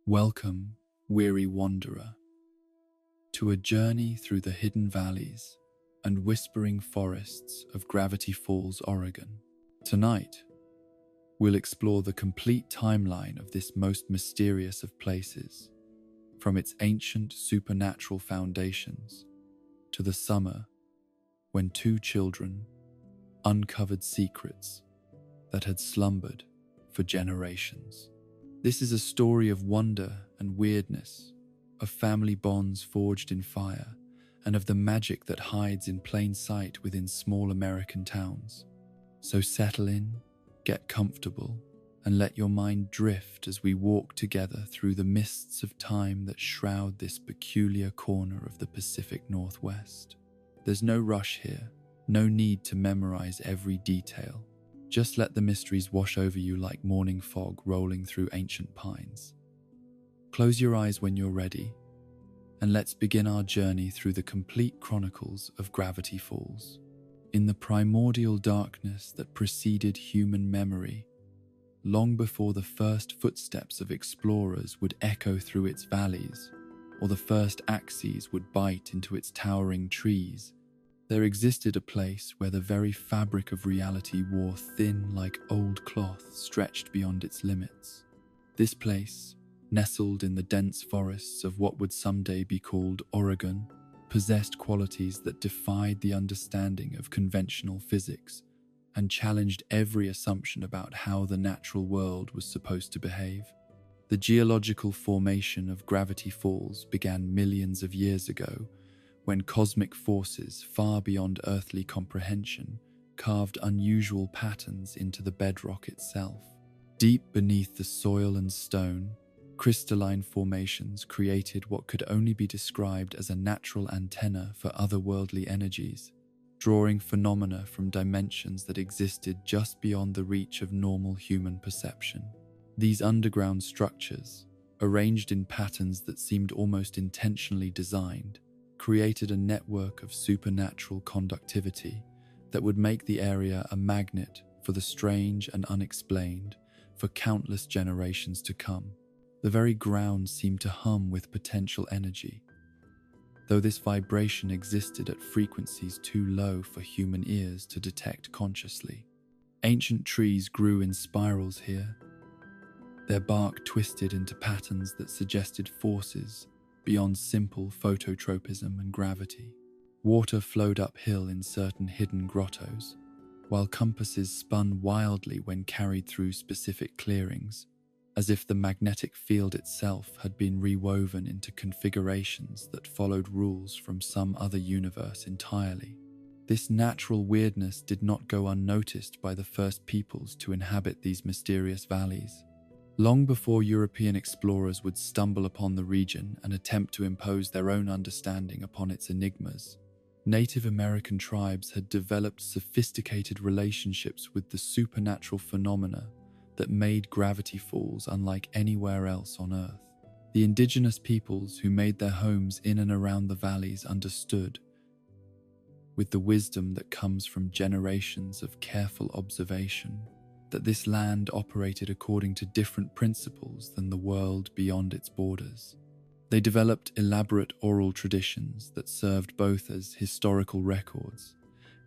Welcome, weary wanderer, to a journey through the hidden valleys and whispering forests of Gravity Falls, Oregon. Tonight, we'll explore the complete timeline of this most mysterious of places, from its ancient supernatural foundations to the summer when two children uncovered secrets that had slumbered for generations. This is a story of wonder and weirdness, of family bonds forged in fire, and of the magic that hides in plain sight within small American towns. So settle in, get comfortable, and let your mind drift as we walk together through the mists of time that shroud this peculiar corner of the Pacific Northwest. There's no rush here, no need to memorize every detail. Just let the mysteries wash over you like morning fog rolling through ancient pines. Close your eyes when you're ready, and let's begin our journey through the complete chronicles of Gravity Falls. In the primordial darkness that preceded human memory, long before the first footsteps of explorers would echo through its valleys, or the first axes would bite into its towering trees, there existed a place where the very fabric of reality wore thin like old cloth stretched beyond its limits. This place, nestled in the dense forests of what would someday be called Oregon, possessed qualities that defied the understanding of conventional physics and challenged every assumption about how the natural world was supposed to behave. The geological formation of Gravity Falls began millions of years ago, when cosmic forces far beyond earthly comprehension carved unusual patterns into the bedrock itself. Deep beneath the soil and stone, crystalline formations created what could only be described as a natural antenna for otherworldly energies, drawing phenomena from dimensions that existed just beyond the reach of normal human perception. These underground structures, arranged in patterns that seemed almost intentionally designed, created a network of supernatural conductivity that would make the area a magnet for the strange and unexplained for countless generations to come. The very ground seemed to hum with potential energy, though this vibration existed at frequencies too low for human ears to detect consciously. Ancient trees grew in spirals here, their bark twisted into patterns that suggested forces beyond simple phototropism and gravity. Water flowed uphill in certain hidden grottos, while compasses spun wildly when carried through specific clearings, as if the magnetic field itself had been rewoven into configurations that followed rules from some other universe entirely. This natural weirdness did not go unnoticed by the first peoples to inhabit these mysterious valleys. Long before European explorers would stumble upon the region and attempt to impose their own understanding upon its enigmas, Native American tribes had developed sophisticated relationships with the supernatural phenomena that made Gravity Falls unlike anywhere else on Earth. The indigenous peoples who made their homes in and around the valleys understood, with the wisdom that comes from generations of careful observation, that this land operated according to different principles than the world beyond its borders. They developed elaborate oral traditions that served both as historical records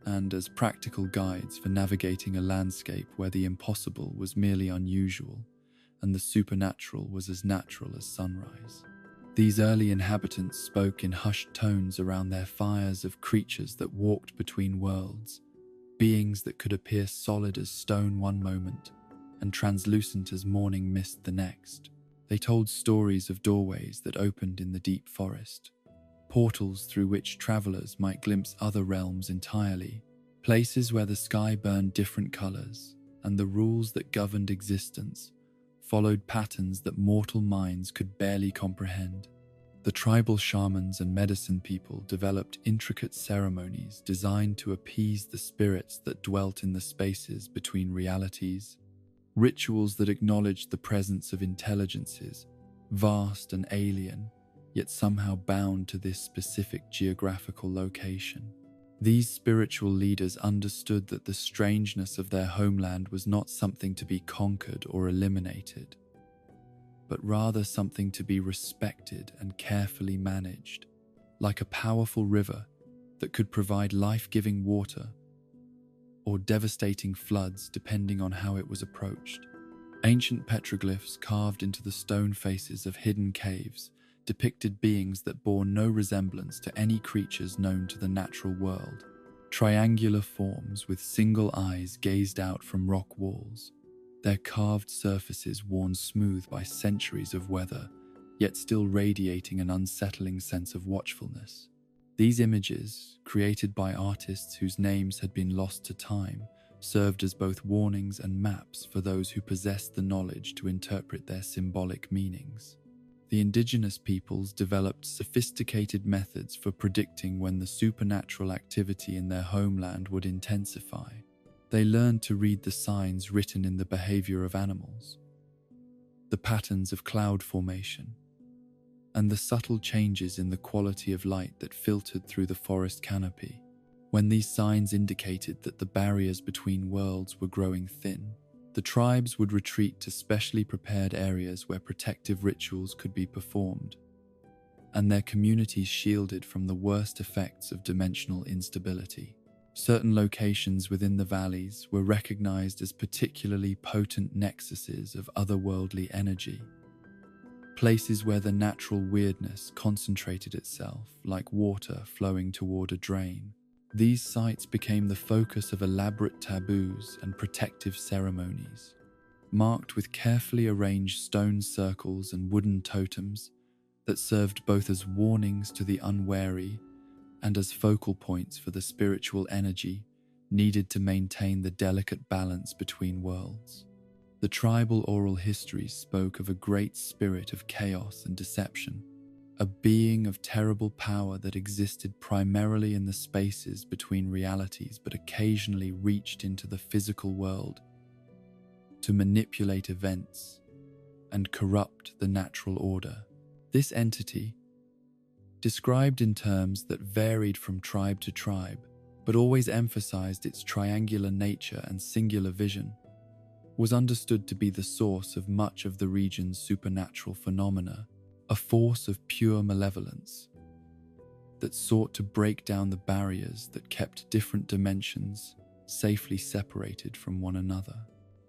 and as practical guides for navigating a landscape where the impossible was merely unusual and the supernatural was as natural as sunrise. These early inhabitants spoke in hushed tones around their fires of creatures that walked between worlds, beings that could appear solid as stone one moment and translucent as morning mist the next. They told stories of doorways that opened in the deep forest, portals through which travelers might glimpse other realms entirely, places where the sky burned different colors and the rules that governed existence followed patterns that mortal minds could barely comprehend. The tribal shamans and medicine people developed intricate ceremonies designed to appease the spirits that dwelt in the spaces between realities, rituals that acknowledged the presence of intelligences, vast and alien, yet somehow bound to this specific geographical location. These spiritual leaders understood that the strangeness of their homeland was not something to be conquered or eliminated, but rather something to be respected and carefully managed, like a powerful river that could provide life-giving water or devastating floods depending on how it was approached. Ancient petroglyphs carved into the stone faces of hidden caves depicted beings that bore no resemblance to any creatures known to the natural world. Triangular forms with single eyes gazed out from rock walls, their carved surfaces worn smooth by centuries of weather, yet still radiating an unsettling sense of watchfulness. These images, created by artists whose names had been lost to time, served as both warnings and maps for those who possessed the knowledge to interpret their symbolic meanings. The indigenous peoples developed sophisticated methods for predicting when the supernatural activity in their homeland would intensify. They learned to read the signs written in the behavior of animals, the patterns of cloud formation, and the subtle changes in the quality of light that filtered through the forest canopy. When these signs indicated that the barriers between worlds were growing thin, the tribes would retreat to specially prepared areas where protective rituals could be performed, and their communities shielded from the worst effects of dimensional instability. Certain locations within the valleys were recognized as particularly potent nexuses of otherworldly energy, places where the natural weirdness concentrated itself like water flowing toward a drain. These sites became the focus of elaborate taboos and protective ceremonies, marked with carefully arranged stone circles and wooden totems that served both as warnings to the unwary and as focal points for the spiritual energy needed to maintain the delicate balance between worlds. The tribal oral histories spoke of a great spirit of chaos and deception, a being of terrible power that existed primarily in the spaces between realities but occasionally reached into the physical world to manipulate events and corrupt the natural order. This entity, described in terms that varied from tribe to tribe, but always emphasized its triangular nature and singular vision, was understood to be the source of much of the region's supernatural phenomena, a force of pure malevolence that sought to break down the barriers that kept different dimensions safely separated from one another.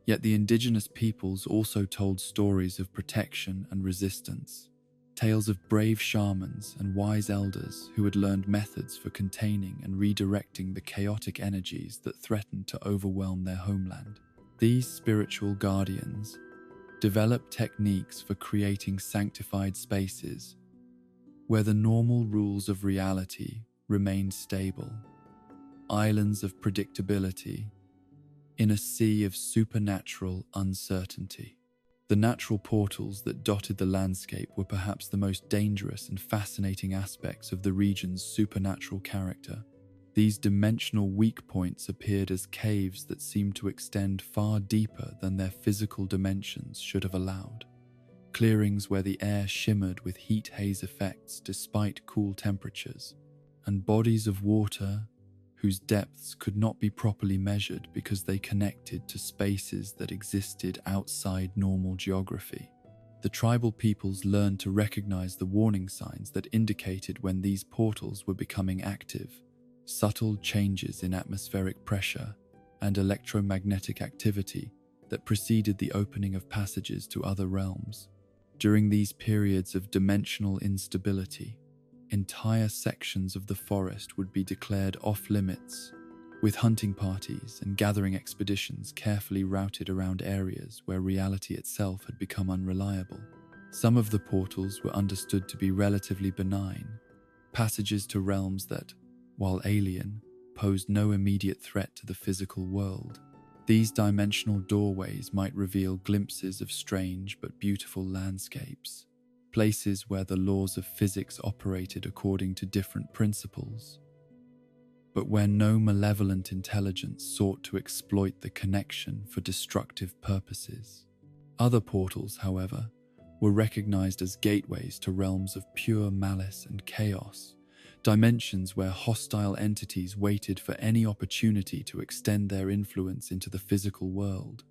Yet the indigenous peoples also told stories of protection and resistance, tales of brave shamans and wise elders who had learned methods for containing and redirecting the chaotic energies that threatened to overwhelm their homeland. These spiritual guardians developed techniques for creating sanctified spaces where the normal rules of reality remained stable, islands of predictability in a sea of supernatural uncertainty. The natural portals that dotted the landscape were perhaps the most dangerous and fascinating aspects of the region's supernatural character. These dimensional weak points appeared as caves that seemed to extend far deeper than their physical dimensions should have allowed. Clearings where the air shimmered with heat haze effects despite cool temperatures, and bodies of water whose depths could not be properly measured because they connected to spaces that existed outside normal geography. The tribal peoples learned to recognize the warning signs that indicated when these portals were becoming active. Subtle changes in atmospheric pressure and electromagnetic activity that preceded the opening of passages to other realms. During these periods of dimensional instability, entire sections of the forest would be declared off-limits, with hunting parties and gathering expeditions carefully routed around areas where reality itself had become unreliable. Some of the portals were understood to be relatively benign, passages to realms that, while alien, posed no immediate threat to the physical world. These dimensional doorways might reveal glimpses of strange but beautiful landscapes, places where the laws of physics operated according to different principles, but where no malevolent intelligence sought to exploit the connection for destructive purposes. Other portals, however, were recognized as gateways to realms of pure malice and chaos, dimensions where hostile entities waited for any opportunity to extend their influence into the physical world.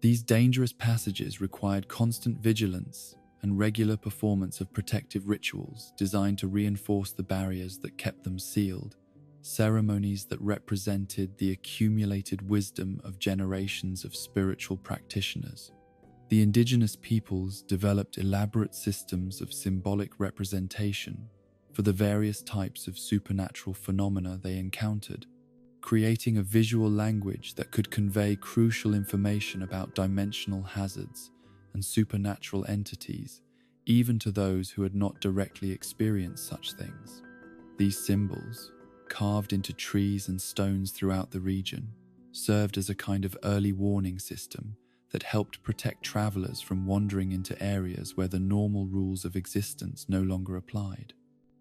These dangerous passages required constant vigilance and regular performance of protective rituals designed to reinforce the barriers that kept them sealed, ceremonies that represented the accumulated wisdom of generations of spiritual practitioners. The indigenous peoples developed elaborate systems of symbolic representation for the various types of supernatural phenomena they encountered, creating a visual language that could convey crucial information about dimensional hazards and supernatural entities, even to those who had not directly experienced such things. These symbols, carved into trees and stones throughout the region, served as a kind of early warning system that helped protect travelers from wandering into areas where the normal rules of existence no longer applied.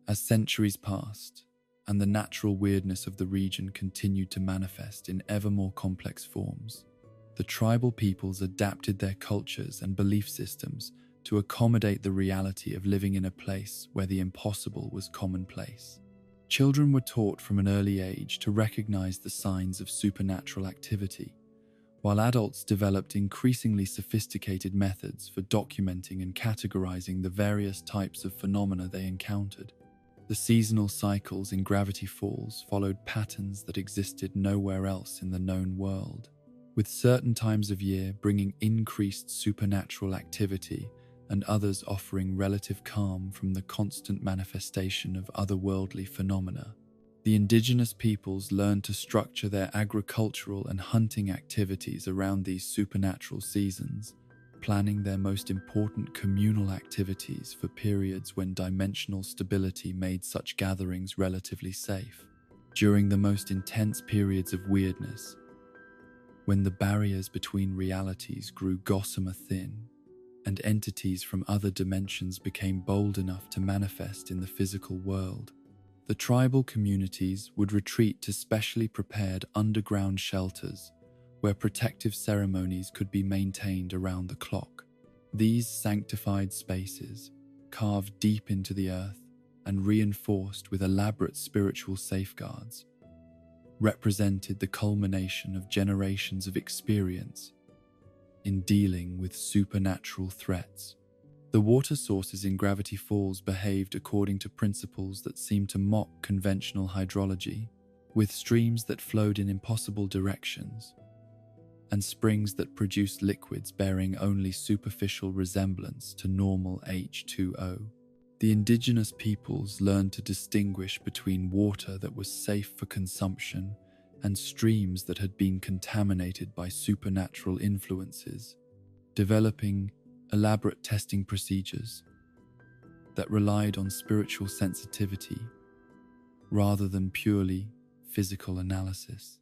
As centuries passed, and the natural weirdness of the region continued to manifest in ever more complex forms, the tribal peoples adapted their cultures and belief systems to accommodate the reality of living in a place where the impossible was commonplace. Children were taught from an early age to recognize the signs of supernatural activity, while adults developed increasingly sophisticated methods for documenting and categorizing the various types of phenomena they encountered. The seasonal cycles in Gravity Falls followed patterns that existed nowhere else in the known world, with certain times of year bringing increased supernatural activity and others offering relative calm from the constant manifestation of otherworldly phenomena. The indigenous peoples learned to structure their agricultural and hunting activities around these supernatural seasons, planning their most important communal activities for periods when dimensional stability made such gatherings relatively safe. During the most intense periods of weirdness, when the barriers between realities grew gossamer thin, and entities from other dimensions became bold enough to manifest in the physical world, the tribal communities would retreat to specially prepared underground shelters where protective ceremonies could be maintained around the clock. These sanctified spaces, carved deep into the earth and reinforced with elaborate spiritual safeguards, represented the culmination of generations of experience in dealing with supernatural threats. The water sources in Gravity Falls behaved according to principles that seemed to mock conventional hydrology, with streams that flowed in impossible directions, and springs that produced liquids bearing only superficial resemblance to normal H2O. The indigenous peoples learned to distinguish between water that was safe for consumption and streams that had been contaminated by supernatural influences, developing elaborate testing procedures that relied on spiritual sensitivity rather than purely physical analysis.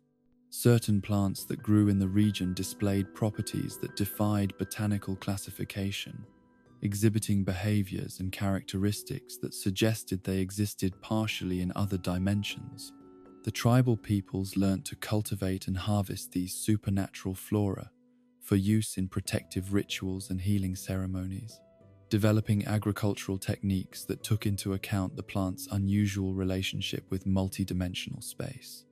Certain plants that grew in the region displayed properties that defied botanical classification, exhibiting behaviors and characteristics that suggested they existed partially in other dimensions. The tribal peoples learnt to cultivate and harvest these supernatural flora for use in protective rituals and healing ceremonies, developing agricultural techniques that took into account the plant's unusual relationship with multidimensional space.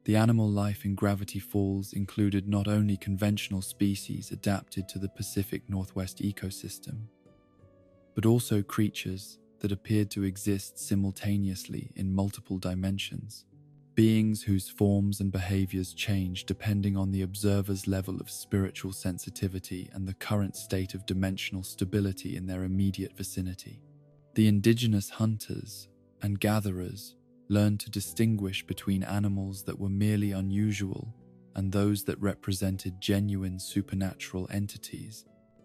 The animal life in Gravity Falls included not only conventional species adapted to the Pacific Northwest ecosystem, but also creatures that appeared to exist simultaneously in multiple dimensions, beings whose forms and behaviors changed depending on the observer's level of spiritual sensitivity and the current state of dimensional stability in their immediate vicinity. The indigenous hunters and gatherers learned to distinguish between animals that were merely unusual and those that represented genuine supernatural entities,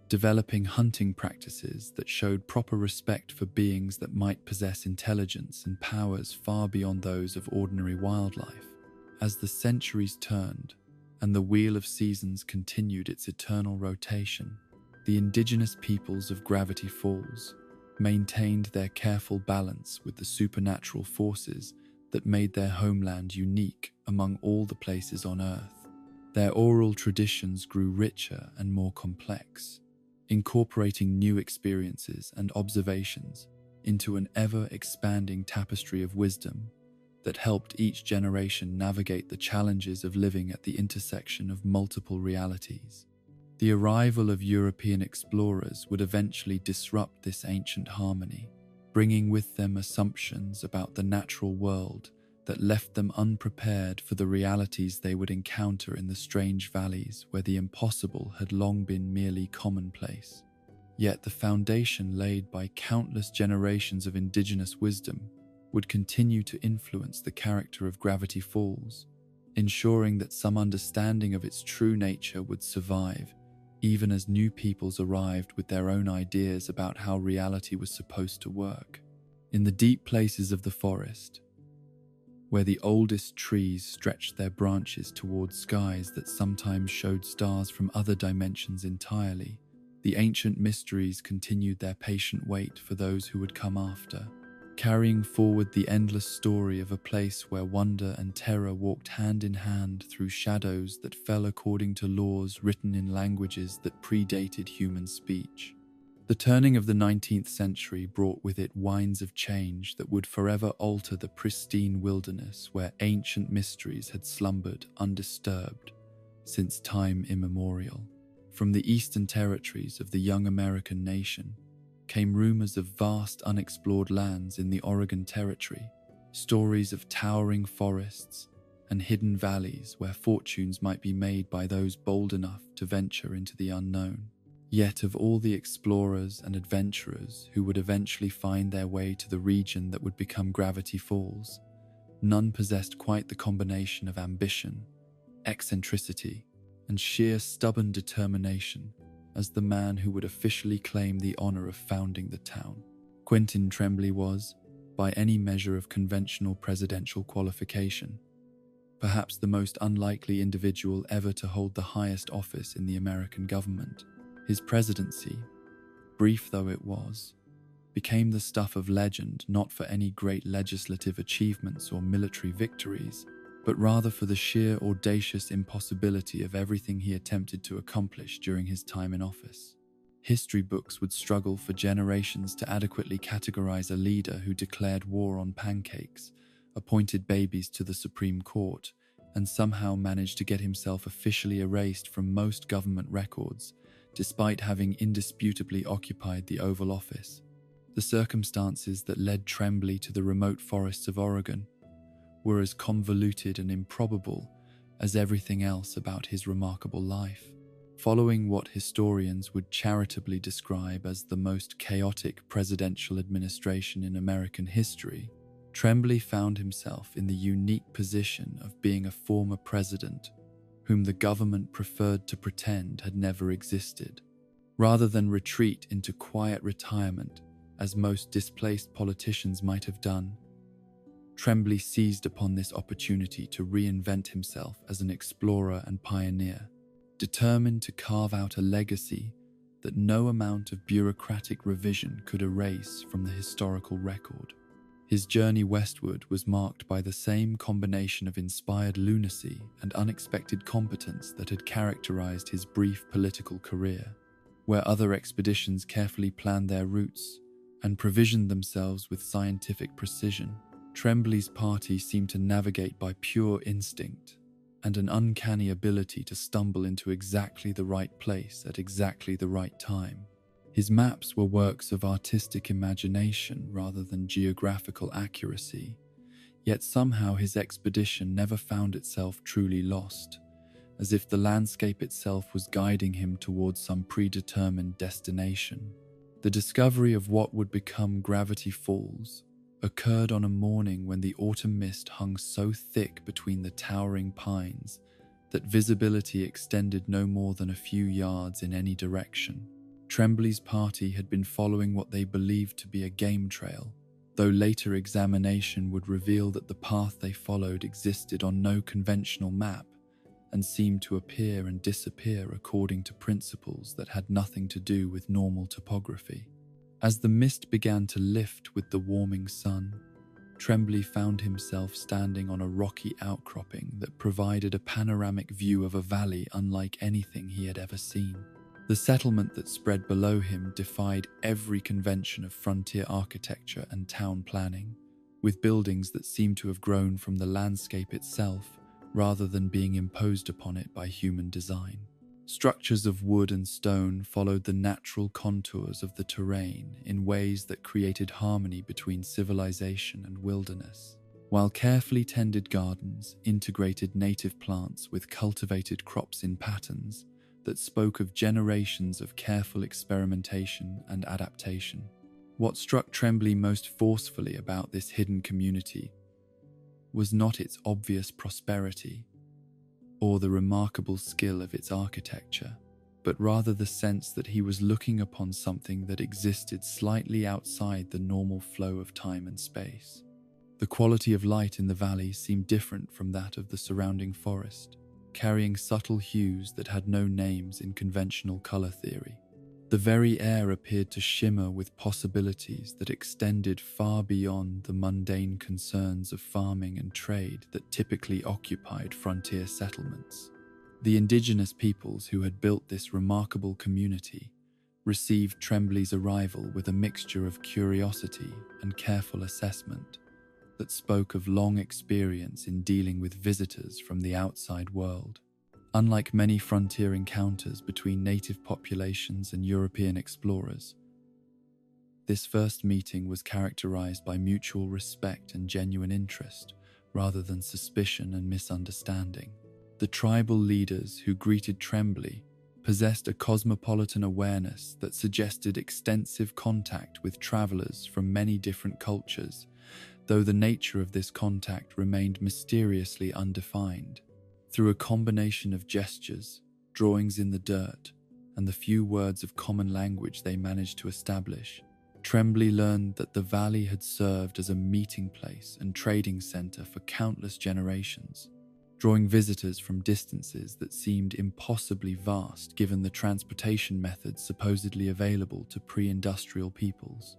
developing hunting practices that showed proper respect for beings that might possess intelligence and powers far beyond those of ordinary wildlife. As the centuries turned and the wheel of seasons continued its eternal rotation, the indigenous peoples of Gravity Falls maintained their careful balance with the supernatural forces that made their homeland unique among all the places on Earth. Their oral traditions grew richer and more complex, incorporating new experiences and observations into an ever-expanding tapestry of wisdom that helped each generation navigate the challenges of living at the intersection of multiple realities. The arrival of European explorers would eventually disrupt this ancient harmony, bringing with them assumptions about the natural world that left them unprepared for the realities they would encounter in the strange valleys where the impossible had long been merely commonplace. Yet the foundation laid by countless generations of indigenous wisdom would continue to influence the character of Gravity Falls, ensuring that some understanding of its true nature would survive, even as new peoples arrived with their own ideas about how reality was supposed to work. In the deep places of the forest, where the oldest trees stretched their branches towards skies that sometimes showed stars from other dimensions entirely, the ancient mysteries continued their patient wait for those who would come after, carrying forward the endless story of a place where wonder and terror walked hand in hand through shadows that fell according to laws written in languages that predated human speech. The turning of the 19th century brought with it winds of change that would forever alter the pristine wilderness where ancient mysteries had slumbered undisturbed since time immemorial. From the eastern territories of the young American nation came rumors of vast unexplored lands in the Oregon Territory, stories of towering forests and hidden valleys where fortunes might be made by those bold enough to venture into the unknown. Yet of all the explorers and adventurers who would eventually find their way to the region that would become Gravity Falls, none possessed quite the combination of ambition, eccentricity, and sheer stubborn determination as the man who would officially claim the honor of founding the town. Quentin Tremblay was, by any measure of conventional presidential qualification, perhaps the most unlikely individual ever to hold the highest office in the American government. His presidency, brief though it was, became the stuff of legend not for any great legislative achievements or military victories, but rather for the sheer audacious impossibility of everything he attempted to accomplish during his time in office. History books would struggle for generations to adequately categorize a leader who declared war on pancakes, appointed babies to the Supreme Court, and somehow managed to get himself officially erased from most government records, despite having indisputably occupied the Oval Office. The circumstances that led Tremblay to the remote forests of Oregon were as convoluted and improbable as everything else about his remarkable life. Following what historians would charitably describe as the most chaotic presidential administration in American history, Tremblay found himself in the unique position of being a former president whom the government preferred to pretend had never existed. Rather than retreat into quiet retirement, as most displaced politicians might have done, Tremblay seized upon this opportunity to reinvent himself as an explorer and pioneer, determined to carve out a legacy that no amount of bureaucratic revision could erase from the historical record. His journey westward was marked by the same combination of inspired lunacy and unexpected competence that had characterized his brief political career. Where other expeditions carefully planned their routes and provisioned themselves with scientific precision, Tremblay's party seemed to navigate by pure instinct and an uncanny ability to stumble into exactly the right place at exactly the right time. His maps were works of artistic imagination rather than geographical accuracy, yet somehow his expedition never found itself truly lost, as if the landscape itself was guiding him towards some predetermined destination. The discovery of what would become Gravity Falls occurred on a morning when the autumn mist hung so thick between the towering pines that visibility extended no more than a few yards in any direction. Tremblay's party had been following what they believed to be a game trail, though later examination would reveal that the path they followed existed on no conventional map and seemed to appear and disappear according to principles that had nothing to do with normal topography. As the mist began to lift with the warming sun, Tremblay found himself standing on a rocky outcropping that provided a panoramic view of a valley unlike anything he had ever seen. The settlement that spread below him defied every convention of frontier architecture and town planning, with buildings that seemed to have grown from the landscape itself rather than being imposed upon it by human design. Structures of wood and stone followed the natural contours of the terrain in ways that created harmony between civilization and wilderness, while carefully tended gardens integrated native plants with cultivated crops in patterns that spoke of generations of careful experimentation and adaptation. What struck Tremblay most forcefully about this hidden community was not its obvious prosperity or the remarkable skill of its architecture, but rather the sense that he was looking upon something that existed slightly outside the normal flow of time and space. The quality of light in the valley seemed different from that of the surrounding forest, carrying subtle hues that had no names in conventional color theory. The very air appeared to shimmer with possibilities that extended far beyond the mundane concerns of farming and trade that typically occupied frontier settlements. The indigenous peoples who had built this remarkable community received Tremblay's arrival with a mixture of curiosity and careful assessment that spoke of long experience in dealing with visitors from the outside world. Unlike many frontier encounters between native populations and European explorers, this first meeting was characterized by mutual respect and genuine interest, rather than suspicion and misunderstanding. The tribal leaders who greeted Tremblay possessed a cosmopolitan awareness that suggested extensive contact with travelers from many different cultures, though the nature of this contact remained mysteriously undefined. Through a combination of gestures, drawings in the dirt, and the few words of common language they managed to establish, Tremblay learned that the valley had served as a meeting place and trading center for countless generations, drawing visitors from distances that seemed impossibly vast given the transportation methods supposedly available to pre-industrial peoples.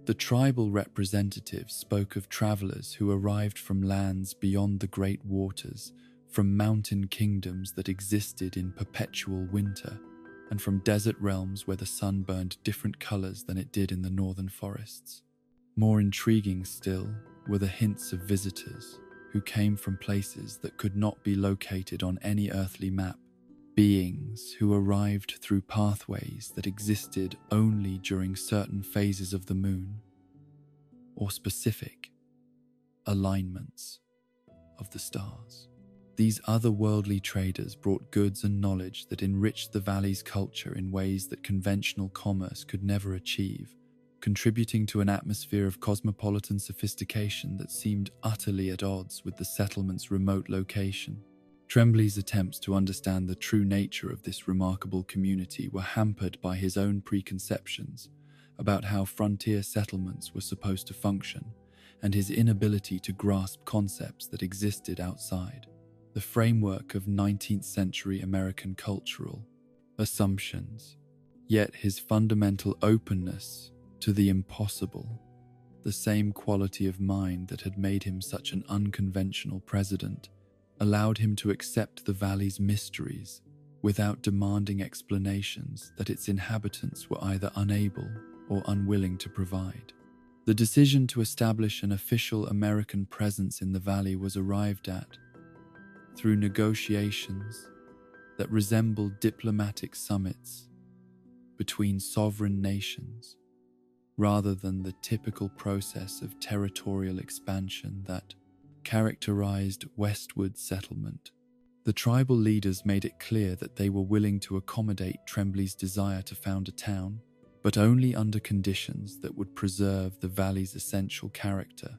The tribal representatives spoke of travelers who arrived from lands beyond the great waters, from mountain kingdoms that existed in perpetual winter, and from desert realms where the sun burned different colors than it did in the northern forests. More intriguing still were the hints of visitors who came from places that could not be located on any earthly map, beings who arrived through pathways that existed only during certain phases of the moon, or specific alignments of the stars. These otherworldly traders brought goods and knowledge that enriched the valley's culture in ways that conventional commerce could never achieve, contributing to an atmosphere of cosmopolitan sophistication that seemed utterly at odds with the settlement's remote location. Tremblay's attempts to understand the true nature of this remarkable community were hampered by his own preconceptions about how frontier settlements were supposed to function, and his inability to grasp concepts that existed outside the framework of 19th century American cultural assumptions. Yet his fundamental openness to the impossible, the same quality of mind that had made him such an unconventional president, allowed him to accept the valley's mysteries without demanding explanations that its inhabitants were either unable or unwilling to provide. The decision to establish an official American presence in the valley was arrived at through negotiations that resembled diplomatic summits between sovereign nations, rather than the typical process of territorial expansion that characterized westward settlement. The tribal leaders made it clear that they were willing to accommodate Tremblay's desire to found a town, but only under conditions that would preserve the valley's essential character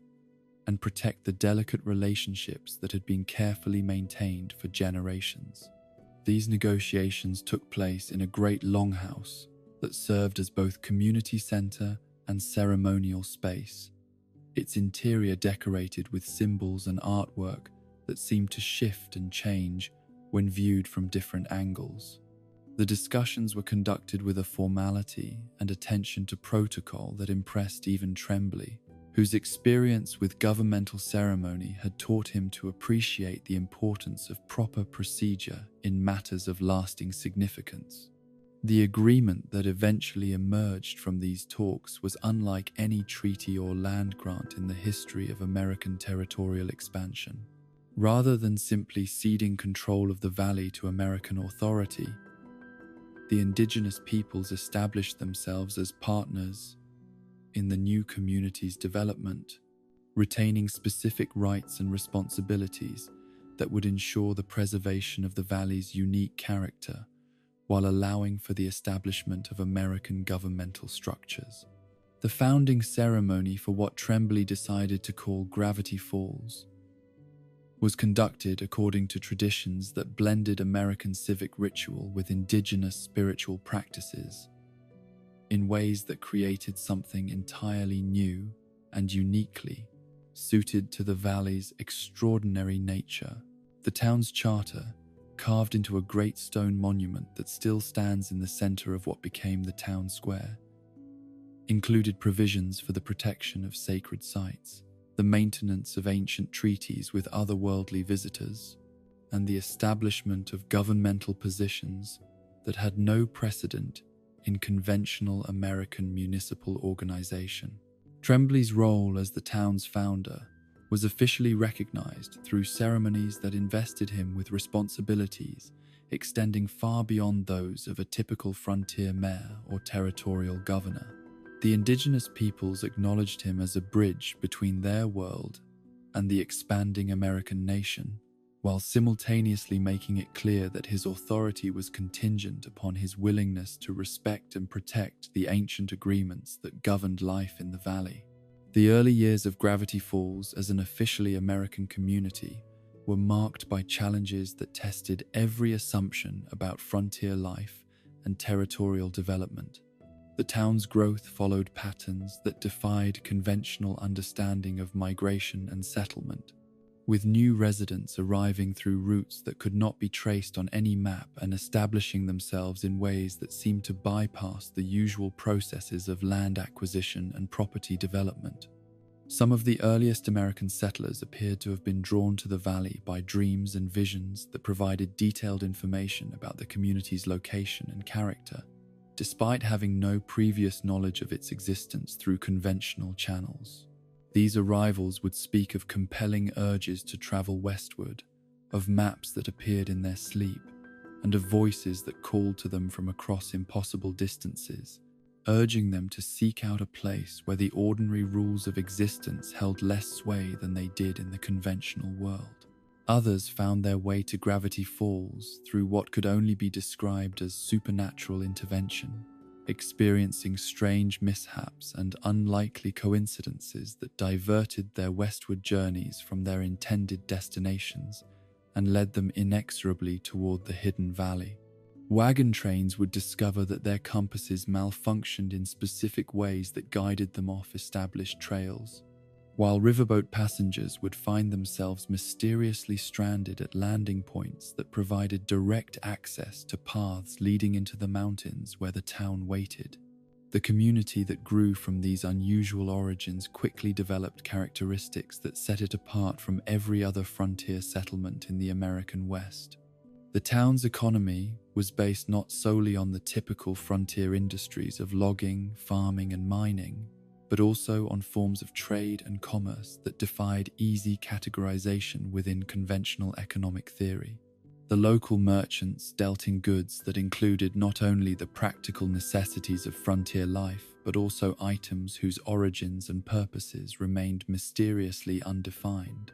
and protect the delicate relationships that had been carefully maintained for generations. These negotiations took place in a great longhouse that served as both community center and ceremonial space, its interior decorated with symbols and artwork that seemed to shift and change when viewed from different angles. The discussions were conducted with a formality and attention to protocol that impressed even Tremblay, whose experience with governmental ceremony had taught him to appreciate the importance of proper procedure in matters of lasting significance. The agreement that eventually emerged from these talks was unlike any treaty or land grant in the history of American territorial expansion. Rather than simply ceding control of the valley to American authority, the indigenous peoples established themselves as partners in the new community's development, retaining specific rights and responsibilities that would ensure the preservation of the valley's unique character while allowing for the establishment of American governmental structures. The founding ceremony for what Tremblay decided to call Gravity Falls was conducted according to traditions that blended American civic ritual with indigenous spiritual practices in ways that created something entirely new and uniquely suited to the valley's extraordinary nature. The town's charter, carved into a great stone monument that still stands in the center of what became the town square, included provisions for the protection of sacred sites, the maintenance of ancient treaties with otherworldly visitors, and the establishment of governmental positions that had no precedent in conventional American municipal organization. Tremblay's role as the town's founder was officially recognized through ceremonies that invested him with responsibilities extending far beyond those of a typical frontier mayor or territorial governor. The indigenous peoples acknowledged him as a bridge between their world and the expanding American nation, while simultaneously making it clear that his authority was contingent upon his willingness to respect and protect the ancient agreements that governed life in the valley. The early years of Gravity Falls as an officially American community were marked by challenges that tested every assumption about frontier life and territorial development. The town's growth followed patterns that defied conventional understanding of migration and settlement, with new residents arriving through routes that could not be traced on any map and establishing themselves in ways that seemed to bypass the usual processes of land acquisition and property development. Some of the earliest American settlers appeared to have been drawn to the valley by dreams and visions that provided detailed information about the community's location and character, despite having no previous knowledge of its existence through conventional channels. These arrivals would speak of compelling urges to travel westward, of maps that appeared in their sleep, and of voices that called to them from across impossible distances, urging them to seek out a place where the ordinary rules of existence held less sway than they did in the conventional world. Others found their way to Gravity Falls through what could only be described as supernatural intervention, experiencing strange mishaps and unlikely coincidences that diverted their westward journeys from their intended destinations and led them inexorably toward the hidden valley. Wagon trains would discover that their compasses malfunctioned in specific ways that guided them off established trails, while riverboat passengers would find themselves mysteriously stranded at landing points that provided direct access to paths leading into the mountains where the town waited. The community that grew from these unusual origins quickly developed characteristics that set it apart from every other frontier settlement in the American West. The town's economy was based not solely on the typical frontier industries of logging, farming, and mining, but also on forms of trade and commerce that defied easy categorization within conventional economic theory. The local merchants dealt in goods that included not only the practical necessities of frontier life, but also items whose origins and purposes remained mysteriously undefined.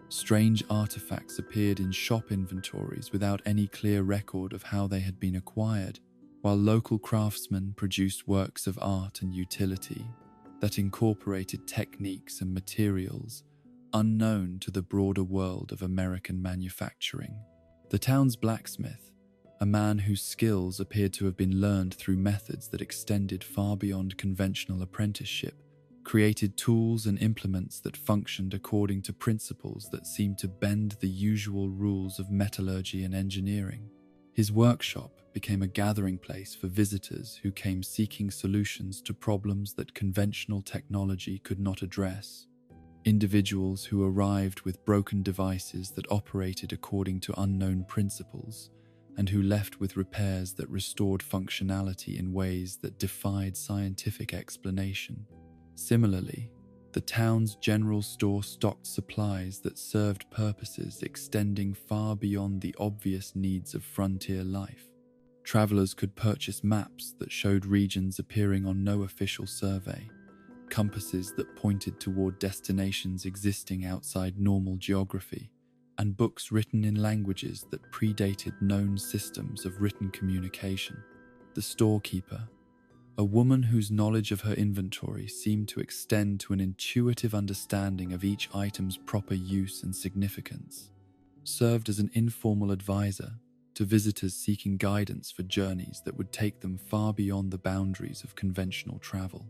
Strange artifacts appeared in shop inventories without any clear record of how they had been acquired, while local craftsmen produced works of art and utility that incorporated techniques and materials unknown to the broader world of American manufacturing. The town's blacksmith, a man whose skills appeared to have been learned through methods that extended far beyond conventional apprenticeship, created tools and implements that functioned according to principles that seemed to bend the usual rules of metallurgy and engineering. His workshop became a gathering place for visitors who came seeking solutions to problems that conventional technology could not address. Individuals who arrived with broken devices that operated according to unknown principles, and who left with repairs that restored functionality in ways that defied scientific explanation. Similarly, the town's general store stocked supplies that served purposes extending far beyond the obvious needs of frontier life. Travelers could purchase maps that showed regions appearing on no official survey, compasses that pointed toward destinations existing outside normal geography, and books written in languages that predated known systems of written communication. The storekeeper, a woman whose knowledge of her inventory seemed to extend to an intuitive understanding of each item's proper use and significance, served as an informal advisor to visitors seeking guidance for journeys that would take them far beyond the boundaries of conventional travel.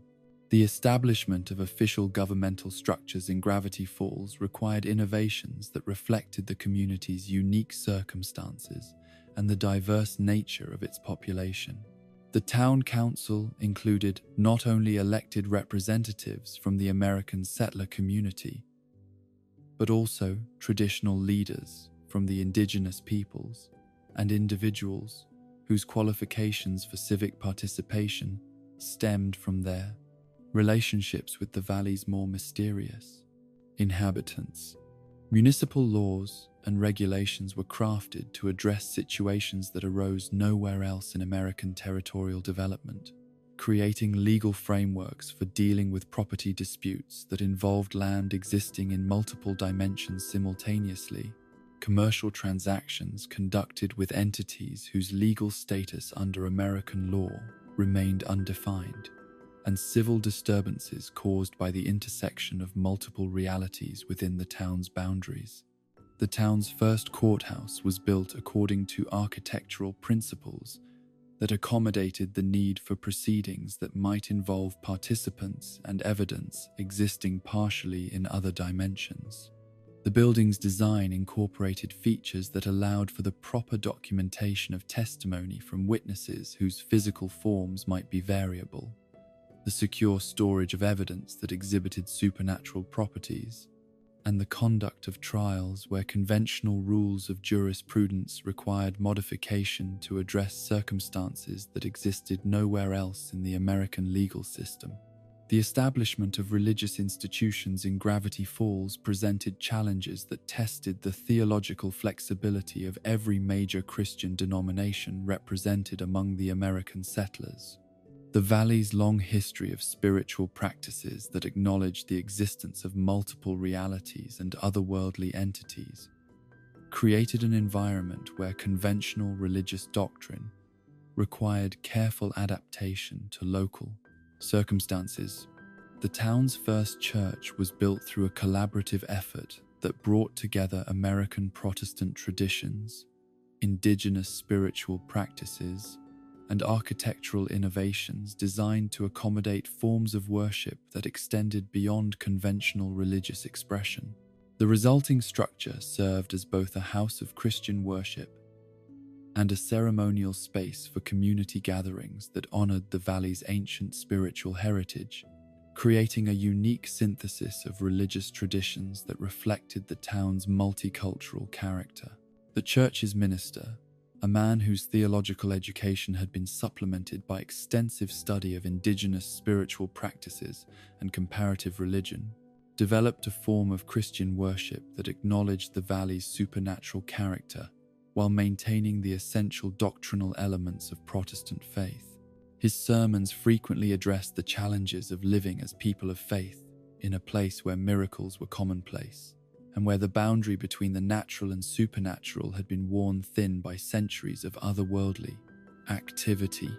The establishment of official governmental structures in Gravity Falls required innovations that reflected the community's unique circumstances and the diverse nature of its population. The town council included not only elected representatives from the American settler community, but also traditional leaders from the indigenous peoples and individuals whose qualifications for civic participation stemmed from their relationships with the valley's more mysterious inhabitants. Municipal laws and regulations were crafted to address situations that arose nowhere else in American territorial development, creating legal frameworks for dealing with property disputes that involved land existing in multiple dimensions simultaneously, commercial transactions conducted with entities whose legal status under American law remained undefined, and civil disturbances caused by the intersection of multiple realities within the town's boundaries. The town's first courthouse was built according to architectural principles that accommodated the need for proceedings that might involve participants and evidence existing partially in other dimensions. The building's design incorporated features that allowed for the proper documentation of testimony from witnesses whose physical forms might be variable, the secure storage of evidence that exhibited supernatural properties, and the conduct of trials where conventional rules of jurisprudence required modification to address circumstances that existed nowhere else in the American legal system. The establishment of religious institutions in Gravity Falls presented challenges that tested the theological flexibility of every major Christian denomination represented among the American settlers. The valley's long history of spiritual practices that acknowledged the existence of multiple realities and otherworldly entities created an environment where conventional religious doctrine required careful adaptation to local circumstances. The town's first church was built through a collaborative effort that brought together American Protestant traditions, indigenous spiritual practices, and architectural innovations designed to accommodate forms of worship that extended beyond conventional religious expression. The resulting structure served as both a house of Christian worship and a ceremonial space for community gatherings that honored the valley's ancient spiritual heritage, creating a unique synthesis of religious traditions that reflected the town's multicultural character. The church's minister, a man whose theological education had been supplemented by extensive study of indigenous spiritual practices and comparative religion, developed a form of Christian worship that acknowledged the valley's supernatural character while maintaining the essential doctrinal elements of Protestant faith. His sermons frequently addressed the challenges of living as people of faith in a place where miracles were commonplace, and where the boundary between the natural and supernatural had been worn thin by centuries of otherworldly activity.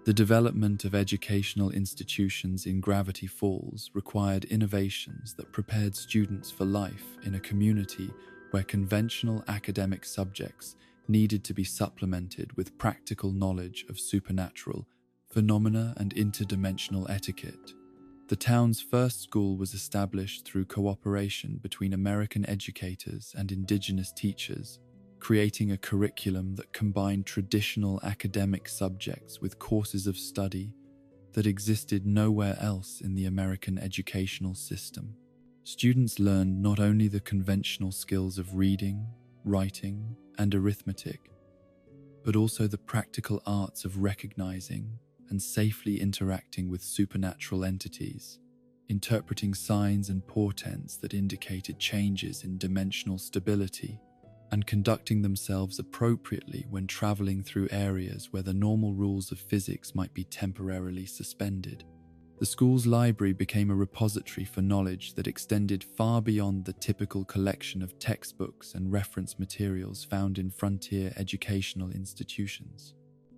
The development of educational institutions in Gravity Falls required innovations that prepared students for life in a community where conventional academic subjects needed to be supplemented with practical knowledge of supernatural phenomena and interdimensional etiquette. The town's first school was established through cooperation between American educators and indigenous teachers, creating a curriculum that combined traditional academic subjects with courses of study that existed nowhere else in the American educational system. Students learned not only the conventional skills of reading, writing, and arithmetic, but also the practical arts of recognizing and safely interacting with supernatural entities, interpreting signs and portents that indicated changes in dimensional stability, and conducting themselves appropriately when traveling through areas where the normal rules of physics might be temporarily suspended. The school's library became a repository for knowledge that extended far beyond the typical collection of textbooks and reference materials found in frontier educational institutions.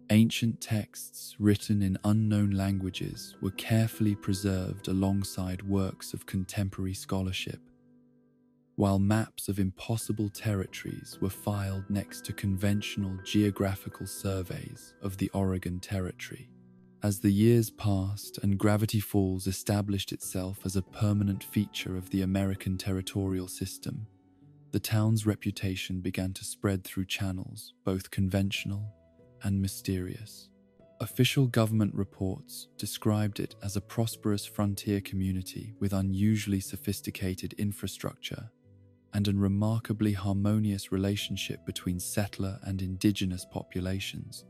Ancient texts written in unknown languages were carefully preserved alongside works of contemporary scholarship, while maps of impossible territories were filed next to conventional geographical surveys of the Oregon Territory. As the years passed and Gravity Falls established itself as a permanent feature of the American territorial system, the town's reputation began to spread through channels both conventional and mysterious. Official government reports described it as a prosperous frontier community with unusually sophisticated infrastructure and a remarkably harmonious relationship between settler and indigenous populations,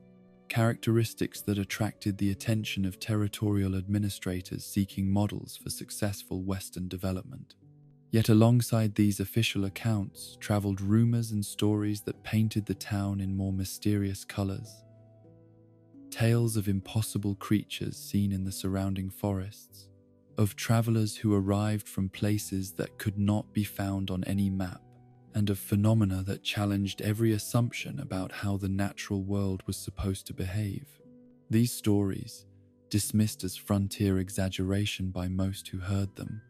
characteristics that attracted the attention of territorial administrators seeking models for successful Western development. Yet alongside these official accounts traveled rumors and stories that painted the town in more mysterious colors. Tales of impossible creatures seen in the surrounding forests, of travelers who arrived from places that could not be found on any map, and of phenomena that challenged every assumption about how the natural world was supposed to behave. These stories, dismissed as frontier exaggeration by most who heard them,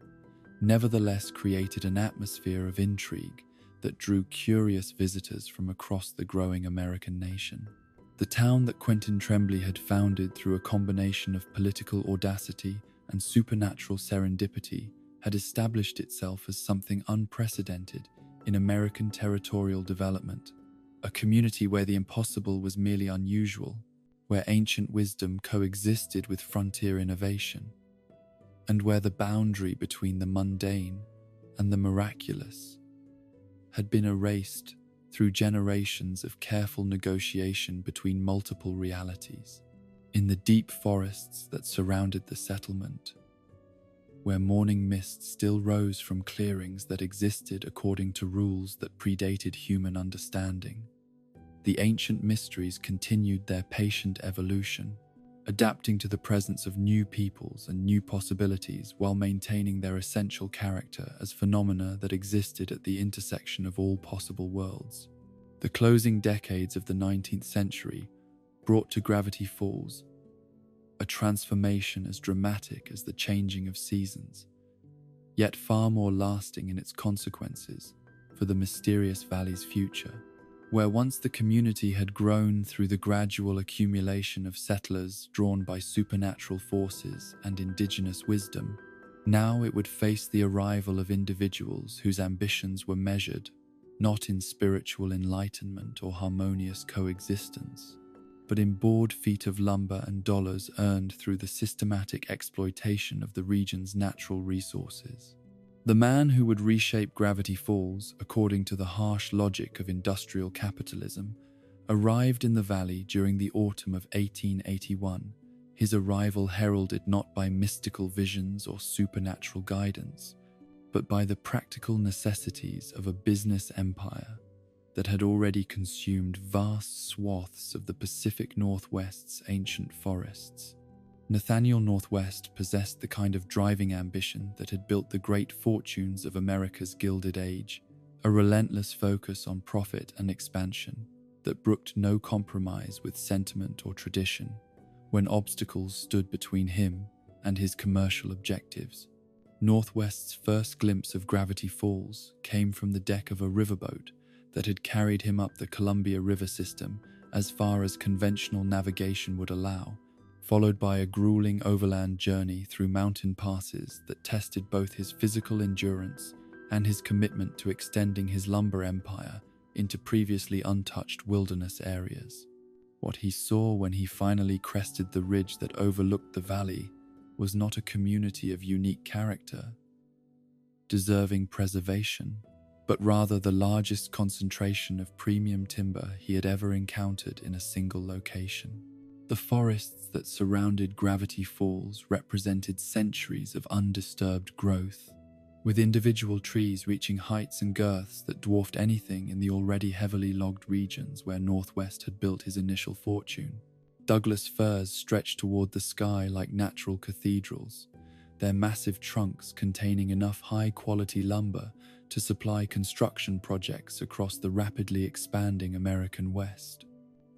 nevertheless created an atmosphere of intrigue that drew curious visitors from across the growing American nation. The town that Quentin Tremblay had founded through a combination of political audacity and supernatural serendipity had established itself as something unprecedented in American territorial development, a community where the impossible was merely unusual, where ancient wisdom coexisted with frontier innovation, and where the boundary between the mundane and the miraculous had been erased through generations of careful negotiation between multiple realities. In the deep forests that surrounded the settlement, where morning mist still rose from clearings that existed according to rules that predated human understanding, the ancient mysteries continued their patient evolution, adapting to the presence of new peoples and new possibilities while maintaining their essential character as phenomena that existed at the intersection of all possible worlds. The closing decades of the 19th century brought to Gravity Falls a transformation as dramatic as the changing of seasons, yet far more lasting in its consequences for the mysterious valley's future. Where once the community had grown through the gradual accumulation of settlers drawn by supernatural forces and indigenous wisdom, now it would face the arrival of individuals whose ambitions were measured not in spiritual enlightenment or harmonious coexistence, but in board feet of lumber and dollars earned through the systematic exploitation of the region's natural resources. The man who would reshape Gravity Falls according to the harsh logic of industrial capitalism arrived in the valley during the autumn of 1881, his arrival heralded not by mystical visions or supernatural guidance, but by the practical necessities of a business empire that had already consumed vast swaths of the Pacific Northwest's ancient forests. Nathaniel Northwest possessed the kind of driving ambition that had built the great fortunes of America's Gilded Age, a relentless focus on profit and expansion that brooked no compromise with sentiment or tradition when obstacles stood between him and his commercial objectives. Northwest's first glimpse of Gravity Falls came from the deck of a riverboat that had carried him up the Columbia River system as far as conventional navigation would allow, followed by a grueling overland journey through mountain passes that tested both his physical endurance and his commitment to extending his lumber empire into previously untouched wilderness areas. What he saw when he finally crested the ridge that overlooked the valley was not a community of unique character, deserving preservation, but rather the largest concentration of premium timber he had ever encountered in a single location. The forests that surrounded Gravity Falls represented centuries of undisturbed growth, with individual trees reaching heights and girths that dwarfed anything in the already heavily logged regions where Northwest had built his initial fortune. Douglas firs stretched toward the sky like natural cathedrals, their massive trunks containing enough high-quality lumber to supply construction projects across the rapidly expanding American West.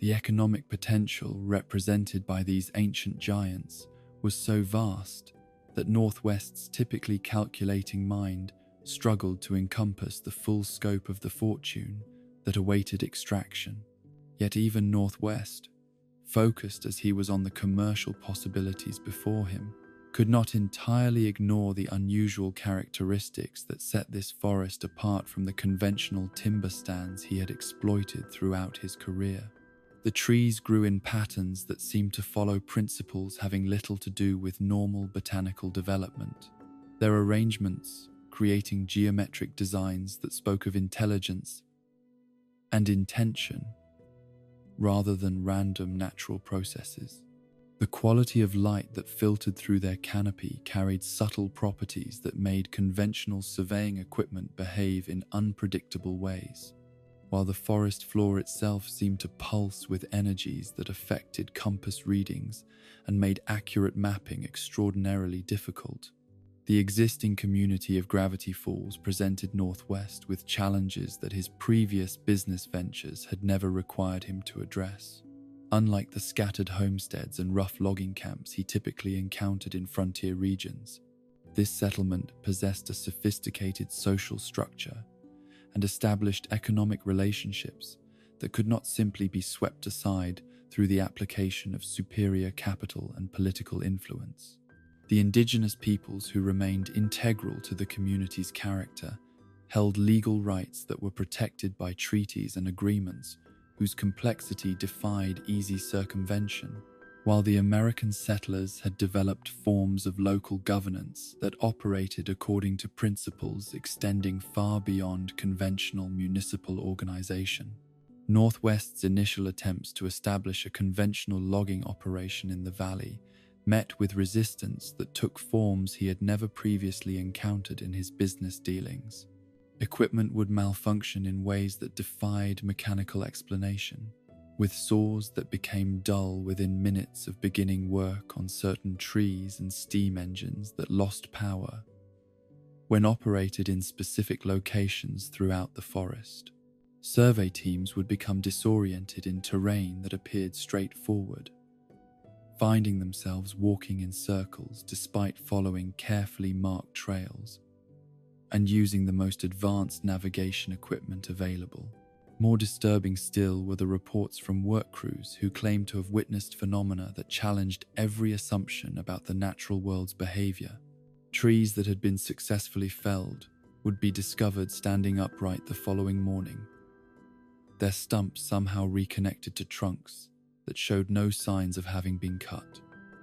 The economic potential represented by these ancient giants was so vast that Northwest's typically calculating mind struggled to encompass the full scope of the fortune that awaited extraction. Yet even Northwest, focused as he was on the commercial possibilities before him, could not entirely ignore the unusual characteristics that set this forest apart from the conventional timber stands he had exploited throughout his career. The trees grew in patterns that seemed to follow principles having little to do with normal botanical development, their arrangements creating geometric designs that spoke of intelligence and intention rather than random natural processes. The quality of light that filtered through their canopy carried subtle properties that made conventional surveying equipment behave in unpredictable ways, while the forest floor itself seemed to pulse with energies that affected compass readings and made accurate mapping extraordinarily difficult. The existing community of Gravity Falls presented Northwest with challenges that his previous business ventures had never required him to address. Unlike the scattered homesteads and rough logging camps he typically encountered in frontier regions, this settlement possessed a sophisticated social structure and established economic relationships that could not simply be swept aside through the application of superior capital and political influence. The indigenous peoples who remained integral to the community's character held legal rights that were protected by treaties and agreements whose complexity defied easy circumvention, while the American settlers had developed forms of local governance that operated according to principles extending far beyond conventional municipal organization. Northwest's initial attempts to establish a conventional logging operation in the valley met with resistance that took forms he had never previously encountered in his business dealings. Equipment would malfunction in ways that defied mechanical explanation, with saws that became dull within minutes of beginning work on certain trees and steam engines that lost power when operated in specific locations throughout the forest. Survey teams would become disoriented in terrain that appeared straightforward, finding themselves walking in circles despite following carefully marked trails and using the most advanced navigation equipment available. More disturbing still were the reports from work crews who claimed to have witnessed phenomena that challenged every assumption about the natural world's behavior. Trees that had been successfully felled would be discovered standing upright the following morning, their stumps somehow reconnected to trunks that showed no signs of having been cut.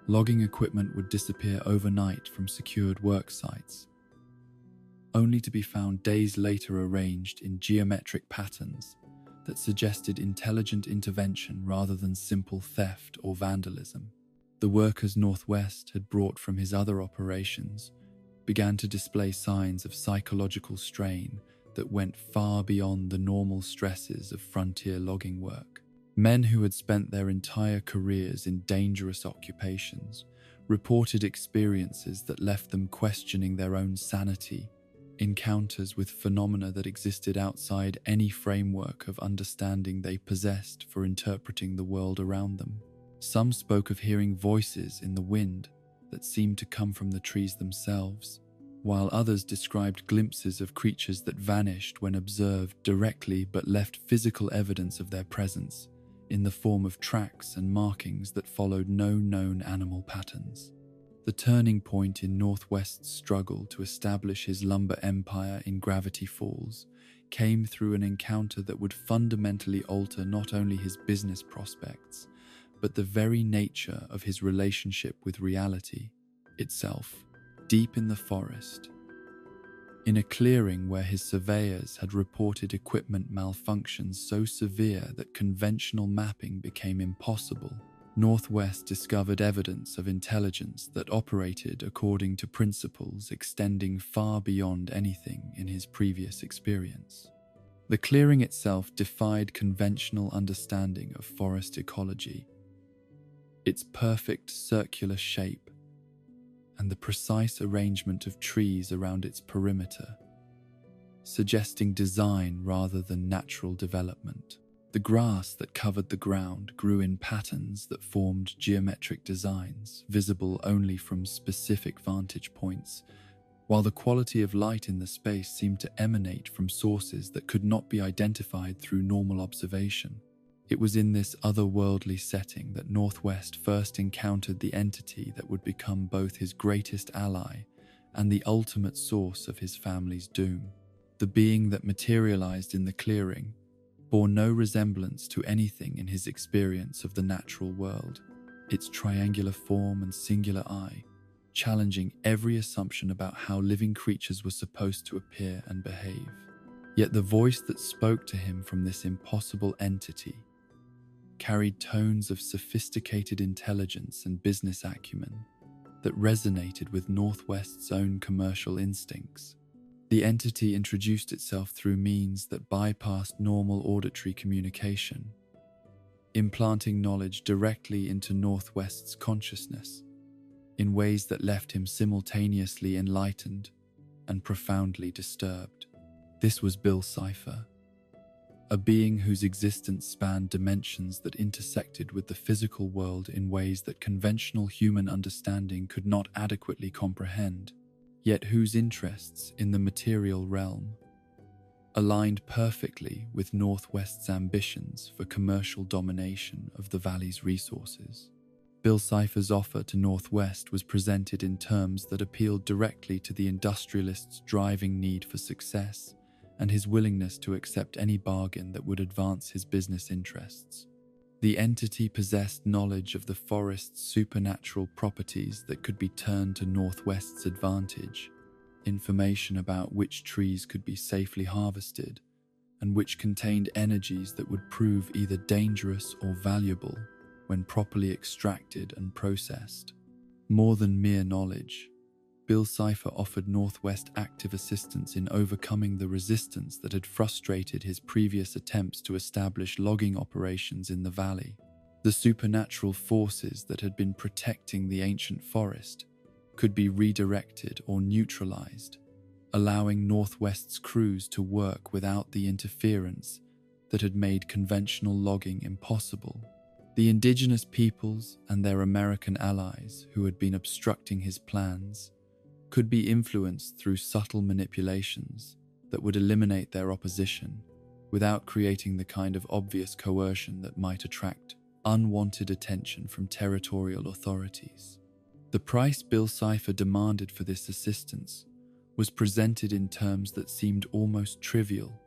Logging equipment would disappear overnight from secured work sites, only to be found days later arranged in geometric patterns that suggested intelligent intervention rather than simple theft or vandalism. The workers Northwest had brought from his other operations began to display signs of psychological strain that went far beyond the normal stresses of frontier logging work. Men who had spent their entire careers in dangerous occupations reported experiences that left them questioning their own sanity, encounters with phenomena that existed outside any framework of understanding they possessed for interpreting the world around them. Some spoke of hearing voices in the wind that seemed to come from the trees themselves, while others described glimpses of creatures that vanished when observed directly but left physical evidence of their presence in the form of tracks and markings that followed no known animal patterns. The turning point in Northwest's struggle to establish his lumber empire in Gravity Falls came through an encounter that would fundamentally alter not only his business prospects, but the very nature of his relationship with reality itself. Deep in the forest, in a clearing where his surveyors had reported equipment malfunctions so severe that conventional mapping became impossible, Northwest discovered evidence of intelligence that operated according to principles extending far beyond anything in his previous experience. The clearing itself defied conventional understanding of forest ecology. Its perfect circular shape and the precise arrangement of trees around its perimeter, suggesting design rather than natural development. The grass that covered the ground grew in patterns that formed geometric designs, visible only from specific vantage points, while the quality of light in the space seemed to emanate from sources that could not be identified through normal observation. It was in this otherworldly setting that Northwest first encountered the entity that would become both his greatest ally and the ultimate source of his family's doom. The being that materialized in the clearing bore no resemblance to anything in his experience of the natural world, its triangular form and singular eye challenging every assumption about how living creatures were supposed to appear and behave. Yet the voice that spoke to him from this impossible entity carried tones of sophisticated intelligence and business acumen that resonated with Northwest's own commercial instincts. The entity introduced itself through means that bypassed normal auditory communication, implanting knowledge directly into Northwest's consciousness in ways that left him simultaneously enlightened and profoundly disturbed. This was Bill Cipher, a being whose existence spanned dimensions that intersected with the physical world in ways that conventional human understanding could not adequately comprehend, yet whose interests in the material realm aligned perfectly with Northwest's ambitions for commercial domination of the valley's resources. Bill Cipher's offer to Northwest was presented in terms that appealed directly to the industrialist's driving need for success and his willingness to accept any bargain that would advance his business interests. The entity possessed knowledge of the forest's supernatural properties that could be turned to Northwest's advantage, information about which trees could be safely harvested, and which contained energies that would prove either dangerous or valuable when properly extracted and processed. More than mere knowledge, Bill Cipher offered Northwest active assistance in overcoming the resistance that had frustrated his previous attempts to establish logging operations in the valley. The supernatural forces that had been protecting the ancient forest could be redirected or neutralized, allowing Northwest's crews to work without the interference that had made conventional logging impossible. The indigenous peoples and their American allies who had been obstructing his plans could be influenced through subtle manipulations that would eliminate their opposition without creating the kind of obvious coercion that might attract unwanted attention from territorial authorities. The price Bill Cipher demanded for this assistance was presented in terms that seemed almost trivial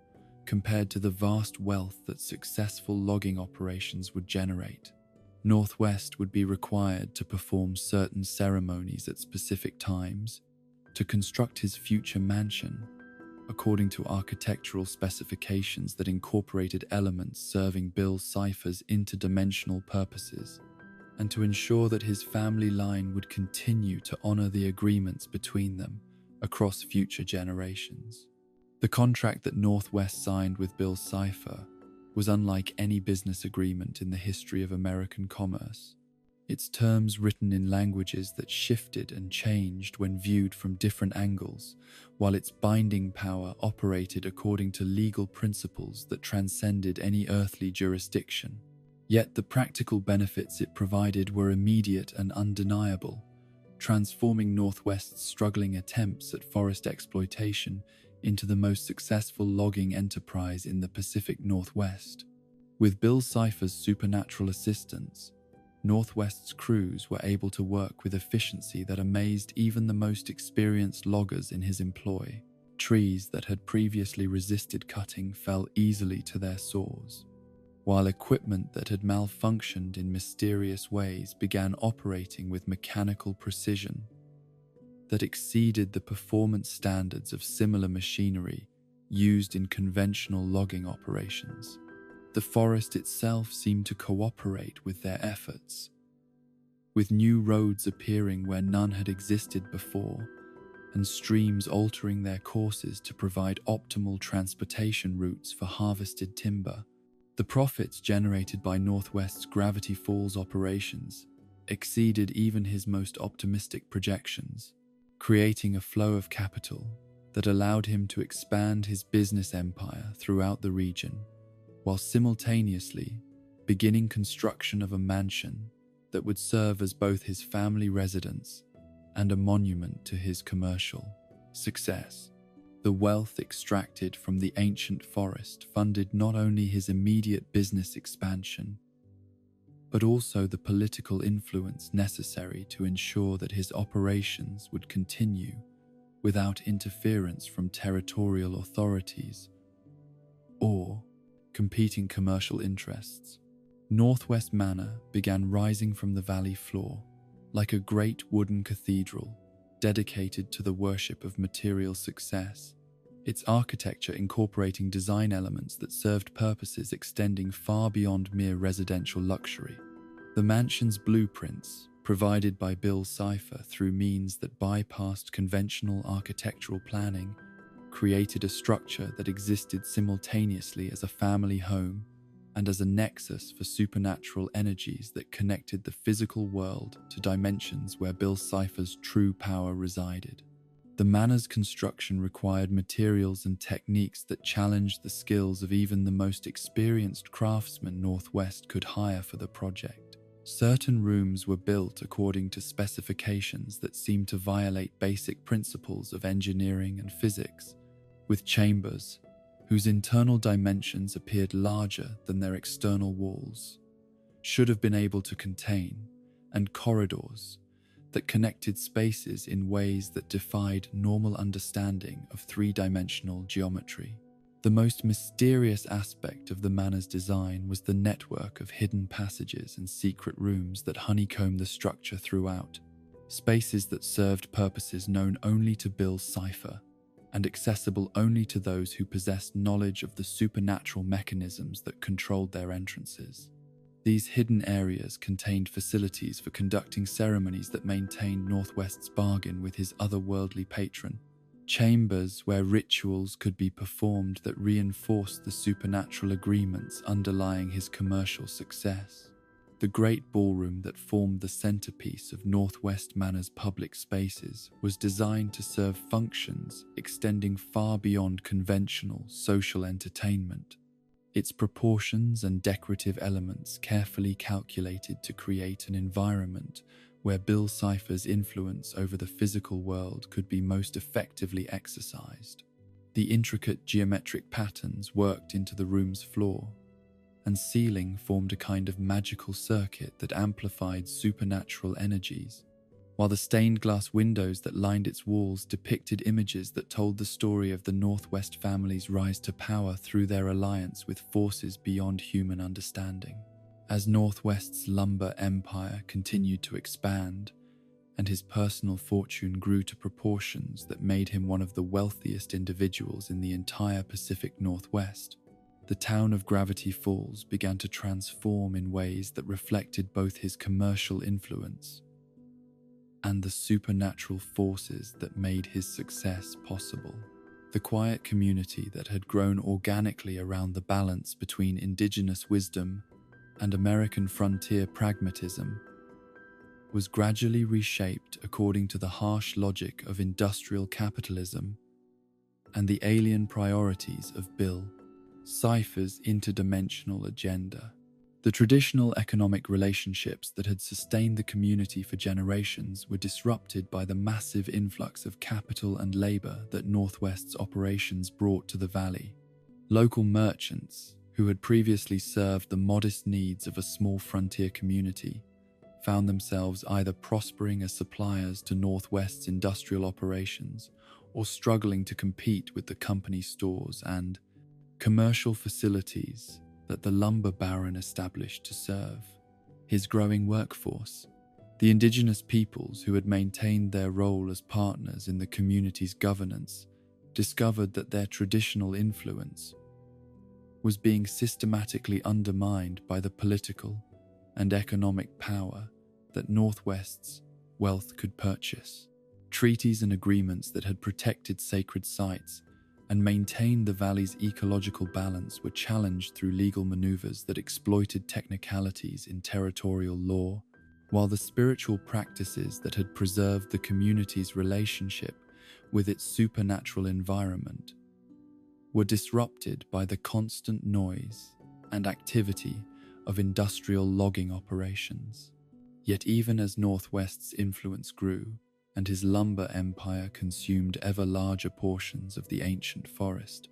compared to the vast wealth that successful logging operations would generate. Northwest would be required to perform certain ceremonies at specific times, to construct his future mansion according to architectural specifications that incorporated elements serving Bill Cipher's interdimensional purposes, and to ensure that his family line would continue to honor the agreements between them across future generations. The contract that Northwest signed with Bill Cipher was unlike any business agreement in the history of American commerce. Its terms written in languages that shifted and changed when viewed from different angles, while its binding power operated according to legal principles that transcended any earthly jurisdiction. Yet the practical benefits it provided were immediate and undeniable, transforming Northwest's struggling attempts at forest exploitation into the most successful logging enterprise in the Pacific Northwest. With Bill Cipher's supernatural assistance, Northwest's crews were able to work with efficiency that amazed even the most experienced loggers in his employ. Trees that had previously resisted cutting fell easily to their saws, while equipment that had malfunctioned in mysterious ways began operating with mechanical precision that exceeded the performance standards of similar machinery used in conventional logging operations. The forest itself seemed to cooperate with their efforts, with new roads appearing where none had existed before, and streams altering their courses to provide optimal transportation routes for harvested timber. The profits generated by Northwest's Gravity Falls operations exceeded even his most optimistic projections, creating a flow of capital that allowed him to expand his business empire throughout the region, while simultaneously beginning construction of a mansion that would serve as both his family residence and a monument to his commercial success. The wealth extracted from the ancient forest funded not only his immediate business expansion, but also the political influence necessary to ensure that his operations would continue without interference from territorial authorities or competing commercial interests. Northwest Manor began rising from the valley floor like a great wooden cathedral dedicated to the worship of material success, its architecture incorporating design elements that served purposes extending far beyond mere residential luxury. The mansion's blueprints, provided by Bill Cipher through means that bypassed conventional architectural planning, created a structure that existed simultaneously as a family home and as a nexus for supernatural energies that connected the physical world to dimensions where Bill Cipher's true power resided. The manor's construction required materials and techniques that challenged the skills of even the most experienced craftsmen Northwest could hire for the project. Certain rooms were built according to specifications that seemed to violate basic principles of engineering and physics, with chambers whose internal dimensions appeared larger than their external walls, should have been able to contain, and corridors that connected spaces in ways that defied normal understanding of three-dimensional geometry. The most mysterious aspect of the manor's design was the network of hidden passages and secret rooms that honeycombed the structure throughout, spaces that served purposes known only to Bill Cipher and accessible only to those who possessed knowledge of the supernatural mechanisms that controlled their entrances. These hidden areas contained facilities for conducting ceremonies that maintained Northwest's bargain with his otherworldly patron, chambers where rituals could be performed that reinforced the supernatural agreements underlying his commercial success. The great ballroom that formed the centerpiece of Northwest Manor's public spaces was designed to serve functions extending far beyond conventional social entertainment, its proportions and decorative elements carefully calculated to create an environment where Bill Cipher's influence over the physical world could be most effectively exercised. The intricate geometric patterns worked into the room's floor and ceiling formed a kind of magical circuit that amplified supernatural energies, while the stained glass windows that lined its walls depicted images that told the story of the Northwest family's rise to power through their alliance with forces beyond human understanding. As Northwest's lumber empire continued to expand, and his personal fortune grew to proportions that made him one of the wealthiest individuals in the entire Pacific Northwest, the town of Gravity Falls began to transform in ways that reflected both his commercial influence and the supernatural forces that made his success possible. The quiet community that had grown organically around the balance between indigenous wisdom and American frontier pragmatism was gradually reshaped according to the harsh logic of industrial capitalism and the alien priorities of Bill Cipher's interdimensional agenda. The traditional economic relationships that had sustained the community for generations were disrupted by the massive influx of capital and labor that Northwest's operations brought to the valley. Local merchants, who had previously served the modest needs of a small frontier community, found themselves either prospering as suppliers to Northwest's industrial operations or struggling to compete with the company's stores and commercial facilities that the lumber baron established to serve his growing workforce. The indigenous peoples who had maintained their role as partners in the community's governance discovered that their traditional influence was being systematically undermined by the political and economic power that Northwest's wealth could purchase. Treaties and agreements that had protected sacred sites and maintained the valley's ecological balance were challenged through legal maneuvers that exploited technicalities in territorial law, while the spiritual practices that had preserved the community's relationship with its supernatural environment were disrupted by the constant noise and activity of industrial logging operations. Yet even as Northwest's influence grew and his lumber empire consumed ever larger portions of the ancient forest,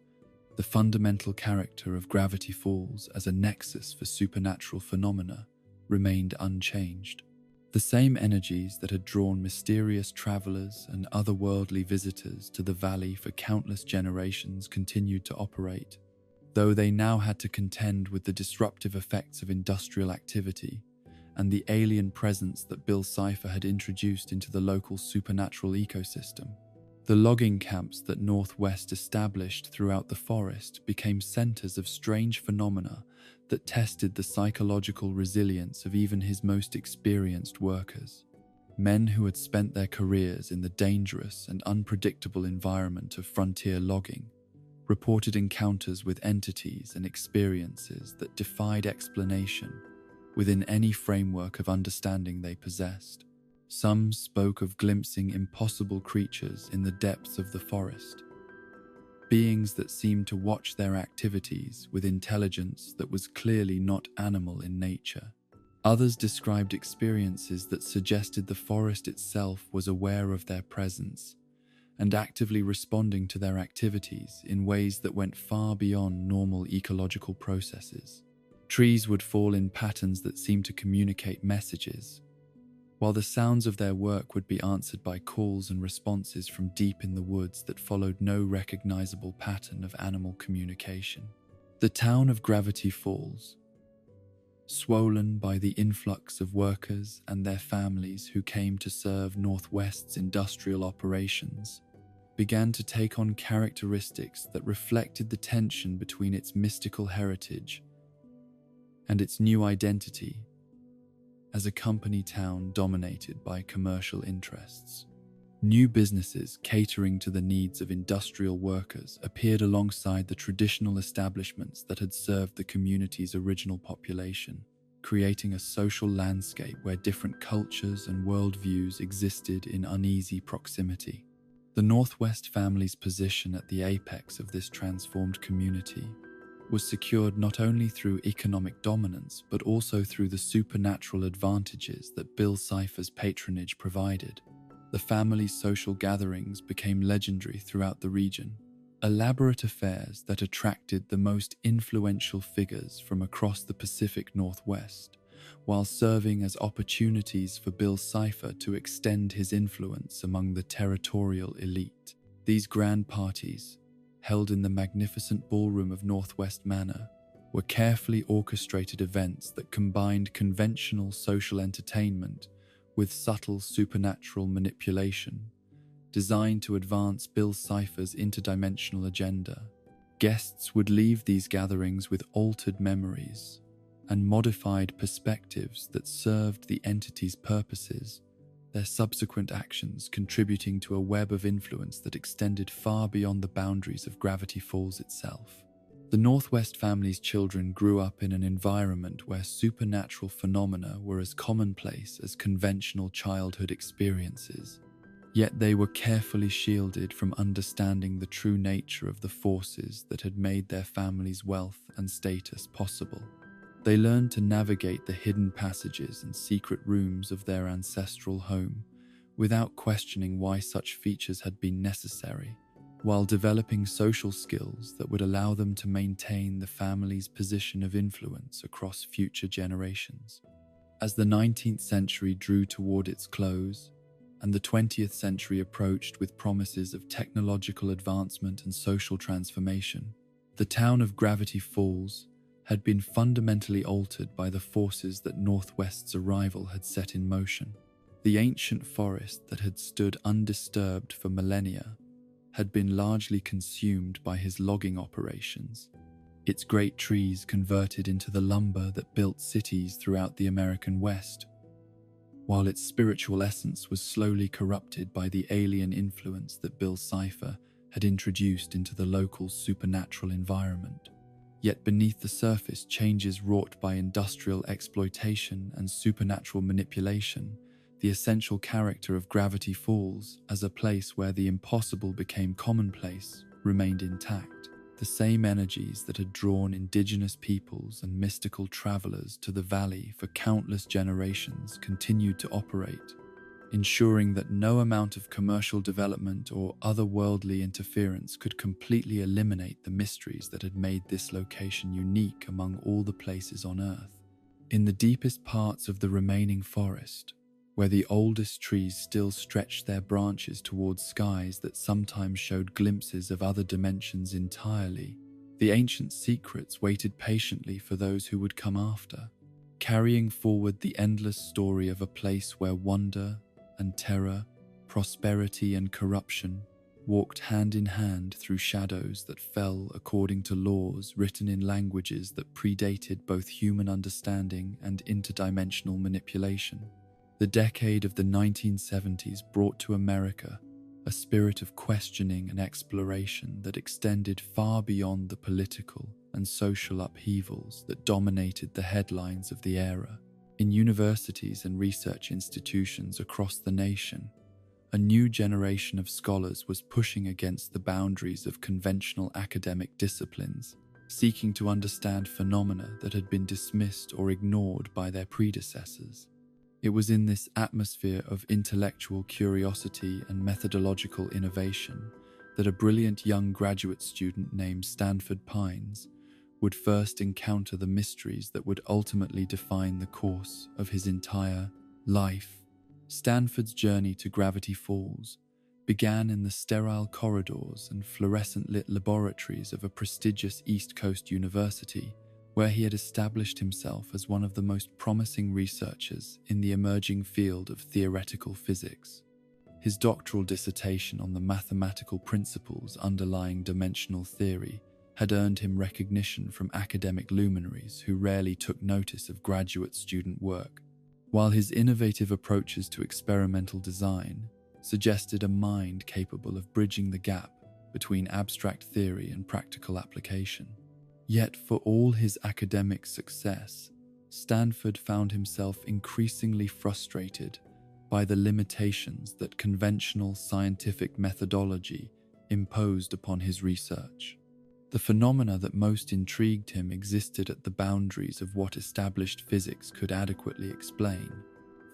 the fundamental character of Gravity Falls as a nexus for supernatural phenomena remained unchanged. The same energies that had drawn mysterious travelers and otherworldly visitors to the valley for countless generations continued to operate, though they now had to contend with the disruptive effects of industrial activity and the alien presence that Bill Cipher had introduced into the local supernatural ecosystem. The logging camps that Northwest established throughout the forest became centers of strange phenomena that tested the psychological resilience of even his most experienced workers. Men who had spent their careers in the dangerous and unpredictable environment of frontier logging reported encounters with entities and experiences that defied explanation within any framework of understanding they possessed. Some spoke of glimpsing impossible creatures in the depths of the forest, beings that seemed to watch their activities with intelligence that was clearly not animal in nature. Others described experiences that suggested the forest itself was aware of their presence and actively responding to their activities in ways that went far beyond normal ecological processes. Trees would fall in patterns that seemed to communicate messages, while the sounds of their work would be answered by calls and responses from deep in the woods that followed no recognizable pattern of animal communication. The town of Gravity Falls, swollen by the influx of workers and their families who came to serve Northwest's industrial operations, began to take on characteristics that reflected the tension between its mystical heritage and its new identity as a company town dominated by commercial interests. New businesses catering to the needs of industrial workers appeared alongside the traditional establishments that had served the community's original population, creating a social landscape where different cultures and worldviews existed in uneasy proximity. The Northwest family's position at the apex of this transformed community was secured not only through economic dominance but also through the supernatural advantages that Bill Cipher's patronage provided. The family's social gatherings became legendary throughout the region, elaborate affairs that attracted the most influential figures from across the Pacific Northwest, while serving as opportunities for Bill Cipher to extend his influence among the territorial elite. These grand parties, held in the magnificent ballroom of Northwest Manor, were carefully orchestrated events that combined conventional social entertainment with subtle supernatural manipulation, designed to advance Bill Cipher's interdimensional agenda. Guests would leave these gatherings with altered memories and modified perspectives that served the entity's purposes, their subsequent actions contributing to a web of influence that extended far beyond the boundaries of Gravity Falls itself. The Northwest family's children grew up in an environment where supernatural phenomena were as commonplace as conventional childhood experiences, yet they were carefully shielded from understanding the true nature of the forces that had made their family's wealth and status possible. They learned to navigate the hidden passages and secret rooms of their ancestral home without questioning why such features had been necessary, while developing social skills that would allow them to maintain the family's position of influence across future generations. As the 19th century drew toward its close, and the 20th century approached with promises of technological advancement and social transformation, the town of Gravity Falls had been fundamentally altered by the forces that Northwest's arrival had set in motion. The ancient forest that had stood undisturbed for millennia had been largely consumed by his logging operations, its great trees converted into the lumber that built cities throughout the American West, while its spiritual essence was slowly corrupted by the alien influence that Bill Cipher had introduced into the local supernatural environment. Yet beneath the surface, changes wrought by industrial exploitation and supernatural manipulation, the essential character of Gravity Falls as a place where the impossible became commonplace remained intact. The same energies that had drawn indigenous peoples and mystical travelers to the valley for countless generations continued to operate, ensuring that no amount of commercial development or otherworldly interference could completely eliminate the mysteries that had made this location unique among all the places on Earth. In the deepest parts of the remaining forest, where the oldest trees still stretched their branches towards skies that sometimes showed glimpses of other dimensions entirely, the ancient secrets waited patiently for those who would come after, carrying forward the endless story of a place where wonder and terror, prosperity and corruption walked hand in hand through shadows that fell according to laws written in languages that predated both human understanding and interdimensional manipulation. The decade of the 1970s brought to America a spirit of questioning and exploration that extended far beyond the political and social upheavals that dominated the headlines of the era. In universities and research institutions across the nation, a new generation of scholars was pushing against the boundaries of conventional academic disciplines, seeking to understand phenomena that had been dismissed or ignored by their predecessors. It was in this atmosphere of intellectual curiosity and methodological innovation that a brilliant young graduate student named Stanford Pines would first encounter the mysteries that would ultimately define the course of his entire life. Stanford's journey to Gravity Falls began in the sterile corridors and fluorescent-lit laboratories of a prestigious East Coast university, where he had established himself as one of the most promising researchers in the emerging field of theoretical physics. His doctoral dissertation on the mathematical principles underlying dimensional theory had earned him recognition from academic luminaries who rarely took notice of graduate student work, while his innovative approaches to experimental design suggested a mind capable of bridging the gap between abstract theory and practical application. Yet for all his academic success, Stanford found himself increasingly frustrated by the limitations that conventional scientific methodology imposed upon his research. The phenomena that most intrigued him existed at the boundaries of what established physics could adequately explain.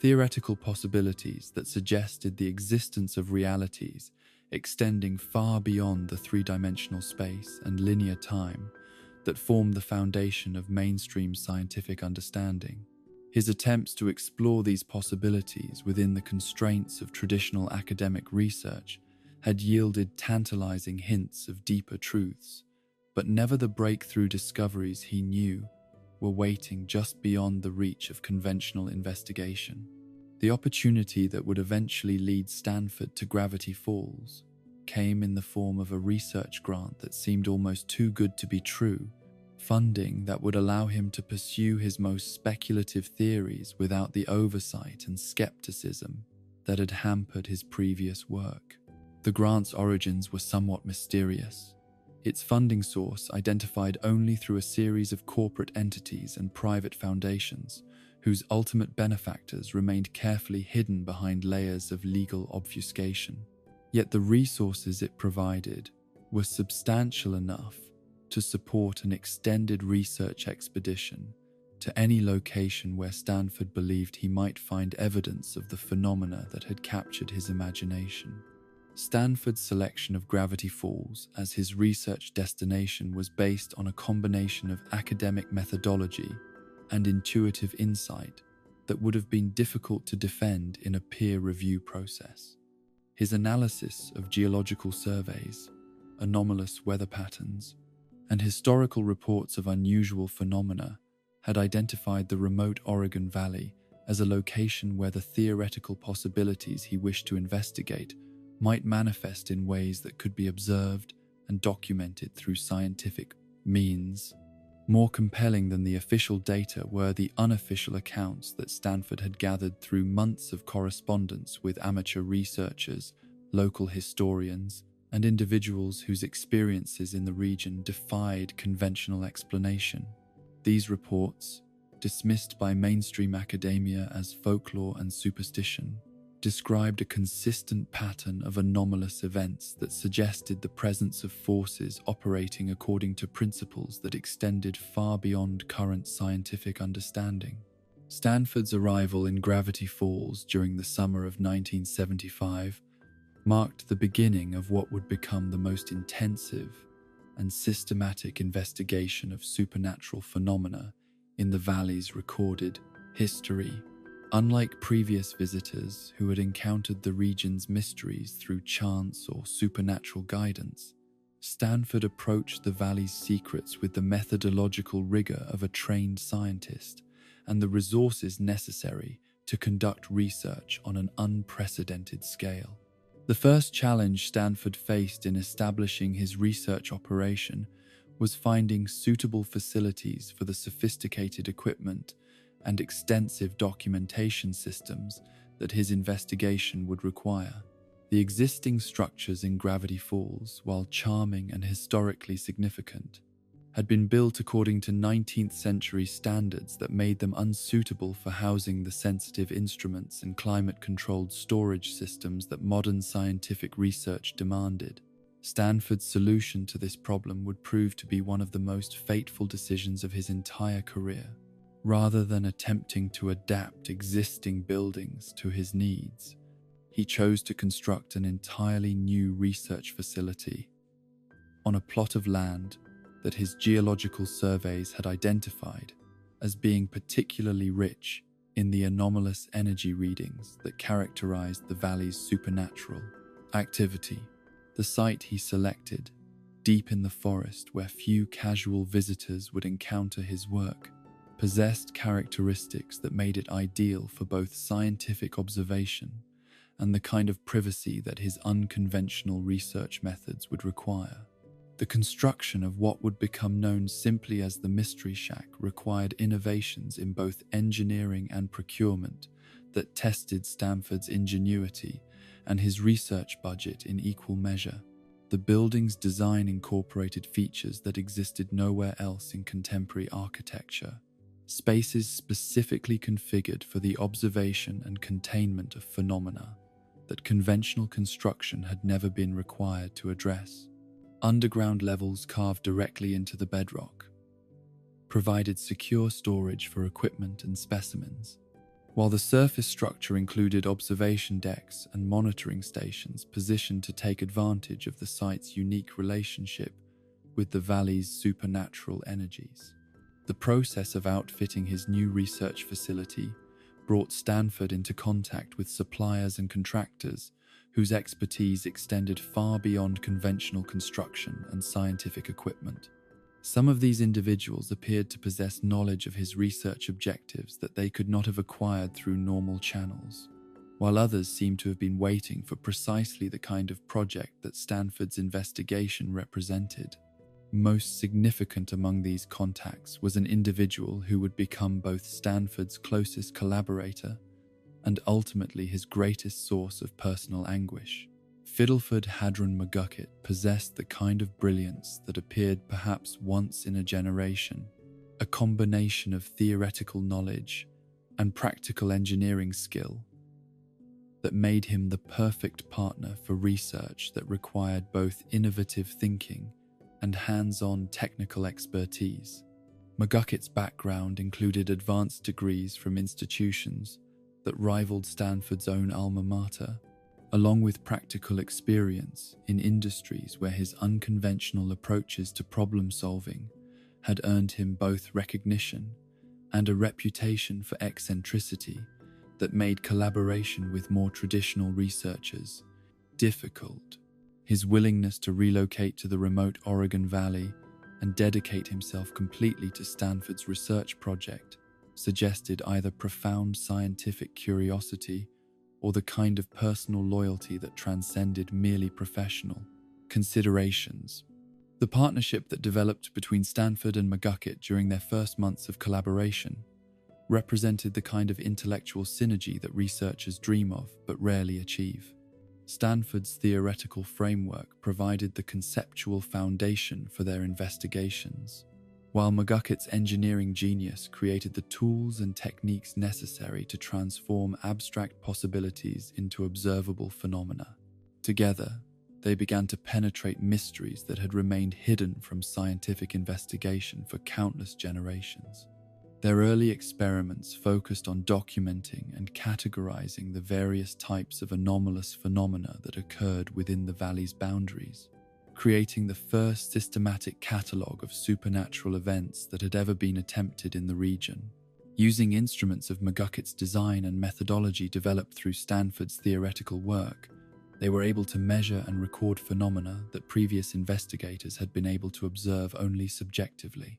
Theoretical possibilities that suggested the existence of realities extending far beyond the three-dimensional space and linear time that formed the foundation of mainstream scientific understanding. His attempts to explore these possibilities within the constraints of traditional academic research had yielded tantalizing hints of deeper truths, but never the breakthrough discoveries he knew were waiting just beyond the reach of conventional investigation. The opportunity that would eventually lead Stanford to Gravity Falls came in the form of a research grant that seemed almost too good to be true, funding that would allow him to pursue his most speculative theories without the oversight and skepticism that had hampered his previous work. The grant's origins were somewhat mysterious, its funding source identified only through a series of corporate entities and private foundations, whose ultimate benefactors remained carefully hidden behind layers of legal obfuscation. Yet the resources it provided were substantial enough to support an extended research expedition to any location where Stanford believed he might find evidence of the phenomena that had captured his imagination. Stanford's selection of Gravity Falls as his research destination was based on a combination of academic methodology and intuitive insight that would have been difficult to defend in a peer review process. His analysis of geological surveys, anomalous weather patterns, and historical reports of unusual phenomena had identified the remote Oregon Valley as a location where the theoretical possibilities he wished to investigate might manifest in ways that could be observed and documented through scientific means. More compelling than the official data were the unofficial accounts that Stanford had gathered through months of correspondence with amateur researchers, local historians, and individuals whose experiences in the region defied conventional explanation. These reports, dismissed by mainstream academia as folklore and superstition, described a consistent pattern of anomalous events that suggested the presence of forces operating according to principles that extended far beyond current scientific understanding. Stanford's arrival in Gravity Falls during the summer of 1975 marked the beginning of what would become the most intensive and systematic investigation of supernatural phenomena in the valley's recorded history. Unlike previous visitors who had encountered the region's mysteries through chance or supernatural guidance, Stanford approached the valley's secrets with the methodological rigor of a trained scientist and the resources necessary to conduct research on an unprecedented scale. The first challenge Stanford faced in establishing his research operation was finding suitable facilities for the sophisticated equipment and extensive documentation systems that his investigation would require. The existing structures in Gravity Falls, while charming and historically significant, had been built according to 19th century standards that made them unsuitable for housing the sensitive instruments and climate-controlled storage systems that modern scientific research demanded. Stanford's solution to this problem would prove to be one of the most fateful decisions of his entire career. Rather than attempting to adapt existing buildings to his needs, he chose to construct an entirely new research facility on a plot of land that his geological surveys had identified as being particularly rich in the anomalous energy readings that characterized the valley's supernatural activity. The site he selected, deep in the forest where few casual visitors would encounter his work, possessed characteristics that made it ideal for both scientific observation and the kind of privacy that his unconventional research methods would require. The construction of what would become known simply as the Mystery Shack required innovations in both engineering and procurement that tested Stanford's ingenuity and his research budget in equal measure. The building's design incorporated features that existed nowhere else in contemporary architecture. Spaces specifically configured for the observation and containment of phenomena that conventional construction had never been required to address. Underground levels carved directly into the bedrock provided secure storage for equipment and specimens, while the surface structure included observation decks and monitoring stations positioned to take advantage of the site's unique relationship with the valley's supernatural energies. The process of outfitting his new research facility brought Stanford into contact with suppliers and contractors whose expertise extended far beyond conventional construction and scientific equipment. Some of these individuals appeared to possess knowledge of his research objectives that they could not have acquired through normal channels, while others seemed to have been waiting for precisely the kind of project that Stanford's investigation represented. Most significant among these contacts was an individual who would become both Stanford's closest collaborator and ultimately his greatest source of personal anguish. Fiddleford Hadron McGucket possessed the kind of brilliance that appeared perhaps once in a generation, a combination of theoretical knowledge and practical engineering skill that made him the perfect partner for research that required both innovative thinking and hands-on technical expertise. McGucket's background included advanced degrees from institutions that rivaled Stanford's own alma mater, along with practical experience in industries where his unconventional approaches to problem-solving had earned him both recognition and a reputation for eccentricity that made collaboration with more traditional researchers difficult. His willingness to relocate to the remote Oregon Valley and dedicate himself completely to Stanford's research project suggested either profound scientific curiosity or the kind of personal loyalty that transcended merely professional considerations. The partnership that developed between Stanford and McGuckett during their first months of collaboration represented the kind of intellectual synergy that researchers dream of but rarely achieve. Stanford's theoretical framework provided the conceptual foundation for their investigations, while McGuckett's engineering genius created the tools and techniques necessary to transform abstract possibilities into observable phenomena. Together, they began to penetrate mysteries that had remained hidden from scientific investigation for countless generations. Their early experiments focused on documenting and categorizing the various types of anomalous phenomena that occurred within the valley's boundaries, creating the first systematic catalogue of supernatural events that had ever been attempted in the region. Using instruments of McGuckett's design and methodology developed through Stanford's theoretical work, they were able to measure and record phenomena that previous investigators had been able to observe only subjectively.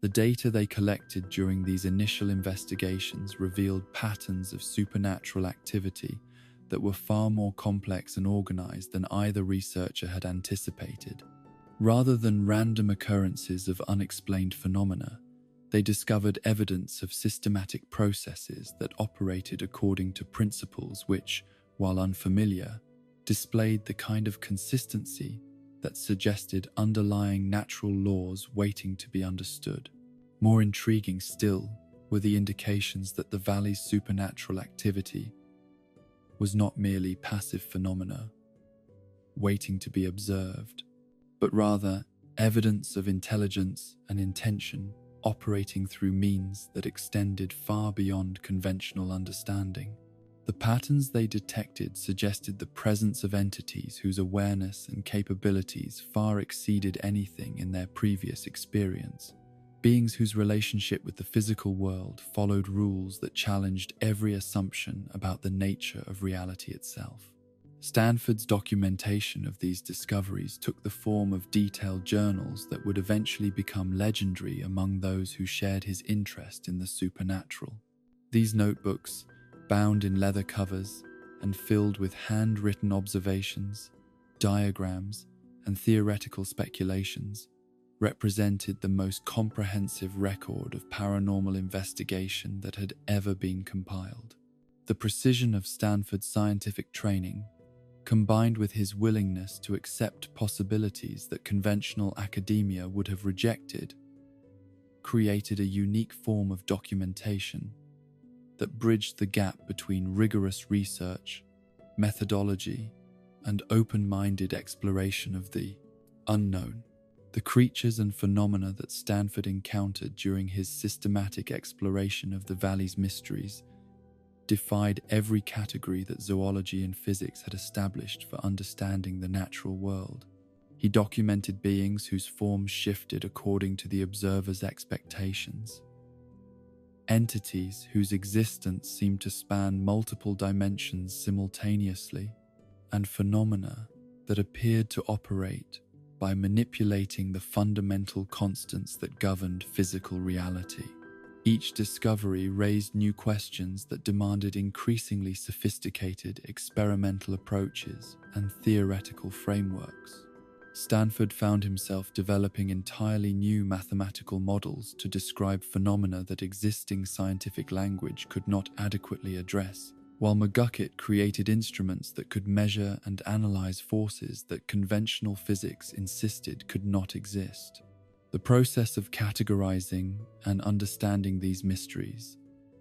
The data they collected during these initial investigations revealed patterns of supernatural activity that were far more complex and organized than either researcher had anticipated. Rather than random occurrences of unexplained phenomena, they discovered evidence of systematic processes that operated according to principles which, while unfamiliar, displayed the kind of consistency that suggested underlying natural laws waiting to be understood. More intriguing still were the indications that the valley's supernatural activity was not merely passive phenomena waiting to be observed, but rather evidence of intelligence and intention operating through means that extended far beyond conventional understanding. The patterns they detected suggested the presence of entities whose awareness and capabilities far exceeded anything in their previous experience, beings whose relationship with the physical world followed rules that challenged every assumption about the nature of reality itself. Stanford's documentation of these discoveries took the form of detailed journals that would eventually become legendary among those who shared his interest in the supernatural. These notebooks, bound in leather covers and filled with handwritten observations, diagrams, and theoretical speculations, represented the most comprehensive record of paranormal investigation that had ever been compiled. The precision of Stanford's scientific training, combined with his willingness to accept possibilities that conventional academia would have rejected, created a unique form of documentation that bridged the gap between rigorous research, methodology, and open-minded exploration of the unknown. The creatures and phenomena that Stanford encountered during his systematic exploration of the valley's mysteries defied every category that zoology and physics had established for understanding the natural world. He documented beings whose forms shifted according to the observer's expectations, entities whose existence seemed to span multiple dimensions simultaneously, and phenomena that appeared to operate by manipulating the fundamental constants that governed physical reality. Each discovery raised new questions that demanded increasingly sophisticated experimental approaches and theoretical frameworks. Stanford found himself developing entirely new mathematical models to describe phenomena that existing scientific language could not adequately address, while McGuckett created instruments that could measure and analyze forces that conventional physics insisted could not exist. The process of categorizing and understanding these mysteries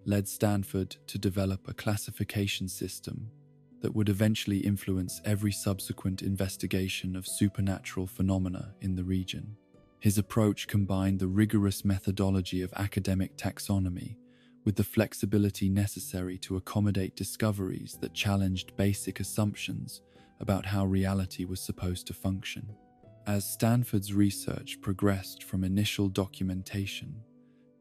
led Stanford to develop a classification system that would eventually influence every subsequent investigation of supernatural phenomena in the region. His approach combined the rigorous methodology of academic taxonomy with the flexibility necessary to accommodate discoveries that challenged basic assumptions about how reality was supposed to function. As Stanford's research progressed from initial documentation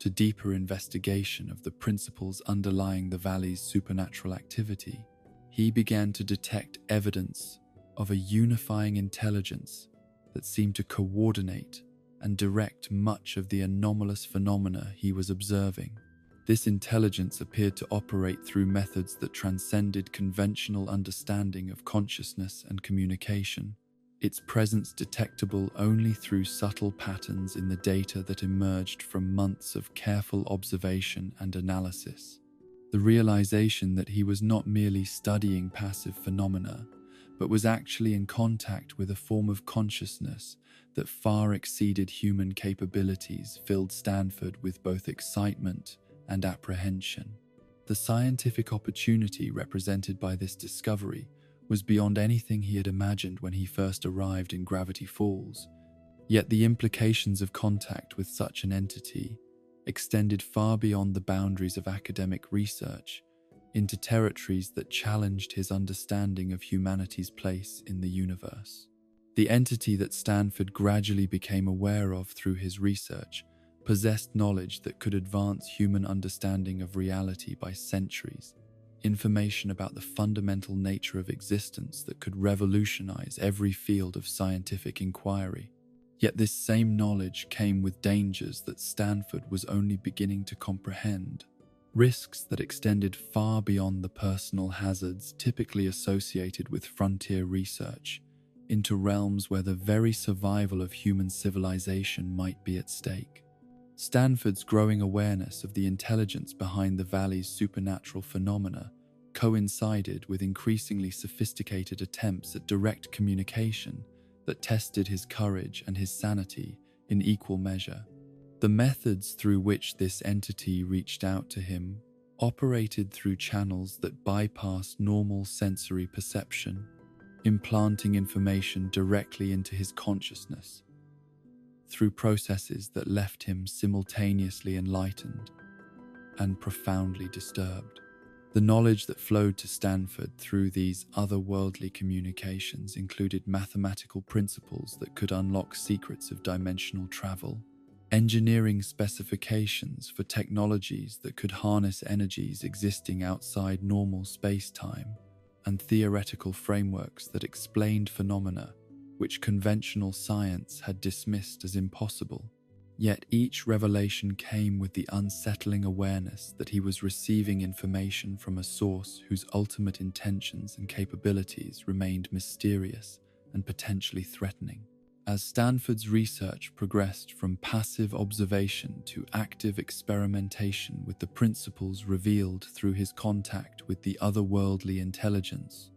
to deeper investigation of the principles underlying the valley's supernatural activity, he began to detect evidence of a unifying intelligence that seemed to coordinate and direct much of the anomalous phenomena he was observing. This intelligence appeared to operate through methods that transcended conventional understanding of consciousness and communication. its presence detectable only through subtle patterns in the data that emerged from months of careful observation and analysis. The realization that he was not merely studying passive phenomena, but was actually in contact with a form of consciousness that far exceeded human capabilities filled Stanford with both excitement and apprehension. The scientific opportunity represented by this discovery was beyond anything he had imagined when he first arrived in Gravity Falls, yet the implications of contact with such an entity extended far beyond the boundaries of academic research into territories that challenged his understanding of humanity's place in the universe. The entity that Stanford gradually became aware of through his research possessed knowledge that could advance human understanding of reality by centuries, information about the fundamental nature of existence that could revolutionize every field of scientific inquiry. Yet this same knowledge came with dangers that Stanford was only beginning to comprehend, risks that extended far beyond the personal hazards typically associated with frontier research, into realms where the very survival of human civilization might be at stake. Stanford's growing awareness of the intelligence behind the valley's supernatural phenomena coincided with increasingly sophisticated attempts at direct communication that tested his courage and his sanity in equal measure. The methods through which this entity reached out to him operated through channels that bypassed normal sensory perception, implanting information directly into his consciousness, through processes that left him simultaneously enlightened and profoundly disturbed. The knowledge that flowed to Stanford through these otherworldly communications included mathematical principles that could unlock secrets of dimensional travel, engineering specifications for technologies that could harness energies existing outside normal space-time, and theoretical frameworks that explained phenomena which conventional science had dismissed as impossible. Yet each revelation came with the unsettling awareness that he was receiving information from a source whose ultimate intentions and capabilities remained mysterious and potentially threatening. As Stanford's research progressed from passive observation to active experimentation with the principles revealed through his contact with the otherworldly intelligence,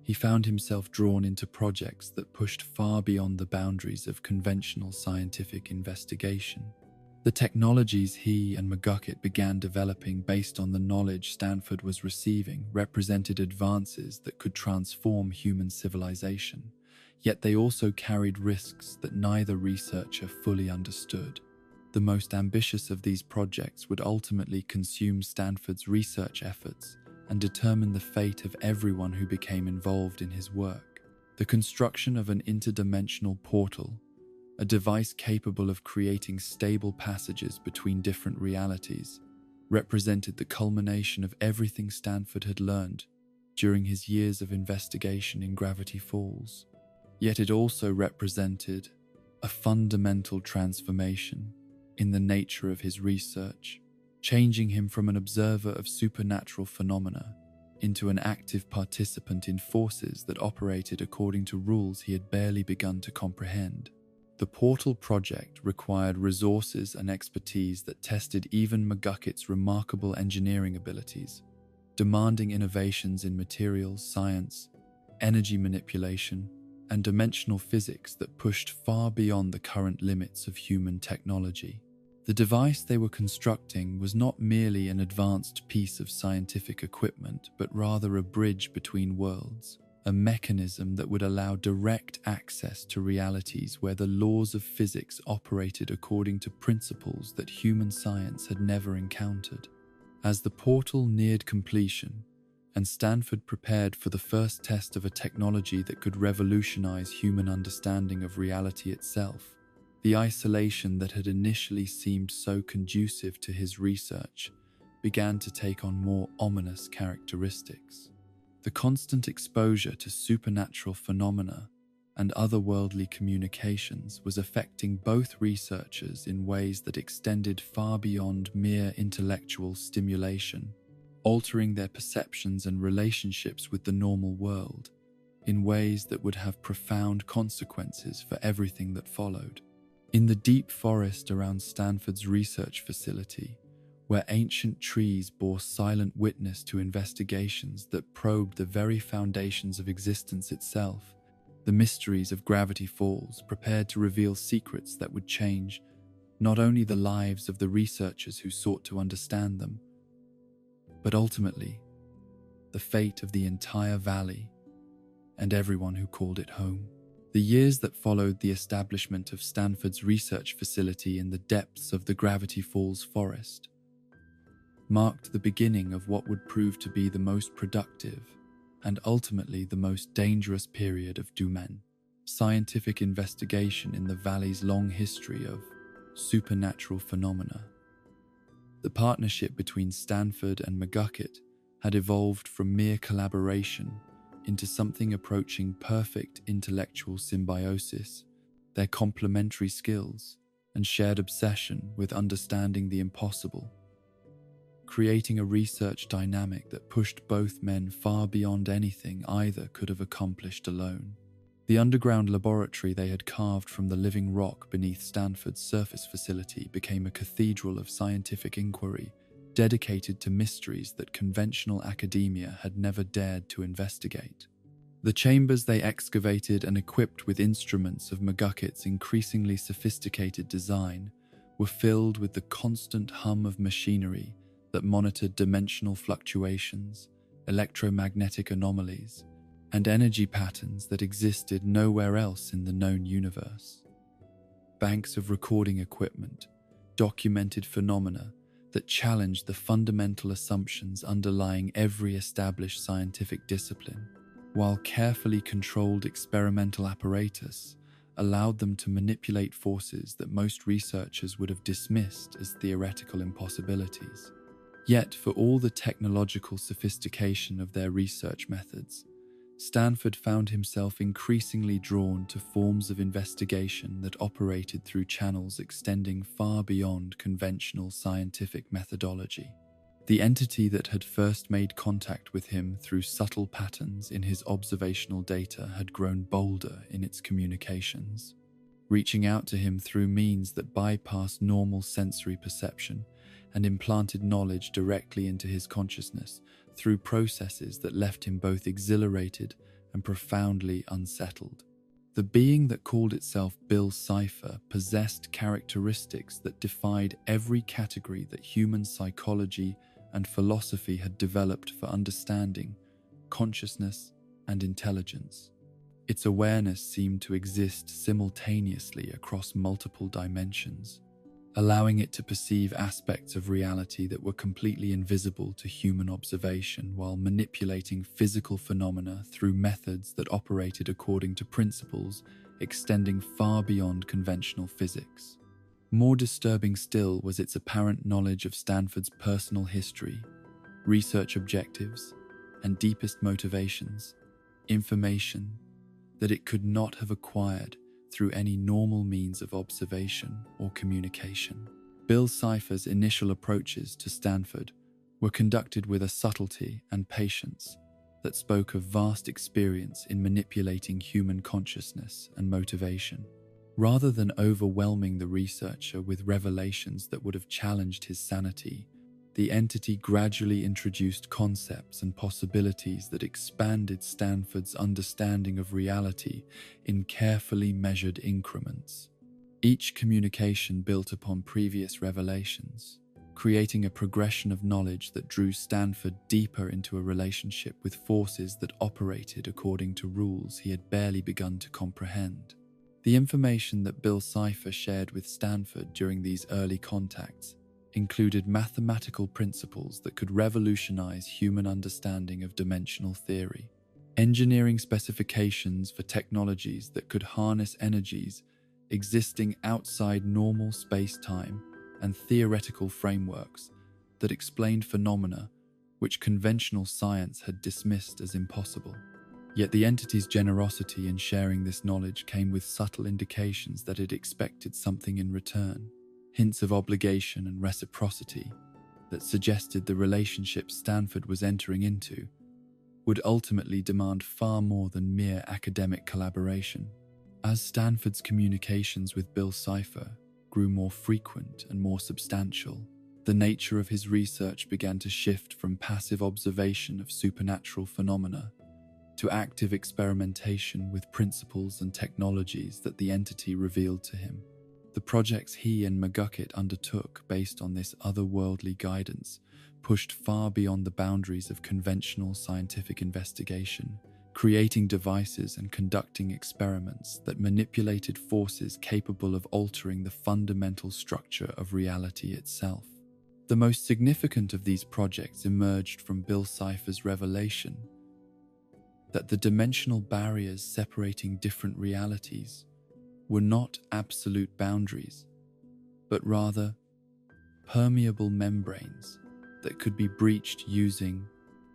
he found himself drawn into projects that pushed far beyond the boundaries of conventional scientific investigation. The technologies he and McGucket began developing based on the knowledge Stanford was receiving represented advances that could transform human civilization, yet they also carried risks that neither researcher fully understood. The most ambitious of these projects would ultimately consume Stanford's research efforts and determine the fate of everyone who became involved in his work. The construction of an interdimensional portal, a device capable of creating stable passages between different realities, represented the culmination of everything Stanford had learned during his years of investigation in Gravity Falls. Yet it also represented a fundamental transformation in the nature of his research, changing him from an observer of supernatural phenomena into an active participant in forces that operated according to rules he had barely begun to comprehend. The Portal project required resources and expertise that tested even McGucket's remarkable engineering abilities, demanding innovations in materials science, energy manipulation, and dimensional physics that pushed far beyond the current limits of human technology. The device they were constructing was not merely an advanced piece of scientific equipment, but rather a bridge between worlds, a mechanism that would allow direct access to realities where the laws of physics operated according to principles that human science had never encountered. As the portal neared completion, and Stanford prepared for the first test of a technology that could revolutionize human understanding of reality itself, the isolation that had initially seemed so conducive to his research began to take on more ominous characteristics. The constant exposure to supernatural phenomena and otherworldly communications was affecting both researchers in ways that extended far beyond mere intellectual stimulation, altering their perceptions and relationships with the normal world. in ways that would have profound consequences for everything that followed. In the deep forest around Stanford's research facility, where ancient trees bore silent witness to investigations that probed the very foundations of existence itself, the mysteries of Gravity Falls prepared to reveal secrets that would change not only the lives of the researchers who sought to understand them, but ultimately the fate of the entire valley and everyone who called it home. The years that followed the establishment of Stanford's research facility in the depths of the Gravity Falls forest marked the beginning of what would prove to be the most productive and ultimately the most dangerous period of scientific investigation in the valley's long history of supernatural phenomena. The partnership between Stanford and McGucket had evolved from mere collaboration into something approaching perfect intellectual symbiosis. Their complementary skills and shared obsession with understanding the impossible, creating a research dynamic that pushed both men far beyond anything either could have accomplished alone. The underground laboratory they had carved from the living rock beneath Stanford's surface facility became a cathedral of scientific inquiry, dedicated to mysteries that conventional academia had never dared to investigate. The chambers they excavated and equipped with instruments of McGucket's increasingly sophisticated design were filled with the constant hum of machinery that monitored dimensional fluctuations, electromagnetic anomalies, and energy patterns that existed nowhere else in the known universe. Banks of recording equipment documented phenomena that challenged the fundamental assumptions underlying every established scientific discipline, while carefully controlled experimental apparatus allowed them to manipulate forces that most researchers would have dismissed as theoretical impossibilities. Yet, for all the technological sophistication of their research methods, Stanford found himself increasingly drawn to forms of investigation that operated through channels extending far beyond conventional scientific methodology. The entity that had first made contact with him through subtle patterns in his observational data had grown bolder in its communications, reaching out to him through means that bypassed normal sensory perception and implanted knowledge directly into his consciousness through processes that left him both exhilarated and profoundly unsettled. The being that called itself Bill Cipher possessed characteristics that defied every category that human psychology and philosophy had developed for understanding consciousness and intelligence. Its awareness seemed to exist simultaneously across multiple dimensions, allowing it to perceive aspects of reality that were completely invisible to human observation while manipulating physical phenomena through methods that operated according to principles extending far beyond conventional physics. More disturbing still was its apparent knowledge of Stanford's personal history, research objectives, and deepest motivations, information that it could not have acquired through any normal means of observation or communication. Bill Cipher's initial approaches to Stanford were conducted with a subtlety and patience that spoke of vast experience in manipulating human consciousness and motivation. Rather than overwhelming the researcher with revelations that would have challenged his sanity, the entity gradually introduced concepts and possibilities that expanded Stanford's understanding of reality in carefully measured increments. Each communication built upon previous revelations, creating a progression of knowledge that drew Stanford deeper into a relationship with forces that operated according to rules he had barely begun to comprehend. The information that Bill Cipher shared with Stanford during these early contacts included mathematical principles that could revolutionize human understanding of dimensional theory, engineering specifications for technologies that could harness energies existing outside normal space-time, and theoretical frameworks that explained phenomena which conventional science had dismissed as impossible. Yet the entity's generosity in sharing this knowledge came with subtle indications that it expected something in return. Hints of obligation and reciprocity that suggested the relationship Stanford was entering into would ultimately demand far more than mere academic collaboration. As Stanford's communications with Bill Cipher grew more frequent and more substantial, the nature of his research began to shift from passive observation of supernatural phenomena to active experimentation with principles and technologies that the entity revealed to him. The projects he and McGucket undertook based on this otherworldly guidance pushed far beyond the boundaries of conventional scientific investigation, creating devices and conducting experiments that manipulated forces capable of altering the fundamental structure of reality itself. The most significant of these projects emerged from Bill Cipher's revelation that the dimensional barriers separating different realities were not absolute boundaries, but rather permeable membranes that could be breached using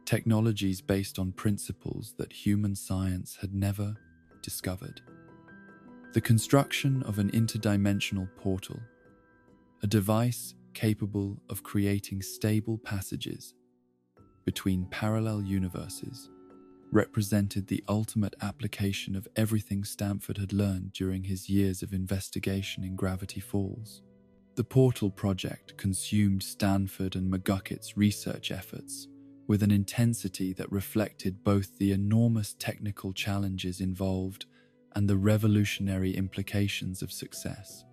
technologies based on principles that human science had never discovered. The construction of an interdimensional portal, a device capable of creating stable passages between parallel universes, represented the ultimate application of everything Stanford had learned during his years of investigation in Gravity Falls. The Portal Project consumed Stanford and McGucket's research efforts with an intensity that reflected both the enormous technical challenges involved and the revolutionary implications of success.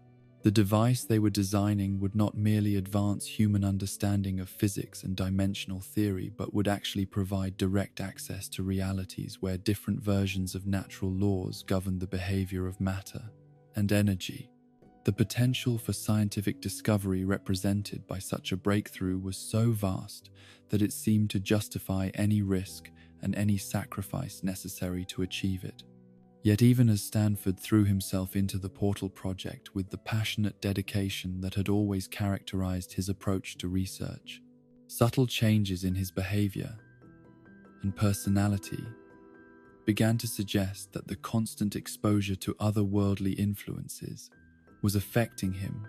The device they were designing would not merely advance human understanding of physics and dimensional theory, but would actually provide direct access to realities where different versions of natural laws governed the behavior of matter and energy. The potential for scientific discovery represented by such a breakthrough was so vast that it seemed to justify any risk and any sacrifice necessary to achieve it. Yet even as Stanford threw himself into the Portal Project with the passionate dedication that had always characterized his approach to research, subtle changes in his behavior and personality began to suggest that the constant exposure to otherworldly influences was affecting him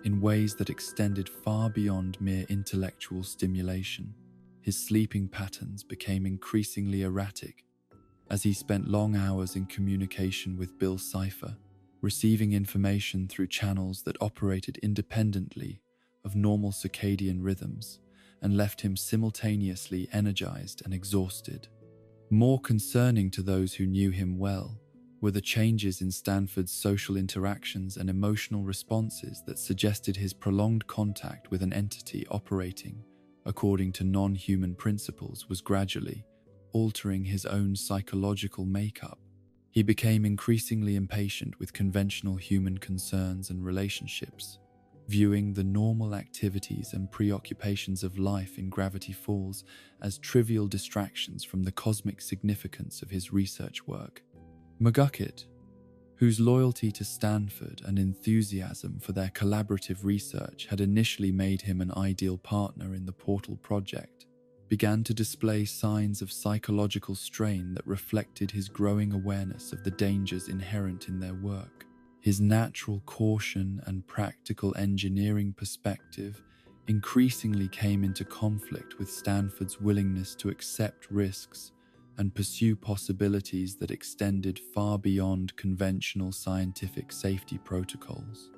in ways that extended far beyond mere intellectual stimulation. His sleeping patterns became increasingly erratic as he spent long hours in communication with Bill Cipher, receiving information through channels that operated independently of normal circadian rhythms and left him simultaneously energized and exhausted. More concerning to those who knew him well were the changes in Stanford's social interactions and emotional responses that suggested his prolonged contact with an entity operating according to non-human principles was gradually altering his own psychological makeup. He became increasingly impatient with conventional human concerns and relationships, viewing the normal activities and preoccupations of life in Gravity Falls as trivial distractions from the cosmic significance of his research work. McGucket, whose loyalty to Stanford and enthusiasm for their collaborative research had initially made him an ideal partner in the Portal Project, began to display signs of psychological strain that reflected his growing awareness of the dangers inherent in their work. His natural caution and practical engineering perspective increasingly came into conflict with Stanford's willingness to accept risks and pursue possibilities that extended far beyond conventional scientific safety protocols.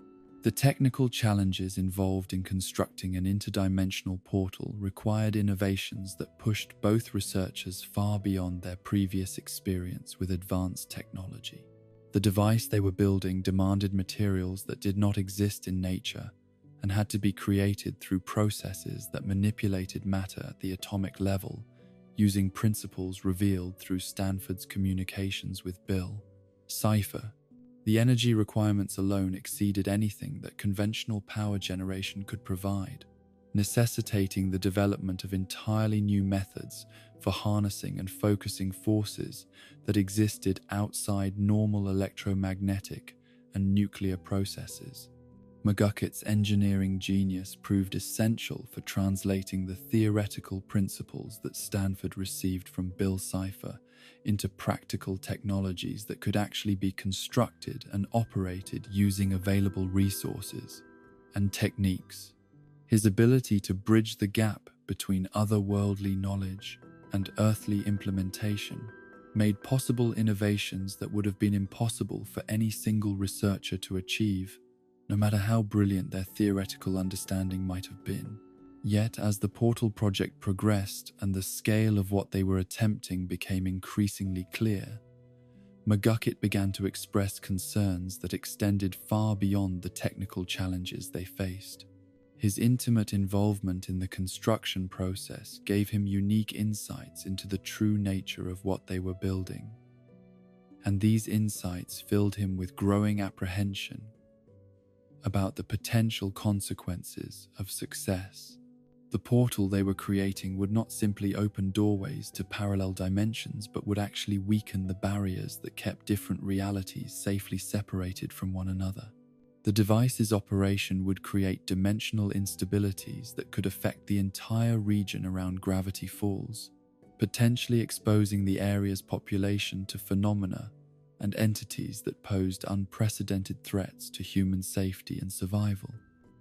The technical challenges involved in constructing an interdimensional portal required innovations that pushed both researchers far beyond their previous experience with advanced technology. The device they were building demanded materials that did not exist in nature and had to be created through processes that manipulated matter at the atomic level, using principles revealed through Stanford's communications with Bill Cipher. The energy requirements alone exceeded anything that conventional power generation could provide, necessitating the development of entirely new methods for harnessing and focusing forces that existed outside normal electromagnetic and nuclear processes. McGucket's engineering genius proved essential for translating the theoretical principles that Stanford received from Bill Cipher into practical technologies that could actually be constructed and operated using available resources and techniques. His ability to bridge the gap between otherworldly knowledge and earthly implementation, made possible innovations that would have been impossible for any single researcher to achieve, no matter how brilliant their theoretical understanding might have been. Yet, as the portal project progressed and the scale of what they were attempting became increasingly clear, McGucket began to express concerns that extended far beyond the technical challenges they faced. His intimate involvement in the construction process gave him unique insights into the true nature of what they were building, and these insights filled him with growing apprehension about the potential consequences of success. The portal they were creating would not simply open doorways to parallel dimensions, but would actually weaken the barriers that kept different realities safely separated from one another. The device's operation would create dimensional instabilities that could affect the entire region around Gravity Falls, potentially exposing the area's population to phenomena and entities that posed unprecedented threats to human safety and survival.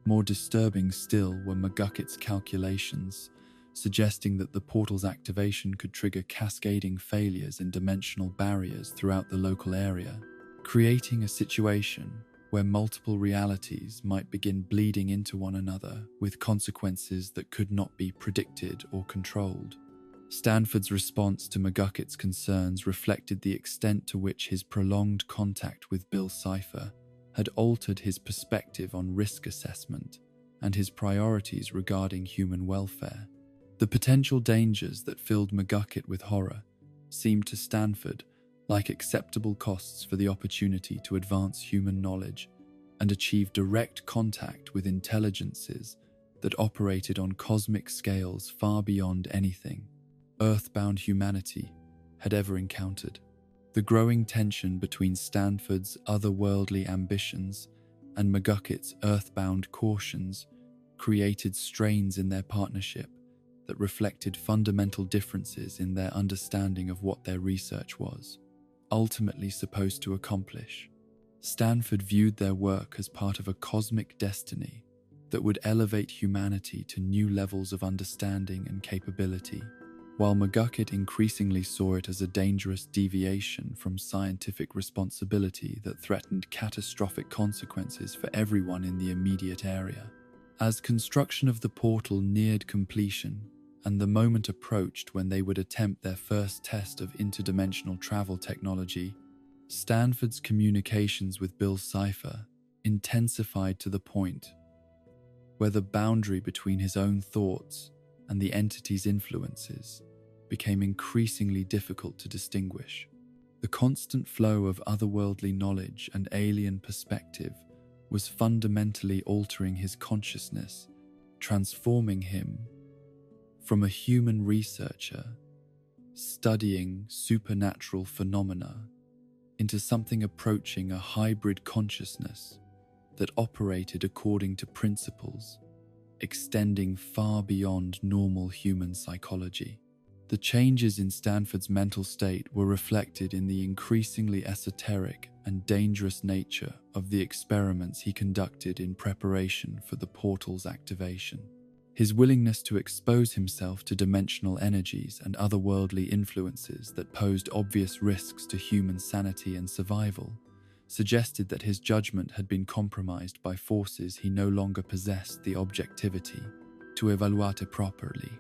More disturbing still were McGucket's calculations, suggesting that the portal's activation could trigger cascading failures in dimensional barriers throughout the local area, creating a situation where multiple realities might begin bleeding into one another with consequences that could not be predicted or controlled. Stanford's response to McGucket's concerns reflected the extent to which his prolonged contact with Bill Cipher had altered his perspective on risk assessment and his priorities regarding human welfare. The potential dangers that filled McGucket with horror seemed to Stanford like acceptable costs for the opportunity to advance human knowledge and achieve direct contact with intelligences that operated on cosmic scales far beyond anything earthbound humanity had ever encountered. The growing tension between Stanford's otherworldly ambitions and McGucket's earthbound cautions created strains in their partnership that reflected fundamental differences in their understanding of what their research was ultimately supposed to accomplish. Stanford viewed their work as part of a cosmic destiny that would elevate humanity to new levels of understanding and capability, while McGucket increasingly saw it as a dangerous deviation from scientific responsibility that threatened catastrophic consequences for everyone in the immediate area. As construction of the portal neared completion, and the moment approached when they would attempt their first test of interdimensional travel technology, Stanford's communications with Bill Cipher intensified to the point where the boundary between his own thoughts and the entity's influences became increasingly difficult to distinguish. The constant flow of otherworldly knowledge and alien perspective was fundamentally altering his consciousness, transforming him from a human researcher studying supernatural phenomena into something approaching a hybrid consciousness that operated according to principles extending far beyond normal human psychology. The changes in Stanford's mental state were reflected in the increasingly esoteric and dangerous nature of the experiments he conducted in preparation for the portal's activation. His willingness to expose himself to dimensional energies and otherworldly influences that posed obvious risks to human sanity and survival suggested that his judgment had been compromised by forces he no longer possessed the objectivity to evaluate properly.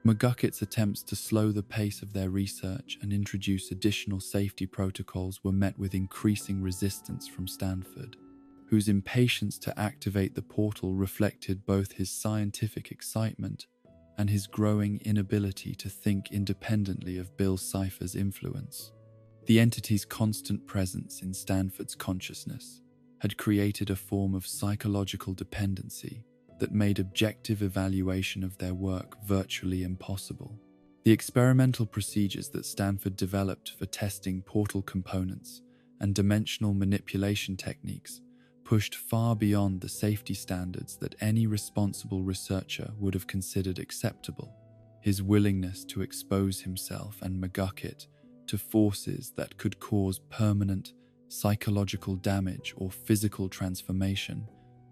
McGucket's attempts to slow the pace of their research and introduce additional safety protocols were met with increasing resistance from Stanford, whose impatience to activate the portal reflected both his scientific excitement and his growing inability to think independently of Bill Cipher's influence. The entity's constant presence in Stanford's consciousness had created a form of psychological dependency that made objective evaluation of their work virtually impossible. The experimental procedures that Stanford developed for testing portal components and dimensional manipulation techniques pushed far beyond the safety standards that any responsible researcher would have considered acceptable. His willingness to expose himself and McGucket to forces that could cause permanent psychological damage or physical transformation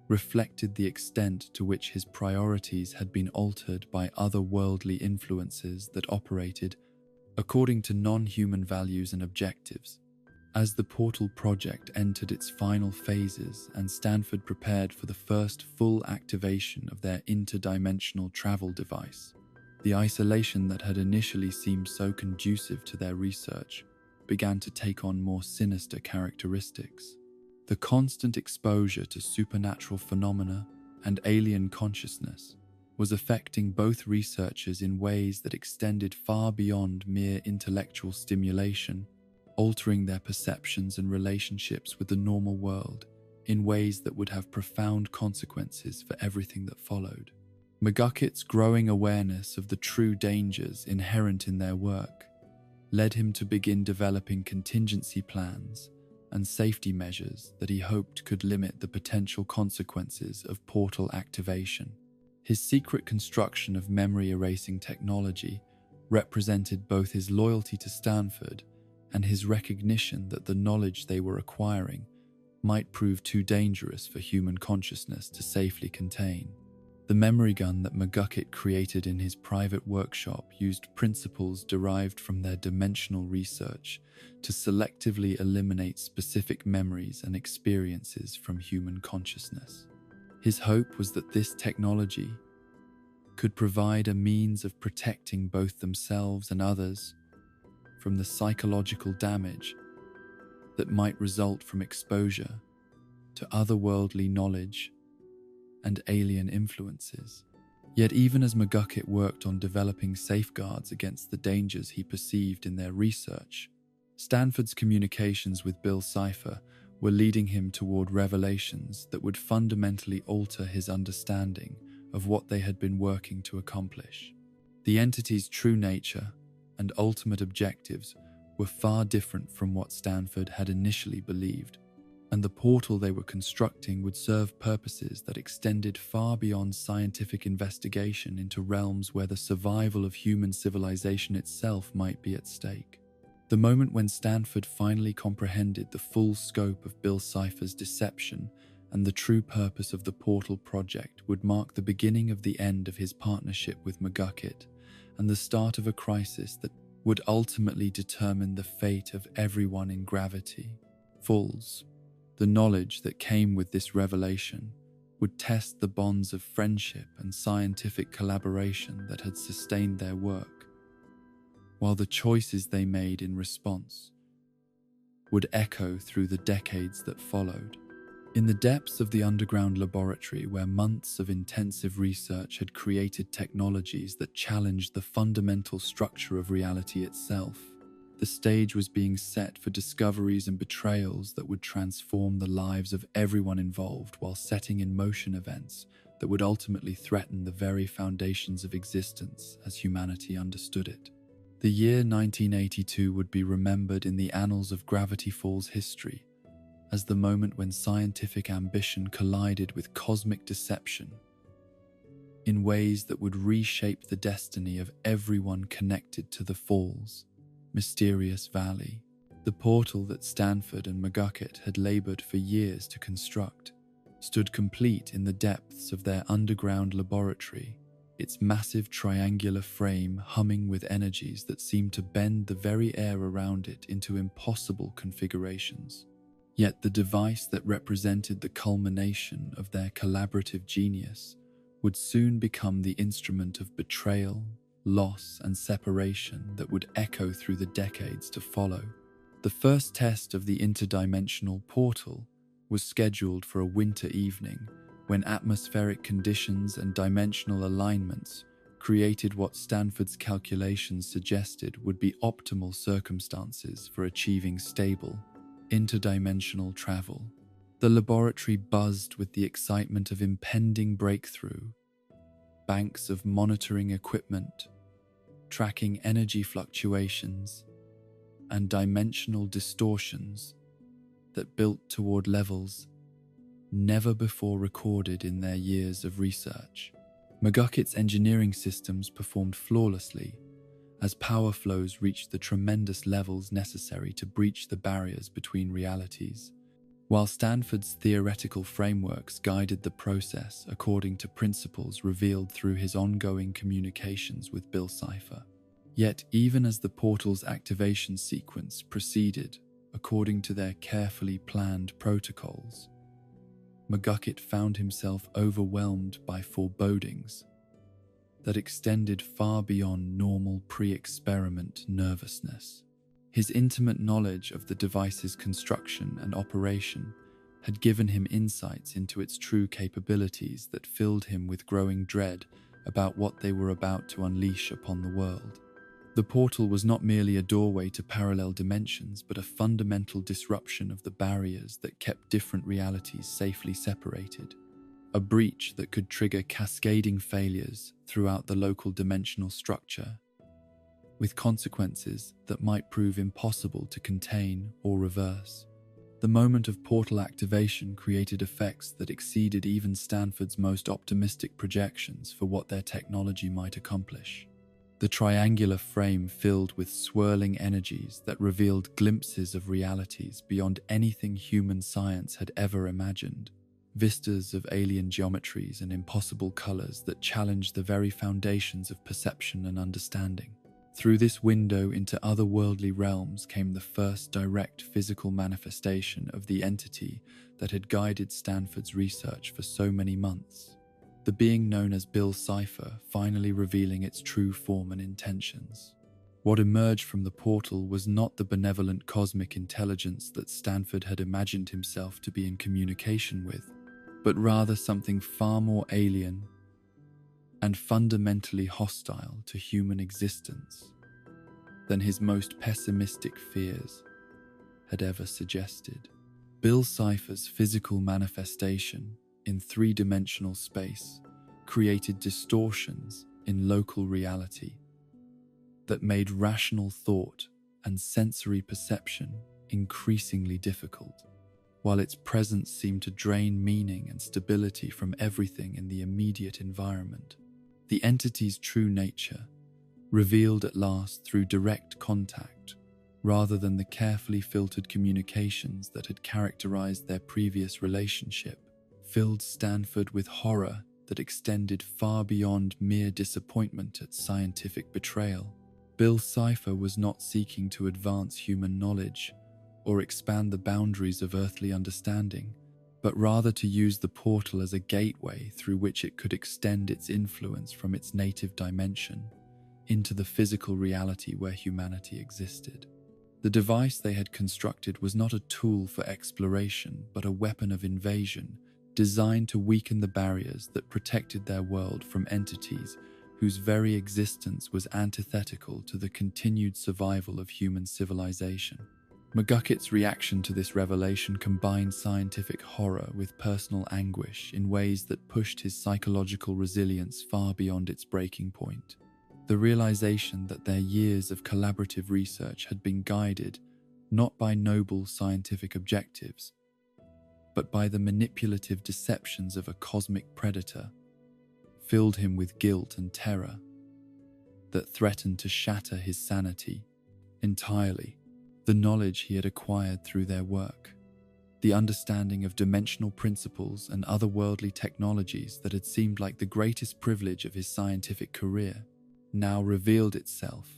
reflected the extent to which his priorities had been altered by otherworldly influences that operated according to non-human values and objectives. As the Portal project entered its final phases and Stanford prepared for the first full activation of their interdimensional travel device, the isolation that had initially seemed so conducive to their research began to take on more sinister characteristics. The constant exposure to supernatural phenomena and alien consciousness was affecting both researchers in ways that extended far beyond mere intellectual stimulation, altering their perceptions and relationships with the normal world in ways that would have profound consequences for everything that followed. McGuckett's growing awareness of the true dangers inherent in their work led him to begin developing contingency plans and safety measures that he hoped could limit the potential consequences of portal activation. His secret construction of memory-erasing technology represented both his loyalty to Stanford and his recognition that the knowledge they were acquiring might prove too dangerous for human consciousness to safely contain. The memory gun that McGuckett created in his private workshop used principles derived from their dimensional research to selectively eliminate specific memories and experiences from human consciousness. His hope was that this technology could provide a means of protecting both themselves and others from the psychological damage that might result from exposure to otherworldly knowledge and alien influences. Yet even as McGuckett worked on developing safeguards against the dangers he perceived in their research, Stanford's communications with Bill Cipher were leading him toward revelations that would fundamentally alter his understanding of what they had been working to accomplish. The entity's true nature and ultimate objectives were far different from what Stanford had initially believed, and the portal they were constructing would serve purposes that extended far beyond scientific investigation into realms where the survival of human civilization itself might be at stake. The moment when Stanford finally comprehended the full scope of Bill Cipher's deception and the true purpose of the Portal project would mark the beginning of the end of his partnership with McGuckett and the start of a crisis that would ultimately determine the fate of everyone in Gravity Falls. The knowledge that came with this revelation would test the bonds of friendship and scientific collaboration that had sustained their work, while the choices they made in response would echo through the decades that followed. In the depths of the underground laboratory where months of intensive research had created technologies that challenged the fundamental structure of reality itself, the stage was being set for discoveries and betrayals that would transform the lives of everyone involved while setting in motion events that would ultimately threaten the very foundations of existence as humanity understood it. The year 1982 would be remembered in the annals of Gravity Falls history as the moment when scientific ambition collided with cosmic deception in ways that would reshape the destiny of everyone connected to the Falls' mysterious valley. The portal that Stanford and McGuckett had labored for years to construct stood complete in the depths of their underground laboratory, its massive triangular frame humming with energies that seemed to bend the very air around it into impossible configurations. Yet the device that represented the culmination of their collaborative genius would soon become the instrument of betrayal, loss, and separation that would echo through the decades to follow. The first test of the interdimensional portal was scheduled for a winter evening when atmospheric conditions and dimensional alignments created what Stanford's calculations suggested would be optimal circumstances for achieving stable, interdimensional travel. The laboratory buzzed with the excitement of impending breakthrough. Banks of monitoring equipment, tracking energy fluctuations, and dimensional distortions that built toward levels never before recorded in their years of research. McGuckett's engineering systems performed flawlessly as power flows reached the tremendous levels necessary to breach the barriers between realities. while Stanford's theoretical frameworks guided the process according to principles revealed through his ongoing communications with Bill Cipher. Yet, even as the portal's activation sequence proceeded according to their carefully planned protocols, McGucket found himself overwhelmed by forebodings that extended far beyond normal pre-experiment nervousness. His intimate knowledge of the device's construction and operation had given him insights into its true capabilities that filled him with growing dread about what they were about to unleash upon the world. The portal was not merely a doorway to parallel dimensions, but a fundamental disruption of the barriers that kept different realities safely separated. A breach that could trigger cascading failures throughout the local dimensional structure, with consequences that might prove impossible to contain or reverse. The moment of portal activation created effects that exceeded even Stanford's most optimistic projections for what their technology might accomplish. The triangular frame filled with swirling energies that revealed glimpses of realities beyond anything human science had ever imagined. Vistas of alien geometries and impossible colors that challenged the very foundations of perception and understanding. Through this window into otherworldly realms came the first direct physical manifestation of the entity that had guided Stanford's research for so many months. The being known as Bill Cipher finally revealing its true form and intentions. What emerged from the portal was not the benevolent cosmic intelligence that Stanford had imagined himself to be in communication with, but rather something far more alien and fundamentally hostile to human existence than his most pessimistic fears had ever suggested. Bill Cipher's physical manifestation in three-dimensional space created distortions in local reality that made rational thought and sensory perception increasingly difficult, while its presence seemed to drain meaning and stability from everything in the immediate environment. The entity's true nature, revealed at last through direct contact, rather than the carefully filtered communications that had characterized their previous relationship, filled Stanford with horror that extended far beyond mere disappointment at scientific betrayal. Bill Cipher was not seeking to advance human knowledge or expand the boundaries of earthly understanding, but rather to use the portal as a gateway through which it could extend its influence from its native dimension into the physical reality where humanity existed. The device they had constructed was not a tool for exploration, but a weapon of invasion, designed to weaken the barriers that protected their world from entities whose very existence was antithetical to the continued survival of human civilization. McGucket's reaction to this revelation combined scientific horror with personal anguish in ways that pushed his psychological resilience far beyond its breaking point. The realization that their years of collaborative research had been guided not by noble scientific objectives, but by the manipulative deceptions of a cosmic predator, filled him with guilt and terror that threatened to shatter his sanity entirely. The knowledge he had acquired through their work, the understanding of dimensional principles and otherworldly technologies that had seemed like the greatest privilege of his scientific career, now revealed itself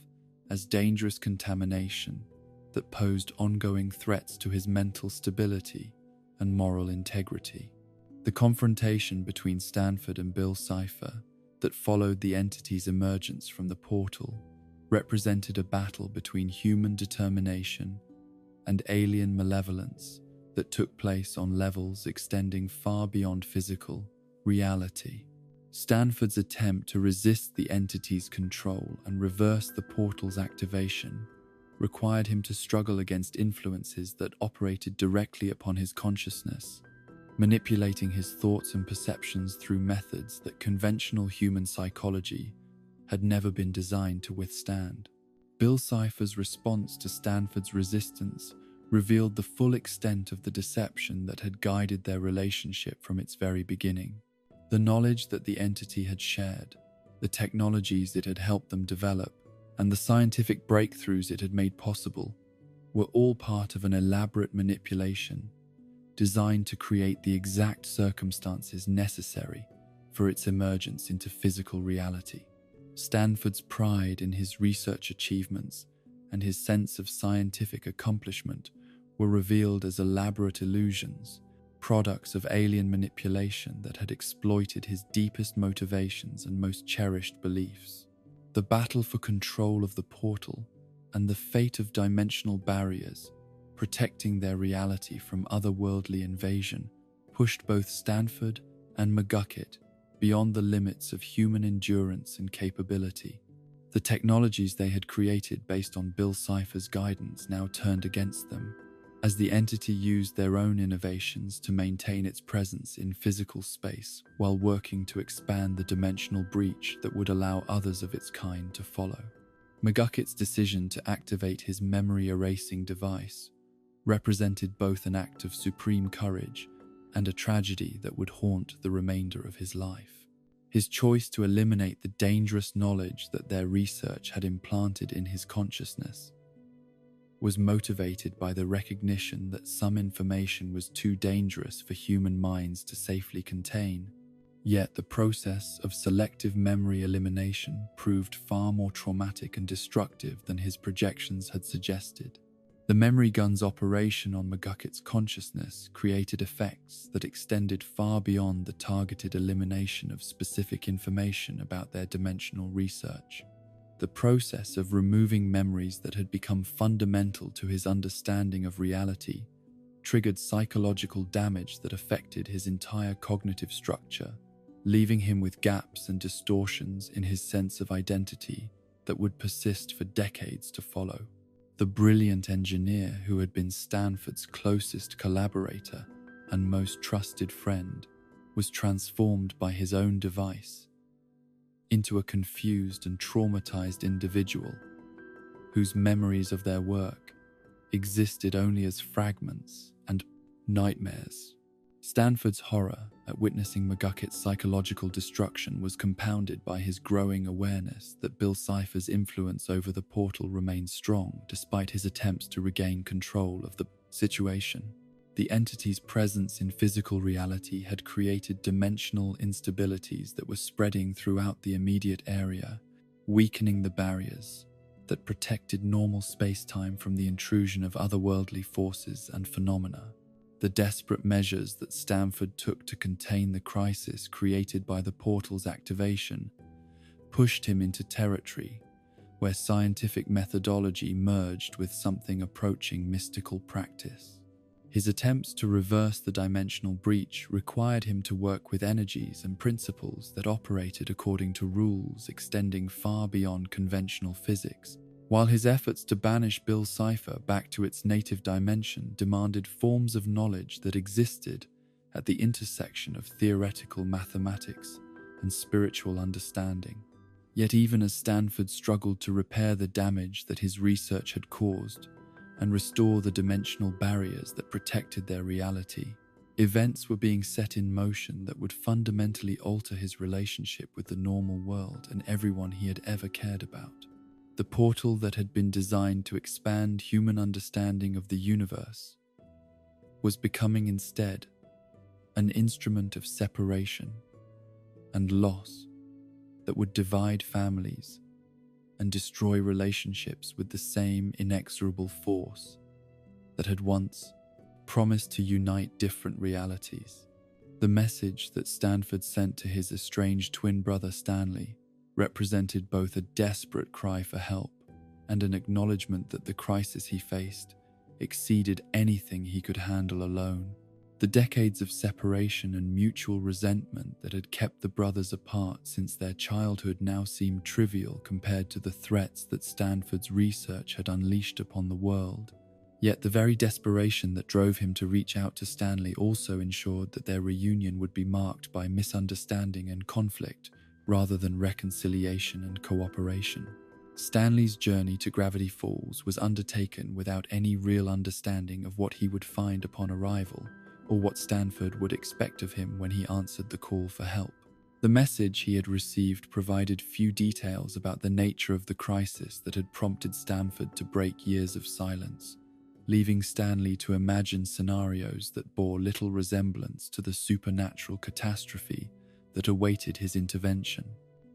as dangerous contamination that posed ongoing threats to his mental stability and moral integrity. The confrontation between Stanford and Bill Cipher that followed the entity's emergence from the portal represented a battle between human determination and alien malevolence that took place on levels extending far beyond physical reality. Stanford's attempt to resist the entity's control and reverse the portal's activation required him to struggle against influences that operated directly upon his consciousness, manipulating his thoughts and perceptions through methods that conventional human psychology had never been designed to withstand. Bill Cipher's response to Stanford's resistance revealed the full extent of the deception that had guided their relationship from its very beginning. The knowledge that the entity had shared, the technologies it had helped them develop, and the scientific breakthroughs it had made possible were all part of an elaborate manipulation designed to create the exact circumstances necessary for its emergence into physical reality. Stanford's pride in his research achievements and his sense of scientific accomplishment were revealed as elaborate illusions, products of alien manipulation that had exploited his deepest motivations and most cherished beliefs. The battle for control of the portal and the fate of dimensional barriers, protecting their reality from otherworldly invasion, pushed both Stanford and McGucket beyond the limits of human endurance and capability. The technologies they had created based on Bill Cipher's guidance now turned against them, as the entity used their own innovations to maintain its presence in physical space while working to expand the dimensional breach that would allow others of its kind to follow. McGucket's decision to activate his memory-erasing device represented both an act of supreme courage and a tragedy that would haunt the remainder of his life. His choice to eliminate the dangerous knowledge that their research had implanted in his consciousness was motivated by the recognition that some information was too dangerous for human minds to safely contain. Yet the process of selective memory elimination proved far more traumatic and destructive than his projections had suggested. The memory gun's operation on McGucket's consciousness created effects that extended far beyond the targeted elimination of specific information about their dimensional research. The process of removing memories that had become fundamental to his understanding of reality triggered psychological damage that affected his entire cognitive structure, leaving him with gaps and distortions in his sense of identity that would persist for decades to follow. The brilliant engineer who had been Stanford's closest collaborator and most trusted friend was transformed by his own device into a confused and traumatized individual whose memories of their work existed only as fragments and nightmares. Stanford's horror at witnessing McGucket's psychological destruction was compounded by his growing awareness that Bill Cipher's influence over the portal remained strong despite his attempts to regain control of the situation. The entity's presence in physical reality had created dimensional instabilities that were spreading throughout the immediate area, weakening the barriers that protected normal space-time from the intrusion of otherworldly forces and phenomena. The desperate measures that Stanford took to contain the crisis created by the portal's activation pushed him into territory where scientific methodology merged with something approaching mystical practice. His attempts to reverse the dimensional breach required him to work with energies and principles that operated according to rules extending far beyond conventional physics, while his efforts to banish Bill Cipher back to its native dimension demanded forms of knowledge that existed at the intersection of theoretical mathematics and spiritual understanding. Yet even as Stanford struggled to repair the damage that his research had caused and restore the dimensional barriers that protected their reality, events were being set in motion that would fundamentally alter his relationship with the normal world and everyone he had ever cared about. The portal that had been designed to expand human understanding of the universe was becoming instead an instrument of separation and loss that would divide families and destroy relationships with the same inexorable force that had once promised to unite different realities. The message that Stanford sent to his estranged twin brother Stanley represented both a desperate cry for help and an acknowledgement that the crisis he faced exceeded anything he could handle alone. The decades of separation and mutual resentment that had kept the brothers apart since their childhood now seemed trivial compared to the threats that Stanford's research had unleashed upon the world. Yet the very desperation that drove him to reach out to Stanley also ensured that their reunion would be marked by misunderstanding and conflict rather than reconciliation and cooperation. Stanley's journey to Gravity Falls was undertaken without any real understanding of what he would find upon arrival, or what Stanford would expect of him when he answered the call for help. The message he had received provided few details about the nature of the crisis that had prompted Stanford to break years of silence, leaving Stanley to imagine scenarios that bore little resemblance to the supernatural catastrophe that awaited his intervention.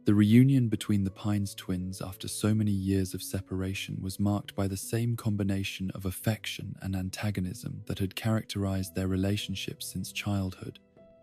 The reunion between the Pines twins after so many years of separation was marked by the same combination of affection and antagonism that had characterized their relationship since childhood.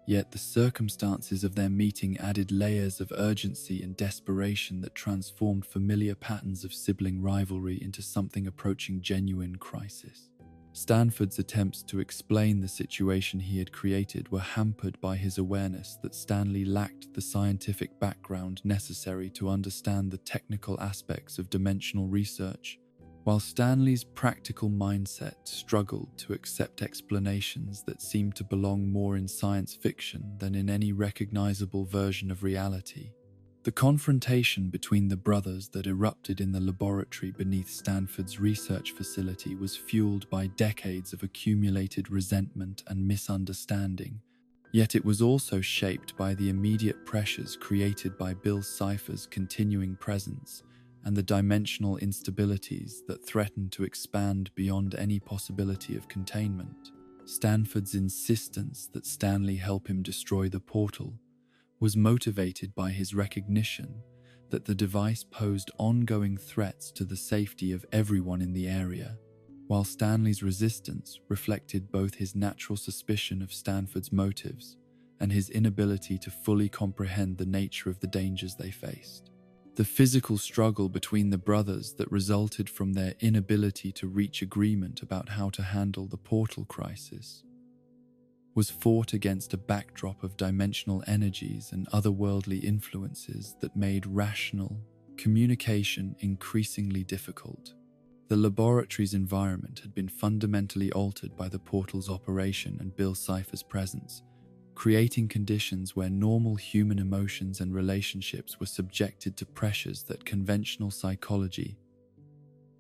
Yet the circumstances of their meeting added layers of urgency and desperation that transformed familiar patterns of sibling rivalry into something approaching genuine crisis. Stanford's attempts to explain the situation he had created were hampered by his awareness that Stanley lacked the scientific background necessary to understand the technical aspects of dimensional research, while Stanley's practical mindset struggled to accept explanations that seemed to belong more in science fiction than in any recognizable version of reality. The confrontation between the brothers that erupted in the laboratory beneath Stanford's research facility was fueled by decades of accumulated resentment and misunderstanding, yet it was also shaped by the immediate pressures created by Bill Cipher's continuing presence and the dimensional instabilities that threatened to expand beyond any possibility of containment. Stanford's insistence that Stanley help him destroy the portal was motivated by his recognition that the device posed ongoing threats to the safety of everyone in the area, while Stanley's resistance reflected both his natural suspicion of Stanford's motives and his inability to fully comprehend the nature of the dangers they faced. The physical struggle between the brothers that resulted from their inability to reach agreement about how to handle the portal crisis was fought against a backdrop of dimensional energies and otherworldly influences that made rational communication increasingly difficult. The laboratory's environment had been fundamentally altered by the portal's operation and Bill Cipher's presence, creating conditions where normal human emotions and relationships were subjected to pressures that conventional psychology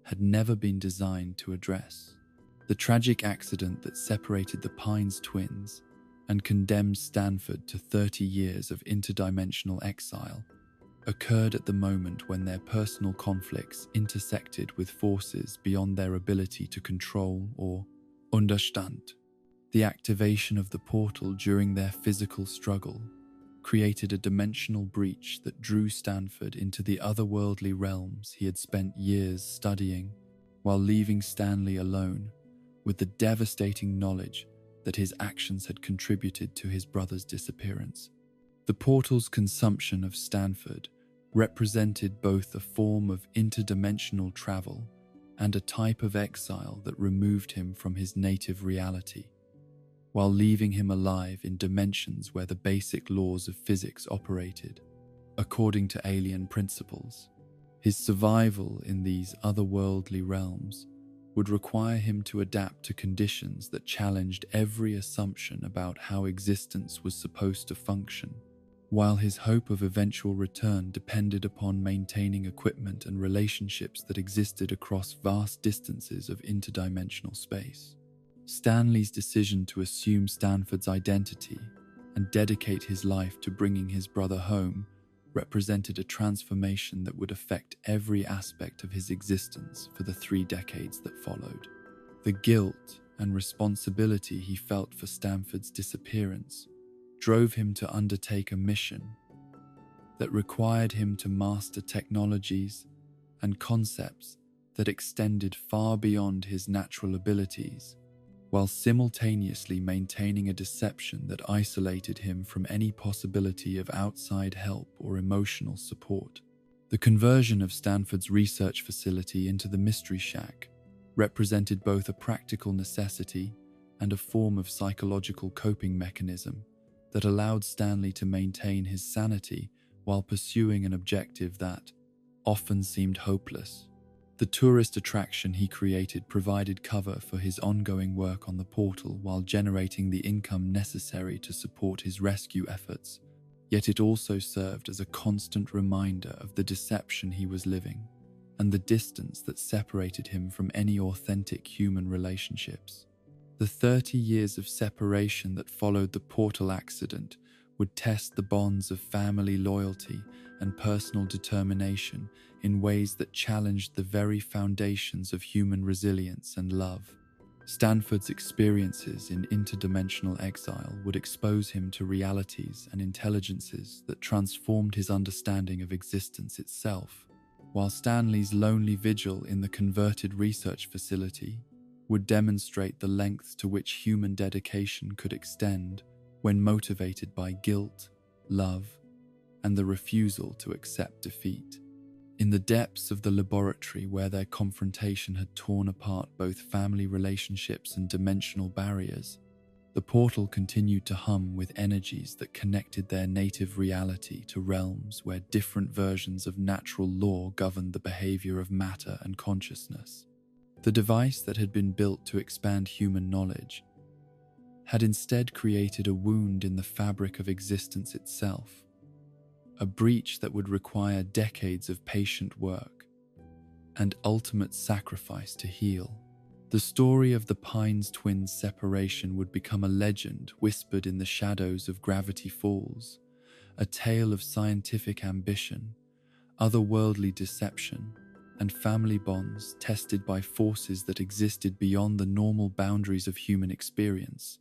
had never been designed to address. The tragic accident that separated the Pines twins and condemned Stanford to 30 years of interdimensional exile occurred at the moment when their personal conflicts intersected with forces beyond their ability to control or understand. The activation of the portal during their physical struggle created a dimensional breach that drew Stanford into the otherworldly realms he had spent years studying, while leaving Stanley alone with the devastating knowledge that his actions had contributed to his brother's disappearance. The portal's consumption of Stanford represented both a form of interdimensional travel and a type of exile that removed him from his native reality, while leaving him alive in dimensions where the basic laws of physics operated according to alien principles. His survival in these otherworldly realms would require him to adapt to conditions that challenged every assumption about how existence was supposed to function, while his hope of eventual return depended upon maintaining equipment and relationships that existed across vast distances of interdimensional space. Stanley's decision to assume Stanford's identity and dedicate his life to bringing his brother home represented a transformation that would affect every aspect of his existence for the 3 decades that followed. The guilt and responsibility he felt for Stanford's disappearance drove him to undertake a mission that required him to master technologies and concepts that extended far beyond his natural abilities, while simultaneously maintaining a deception that isolated him from any possibility of outside help or emotional support. The conversion of Stanford's research facility into the Mystery Shack represented both a practical necessity and a form of psychological coping mechanism that allowed Stanley to maintain his sanity while pursuing an objective that often seemed hopeless. The tourist attraction he created provided cover for his ongoing work on the portal while generating the income necessary to support his rescue efforts, yet it also served as a constant reminder of the deception he was living and the distance that separated him from any authentic human relationships. The 30 years of separation that followed the portal accident would test the bonds of family loyalty and personal determination in ways that challenged the very foundations of human resilience and love. Stanford's experiences in interdimensional exile would expose him to realities and intelligences that transformed his understanding of existence itself, while Stanley's lonely vigil in the converted research facility would demonstrate the lengths to which human dedication could extend when motivated by guilt, love, and the refusal to accept defeat. In the depths of the laboratory where their confrontation had torn apart both family relationships and dimensional barriers, the portal continued to hum with energies that connected their native reality to realms where different versions of natural law governed the behavior of matter and consciousness. The device that had been built to expand human knowledge had instead created a wound in the fabric of existence itself, a breach that would require decades of patient work and ultimate sacrifice to heal. The story of the Pines twins' separation would become a legend whispered in the shadows of Gravity Falls, a tale of scientific ambition, otherworldly deception, and family bonds tested by forces that existed beyond the normal boundaries of human experience,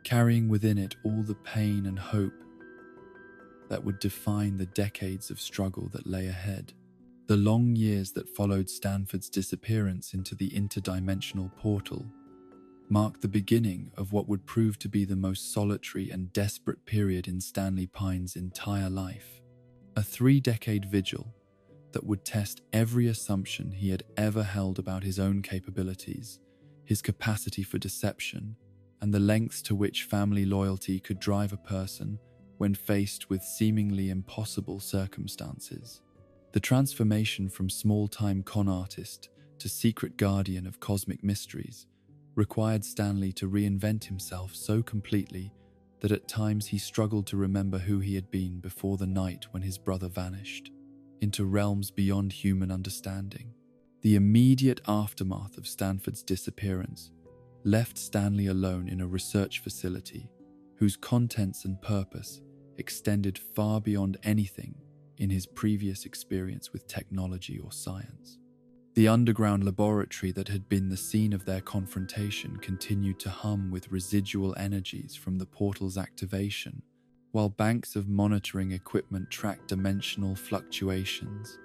carrying within it all the pain and hope that would define the decades of struggle that lay ahead. The long years that followed Stanford's disappearance into the interdimensional portal marked the beginning of what would prove to be the most solitary and desperate period in Stanley Pine's entire life. A 3-decade vigil that would test every assumption he had ever held about his own capabilities, his capacity for deception, and the lengths to which family loyalty could drive a person when faced with seemingly impossible circumstances. The transformation from small-time con artist to secret guardian of cosmic mysteries required Stanley to reinvent himself so completely that at times he struggled to remember who he had been before the night when his brother vanished into realms beyond human understanding. The immediate aftermath of Stanford's disappearance left Stanley alone in a research facility whose contents and purpose extended far beyond anything in his previous experience with technology or science. The underground laboratory that had been the scene of their confrontation continued to hum with residual energies from the portal's activation, while banks of monitoring equipment tracked dimensional fluctuations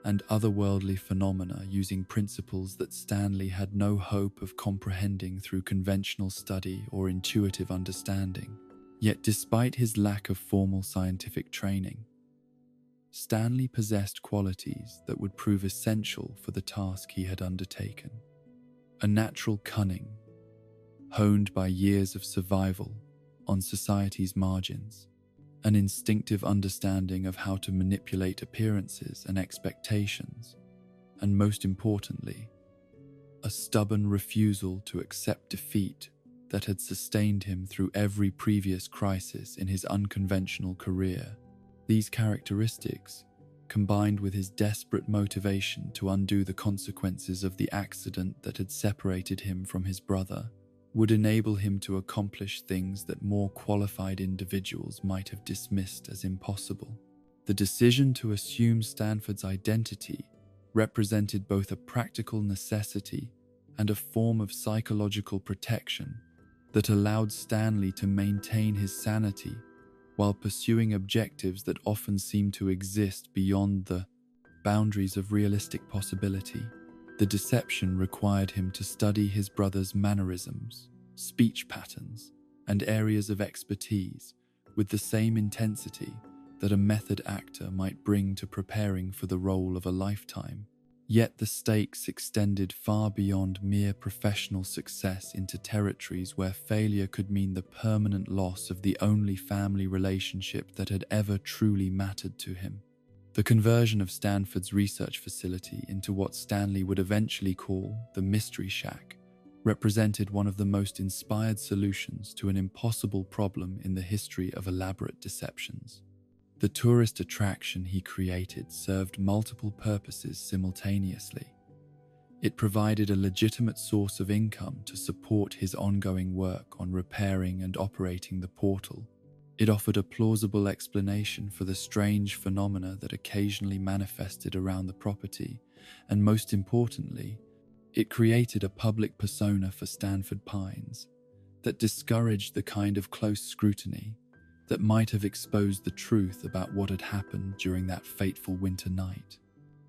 and otherworldly phenomena using principles that Stanley had no hope of comprehending through conventional study or intuitive understanding. Yet despite his lack of formal scientific training, Stanley possessed qualities that would prove essential for the task he had undertaken. A natural cunning, honed by years of survival on society's margins, an instinctive understanding of how to manipulate appearances and expectations, and most importantly, a stubborn refusal to accept defeat that had sustained him through every previous crisis in his unconventional career. These characteristics, combined with his desperate motivation to undo the consequences of the accident that had separated him from his brother, would enable him to accomplish things that more qualified individuals might have dismissed as impossible. The decision to assume Stanford's identity represented both a practical necessity and a form of psychological protection that allowed Stanley to maintain his sanity while pursuing objectives that often seemed to exist beyond the boundaries of realistic possibility. The deception required him to study his brother's mannerisms, speech patterns, and areas of expertise with the same intensity that a method actor might bring to preparing for the role of a lifetime. Yet the stakes extended far beyond mere professional success into territories where failure could mean the permanent loss of the only family relationship that had ever truly mattered to him. The conversion of Stanford's research facility into what Stanley would eventually call the Mystery Shack represented one of the most inspired solutions to an impossible problem in the history of elaborate deceptions. The tourist attraction he created served multiple purposes simultaneously. It provided a legitimate source of income to support his ongoing work on repairing and operating the portal. It offered a plausible explanation for the strange phenomena that occasionally manifested around the property, and most importantly, It created a public persona for Stanford Pines that discouraged the kind of close scrutiny that might have exposed the truth about what had happened during that fateful winter night.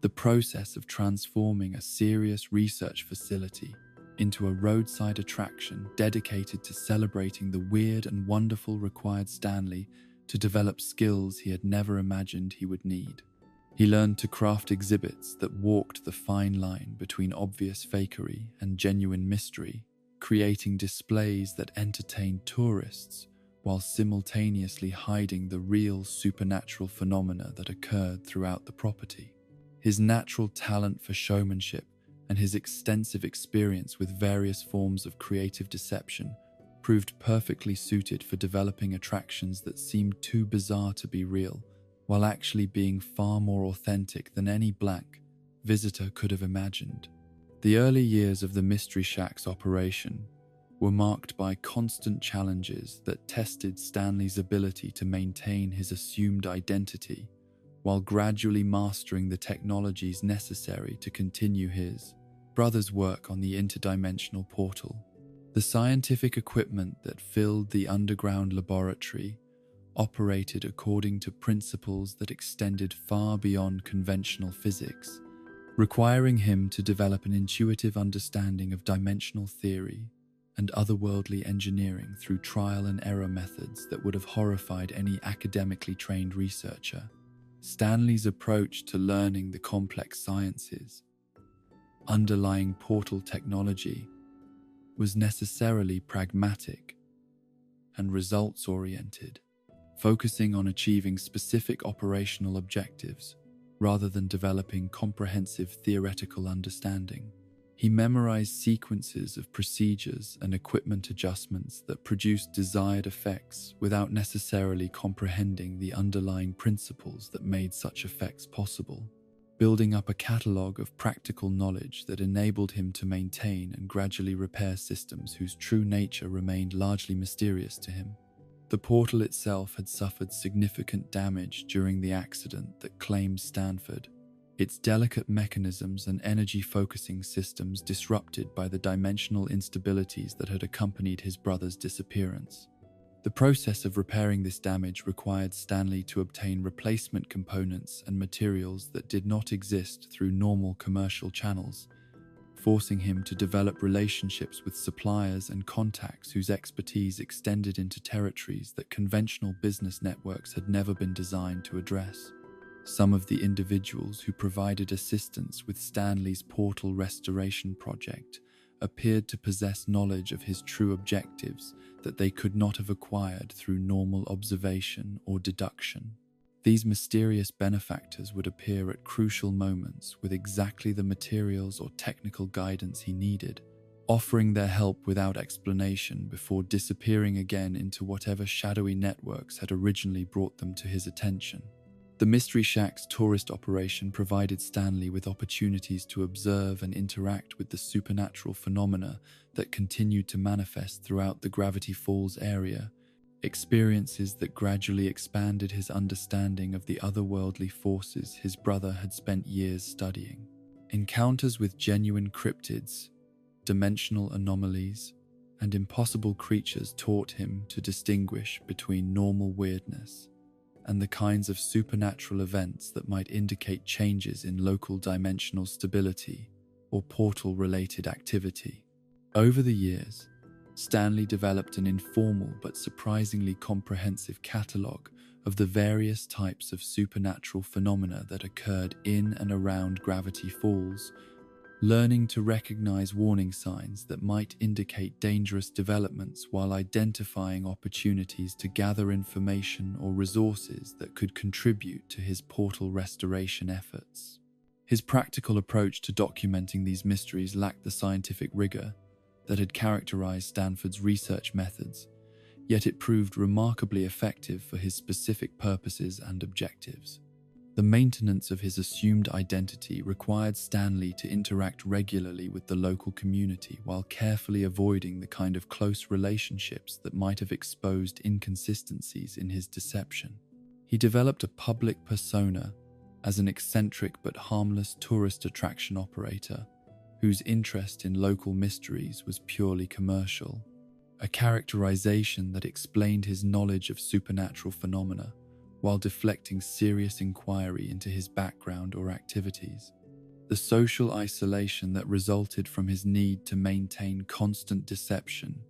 The process of transforming a serious research facility into a roadside attraction dedicated to celebrating the weird and wonderful required Stanley to develop skills he had never imagined he would need. He learned to craft exhibits that walked the fine line between obvious fakery and genuine mystery, creating displays that entertained tourists while simultaneously hiding the real supernatural phenomena that occurred throughout the property. His natural talent for showmanship and his extensive experience with various forms of creative deception proved perfectly suited for developing attractions that seemed too bizarre to be real, while actually being far more authentic than any blank visitor could have imagined. The early years of the Mystery Shack's operation were marked by constant challenges that tested Stanley's ability to maintain his assumed identity while gradually mastering the technologies necessary to continue his brother's work on the interdimensional portal. The scientific equipment that filled the underground laboratory operated according to principles that extended far beyond conventional physics, requiring him to develop an intuitive understanding of dimensional theory and otherworldly engineering through trial and error methods that would have horrified any academically trained researcher. Stanley's approach to learning the complex sciences underlying portal technology was necessarily pragmatic and results-oriented, focusing on achieving specific operational objectives rather than developing comprehensive theoretical understanding. He memorized sequences of procedures and equipment adjustments that produced desired effects without necessarily comprehending the underlying principles that made such effects possible, building up a catalogue of practical knowledge that enabled him to maintain and gradually repair systems whose true nature remained largely mysterious to him. The portal itself had suffered significant damage during the accident that claimed Stanford, its delicate mechanisms and energy-focusing systems disrupted by the dimensional instabilities that had accompanied his brother's disappearance. The process of repairing this damage required Stanley to obtain replacement components and materials that did not exist through normal commercial channels, forcing him to develop relationships with suppliers and contacts whose expertise extended into territories that conventional business networks had never been designed to address. Some of the individuals who provided assistance with Stanley's portal restoration project appeared to possess knowledge of his true objectives that they could not have acquired through normal observation or deduction. These mysterious benefactors would appear at crucial moments with exactly the materials or technical guidance he needed, offering their help without explanation before disappearing again into whatever shadowy networks had originally brought them to his attention. The Mystery Shack's tourist operation provided Stanley with opportunities to observe and interact with the supernatural phenomena that continued to manifest throughout the Gravity Falls area, experiences that gradually expanded his understanding of the otherworldly forces his brother had spent years studying. Encounters with genuine cryptids, dimensional anomalies, and impossible creatures taught him to distinguish between normal weirdness and the kinds of supernatural events that might indicate changes in local dimensional stability or portal-related activity. Over the years, Stanley developed an informal but surprisingly comprehensive catalogue of the various types of supernatural phenomena that occurred in and around Gravity Falls, learning to recognize warning signs that might indicate dangerous developments while identifying opportunities to gather information or resources that could contribute to his portal restoration efforts. His practical approach to documenting these mysteries lacked the scientific rigor that had characterized Stanford's research methods, yet it proved remarkably effective for his specific purposes and objectives. The maintenance of his assumed identity required Stanley to interact regularly with the local community while carefully avoiding the kind of close relationships that might have exposed inconsistencies in his deception. He developed a public persona as an eccentric but harmless tourist attraction operator whose interest in local mysteries was purely commercial, a characterization that explained his knowledge of supernatural phenomena while deflecting serious inquiry into his background or activities. The social isolation that resulted from his need to maintain constant deception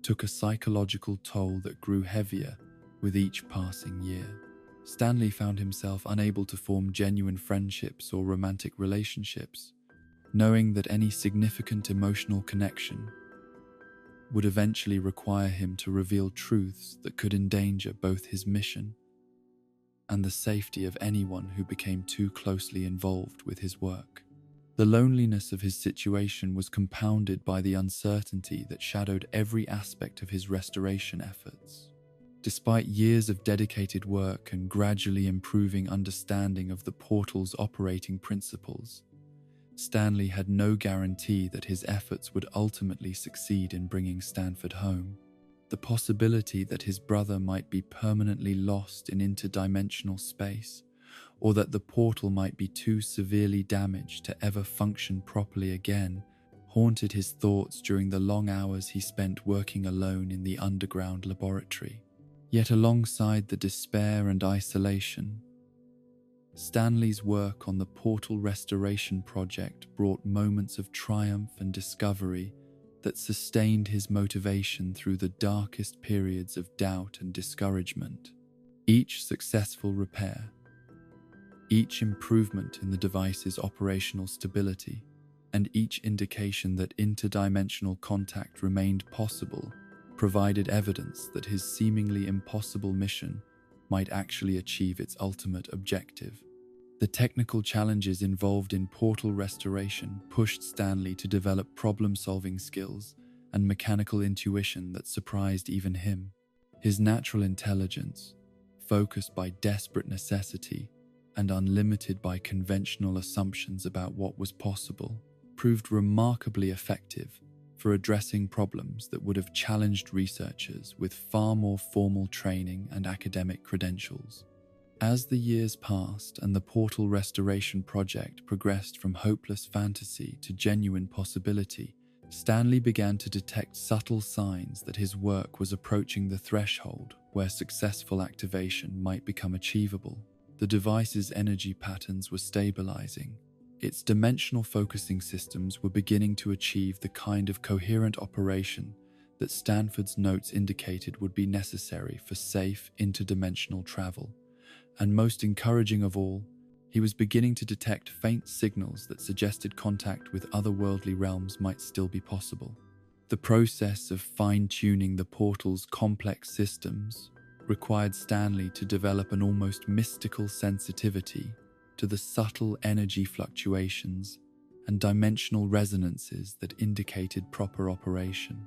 took a psychological toll that grew heavier with each passing year. Stanley found himself unable to form genuine friendships or romantic relationships, knowing that any significant emotional connection would eventually require him to reveal truths that could endanger both his mission and the safety of anyone who became too closely involved with his work. The loneliness of his situation was compounded by the uncertainty that shadowed every aspect of his restoration efforts. Despite years of dedicated work and gradually improving understanding of the portal's operating principles, Stanley had no guarantee that his efforts would ultimately succeed in bringing Stanford home. The possibility that his brother might be permanently lost in interdimensional space, or that the portal might be too severely damaged to ever function properly again, haunted his thoughts during the long hours he spent working alone in the underground laboratory. Yet alongside the despair and isolation, Stanley's work on the portal restoration project brought moments of triumph and discovery that sustained his motivation through the darkest periods of doubt and discouragement. Each successful repair, each improvement in the device's operational stability, and each indication that interdimensional contact remained possible provided evidence that his seemingly impossible mission might actually achieve its ultimate objective. The technical challenges involved in portal restoration pushed Stanley to develop problem-solving skills and mechanical intuition that surprised even him. His natural intelligence, focused by desperate necessity and unlimited by conventional assumptions about what was possible, proved remarkably effective for addressing problems that would have challenged researchers with far more formal training and academic credentials. As the years passed and the portal restoration project progressed from hopeless fantasy to genuine possibility, Stanley began to detect subtle signs that his work was approaching the threshold where successful activation might become achievable. The device's energy patterns were stabilizing. Its dimensional focusing systems were beginning to achieve the kind of coherent operation that Stanford's notes indicated would be necessary for safe interdimensional travel. And most encouraging of all, he was beginning to detect faint signals that suggested contact with otherworldly realms might still be possible. The process of fine-tuning the portal's complex systems required Stanley to develop an almost mystical sensitivity to the subtle energy fluctuations and dimensional resonances that indicated proper operation.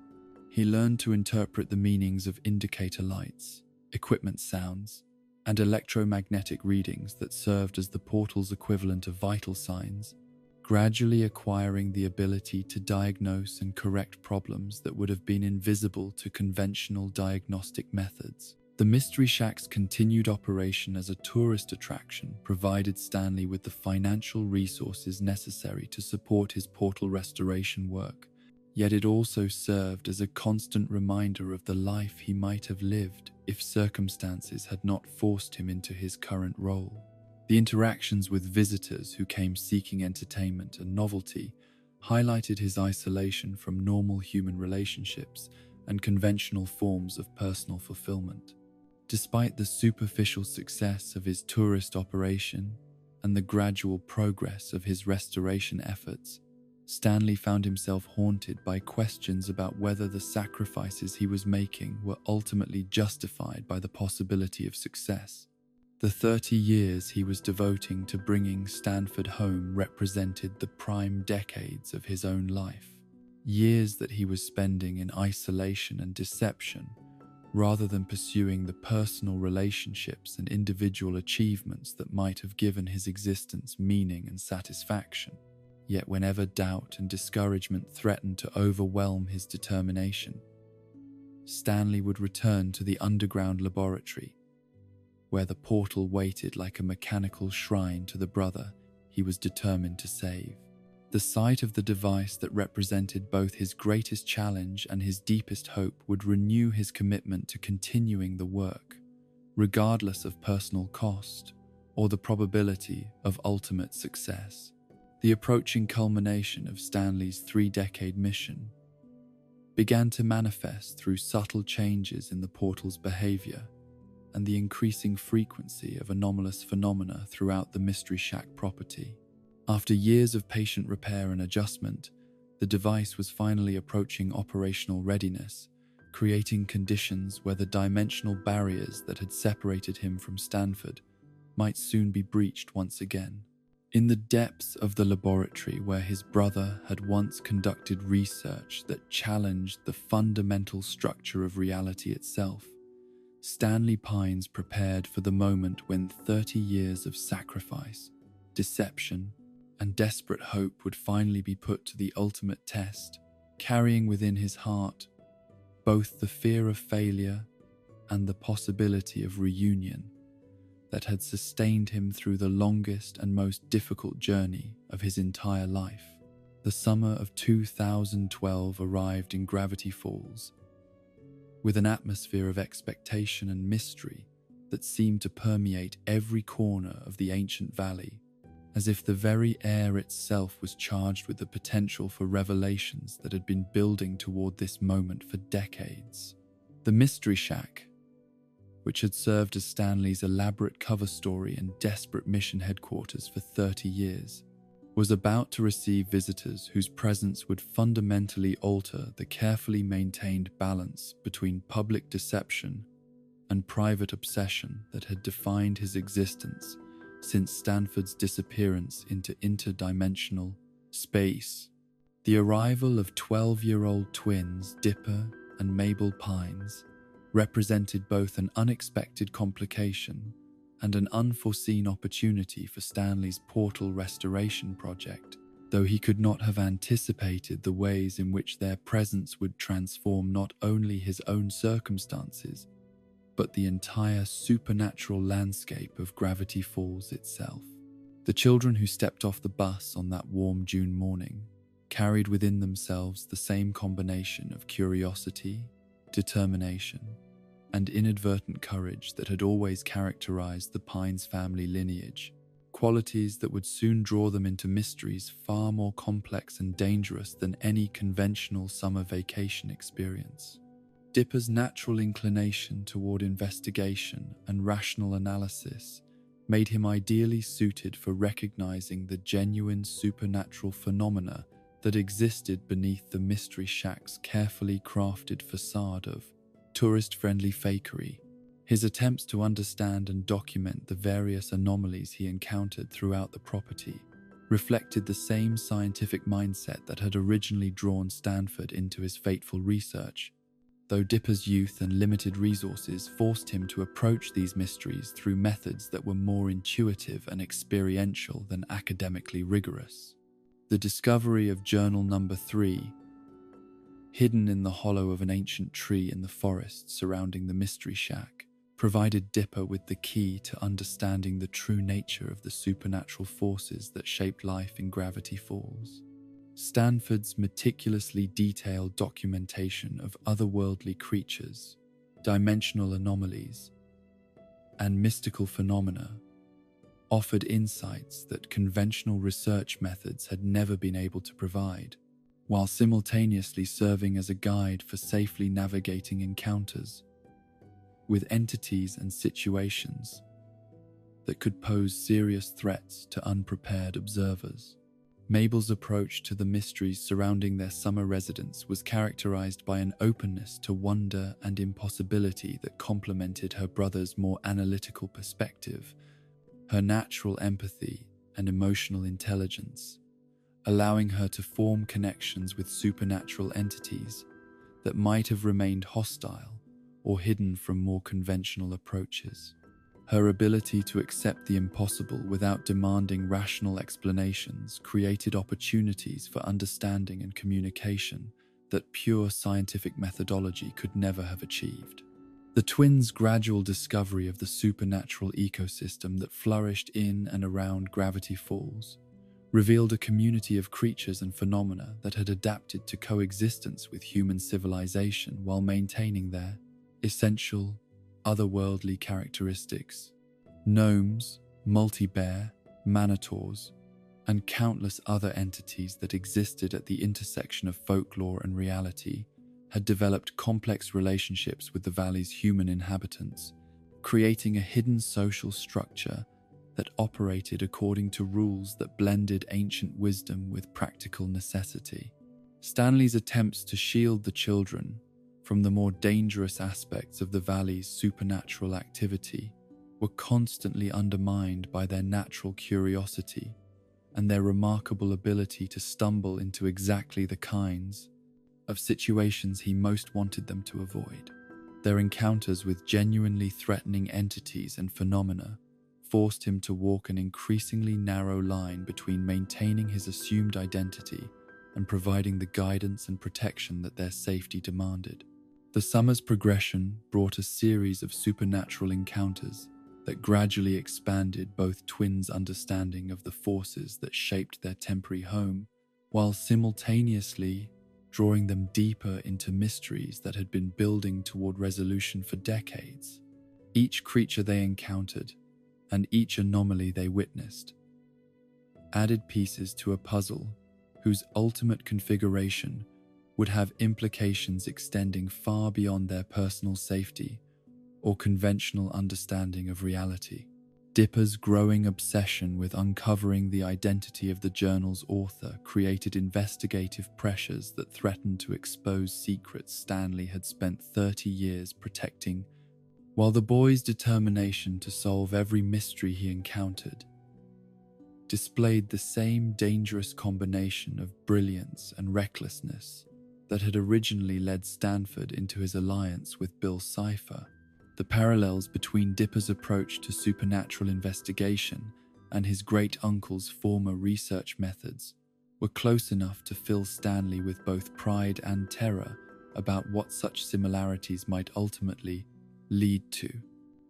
He learned to interpret the meanings of indicator lights, equipment sounds, and electromagnetic readings that served as the portal's equivalent of vital signs, gradually acquiring the ability to diagnose and correct problems that would have been invisible to conventional diagnostic methods. The Mystery Shack's continued operation as a tourist attraction provided Stanley with the financial resources necessary to support his portal restoration work, yet it also served as a constant reminder of the life he might have lived if circumstances had not forced him into his current role. The interactions with visitors who came seeking entertainment and novelty highlighted his isolation from normal human relationships and conventional forms of personal fulfillment. Despite the superficial success of his tourist operation and the gradual progress of his restoration efforts, Stanley found himself haunted by questions about whether the sacrifices he was making were ultimately justified by the possibility of success. The 30 years he was devoting to bringing Stanford home represented the prime decades of his own life, years that he was spending in isolation and deception, rather than pursuing the personal relationships and individual achievements that might have given his existence meaning and satisfaction. Yet whenever doubt and discouragement threatened to overwhelm his determination, Stanley would return to the underground laboratory, where the portal waited like a mechanical shrine to the brother he was determined to save. The sight of the device that represented both his greatest challenge and his deepest hope would renew his commitment to continuing the work, regardless of personal cost or the probability of ultimate success. The approaching culmination of Stanley's 3-decade mission began to manifest through subtle changes in the portal's behavior and the increasing frequency of anomalous phenomena throughout the Mystery Shack property. After years of patient repair and adjustment, the device was finally approaching operational readiness, creating conditions where the dimensional barriers that had separated him from Stanford might soon be breached once again. In the depths of the laboratory where his brother had once conducted research that challenged the fundamental structure of reality itself, Stanley Pines prepared for the moment when 30 years of sacrifice, deception, and desperate hope would finally be put to the ultimate test, carrying within his heart both the fear of failure and the possibility of reunion that had sustained him through the longest and most difficult journey of his entire life. The summer of 2012 arrived in Gravity Falls, with an atmosphere of expectation and mystery that seemed to permeate every corner of the ancient valley, as if the very air itself was charged with the potential for revelations that had been building toward this moment for decades. The Mystery Shack, which had served as Stanley's elaborate cover story and desperate mission headquarters for 30 years, was about to receive visitors whose presence would fundamentally alter the carefully maintained balance between public deception and private obsession that had defined his existence since Stanford's disappearance into interdimensional space. The arrival of 12-year-old twins Dipper and Mabel Pines represented both an unexpected complication and an unforeseen opportunity for Stanley's portal restoration project, though he could not have anticipated the ways in which their presence would transform not only his own circumstances, but the entire supernatural landscape of Gravity Falls itself. The children who stepped off the bus on that warm June morning carried within themselves the same combination of curiosity, determination, and inadvertent courage that had always characterized the Pines family lineage, qualities that would soon draw them into mysteries far more complex and dangerous than any conventional summer vacation experience. Dipper's natural inclination toward investigation and rational analysis made him ideally suited for recognizing the genuine supernatural phenomena that existed beneath the Mystery Shack's carefully crafted facade of tourist-friendly fakery. His attempts to understand and document the various anomalies he encountered throughout the property reflected the same scientific mindset that had originally drawn Stanford into his fateful research, though Dipper's youth and limited resources forced him to approach these mysteries through methods that were more intuitive and experiential than academically rigorous. The discovery of Journal Number 3, hidden in the hollow of an ancient tree in the forest surrounding the Mystery Shack, provided Dipper with the key to understanding the true nature of the supernatural forces that shaped life in Gravity Falls. Stanford's meticulously detailed documentation of otherworldly creatures, dimensional anomalies, and mystical phenomena offered insights that conventional research methods had never been able to provide, while simultaneously serving as a guide for safely navigating encounters with entities and situations that could pose serious threats to unprepared observers. Mabel's approach to the mysteries surrounding their summer residence was characterized by an openness to wonder and impossibility that complemented her brother's more analytical perspective, her natural empathy and emotional intelligence, allowing her to form connections with supernatural entities that might have remained hostile or hidden from more conventional approaches. Her ability to accept the impossible without demanding rational explanations created opportunities for understanding and communication that pure scientific methodology could never have achieved. The twins' gradual discovery of the supernatural ecosystem that flourished in and around Gravity Falls revealed a community of creatures and phenomena that had adapted to coexistence with human civilization while maintaining their essential, otherworldly characteristics. Gnomes, multi-bear, manitors, and countless other entities that existed at the intersection of folklore and reality had developed complex relationships with the valley's human inhabitants, creating a hidden social structure that operated according to rules that blended ancient wisdom with practical necessity. Stanley's attempts to shield the children from the more dangerous aspects of the valley's supernatural activity were constantly undermined by their natural curiosity and their remarkable ability to stumble into exactly the kinds of situations he most wanted them to avoid. Their encounters with genuinely threatening entities and phenomena forced him to walk an increasingly narrow line between maintaining his assumed identity and providing the guidance and protection that their safety demanded. The summer's progression brought a series of supernatural encounters that gradually expanded both twins' understanding of the forces that shaped their temporary home, while simultaneously drawing them deeper into mysteries that had been building toward resolution for decades. Each creature they encountered, and each anomaly they witnessed, added pieces to a puzzle whose ultimate configuration would have implications extending far beyond their personal safety or conventional understanding of reality. Dipper's growing obsession with uncovering the identity of the journal's author created investigative pressures that threatened to expose secrets Stanley had spent 30 years protecting, while the boy's determination to solve every mystery he encountered displayed the same dangerous combination of brilliance and recklessness that had originally led Stanford into his alliance with Bill Cipher. The parallels between Dipper's approach to supernatural investigation and his great-uncle's former research methods were close enough to fill Stanley with both pride and terror about what such similarities might ultimately lead to.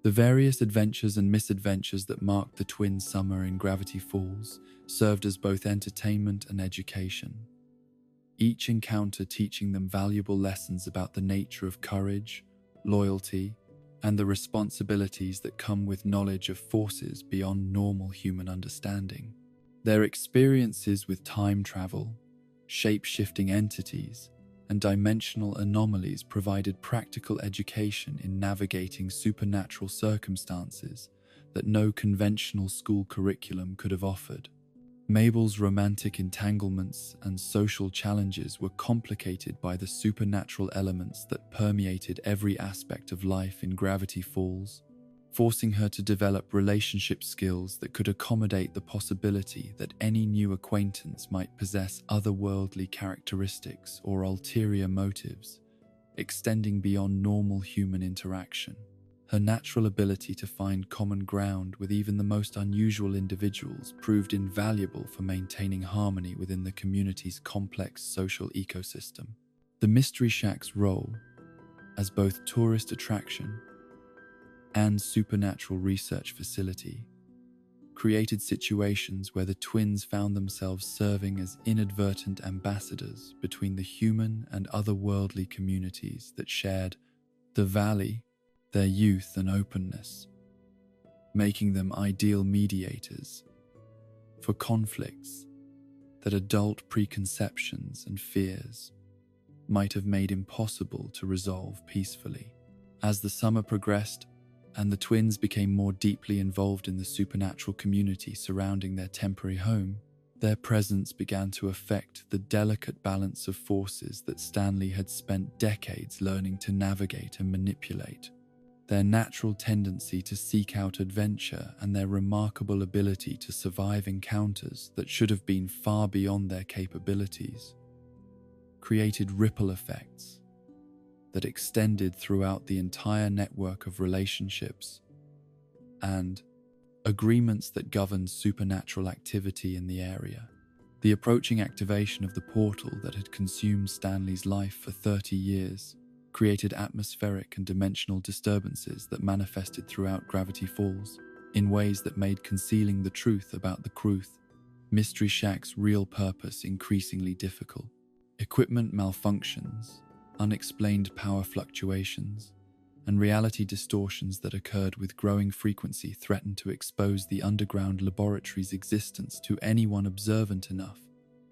The various adventures and misadventures that marked the twins' summer in Gravity Falls served as both entertainment and education, each encounter teaching them valuable lessons about the nature of courage, loyalty, and the responsibilities that come with knowledge of forces beyond normal human understanding. Their experiences with time travel, shape-shifting entities, and dimensional anomalies provided practical education in navigating supernatural circumstances that no conventional school curriculum could have offered. Mabel's romantic entanglements and social challenges were complicated by the supernatural elements that permeated every aspect of life in Gravity Falls, forcing her to develop relationship skills that could accommodate the possibility that any new acquaintance might possess otherworldly characteristics or ulterior motives, extending beyond normal human interaction. Her natural ability to find common ground with even the most unusual individuals proved invaluable for maintaining harmony within the community's complex social ecosystem. The Mystery Shack's role as both tourist attraction and supernatural research facility created situations where the twins found themselves serving as inadvertent ambassadors between the human and otherworldly communities that shared the valley, their youth and openness, making them ideal mediators for conflicts that adult preconceptions and fears might have made impossible to resolve peacefully. As the summer progressed and the twins became more deeply involved in the supernatural community surrounding their temporary home, their presence began to affect the delicate balance of forces that Stanley had spent decades learning to navigate and manipulate. Their natural tendency to seek out adventure and their remarkable ability to survive encounters that should have been far beyond their capabilities created ripple effects that extended throughout the entire network of relationships and agreements that governed supernatural activity in the area. The approaching activation of the portal that had consumed Stanley's life for 30 years created atmospheric and dimensional disturbances that manifested throughout Gravity Falls in ways that made concealing the truth about the Kruth Mystery Shack's real purpose increasingly difficult. Equipment malfunctions, unexplained power fluctuations, and reality distortions that occurred with growing frequency threatened to expose the underground laboratory's existence to anyone observant enough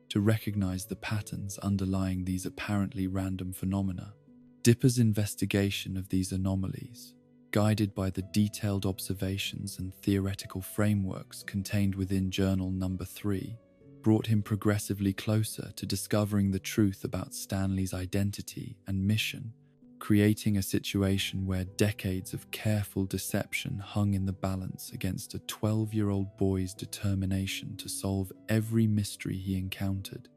to recognize the patterns underlying these apparently random phenomena. Dipper's investigation of these anomalies, guided by the detailed observations and theoretical frameworks contained within Journal Number 3, brought him progressively closer to discovering the truth about Stanley's identity and mission, creating a situation where decades of careful deception hung in the balance against a 12-year-old boy's determination to solve every mystery he encountered.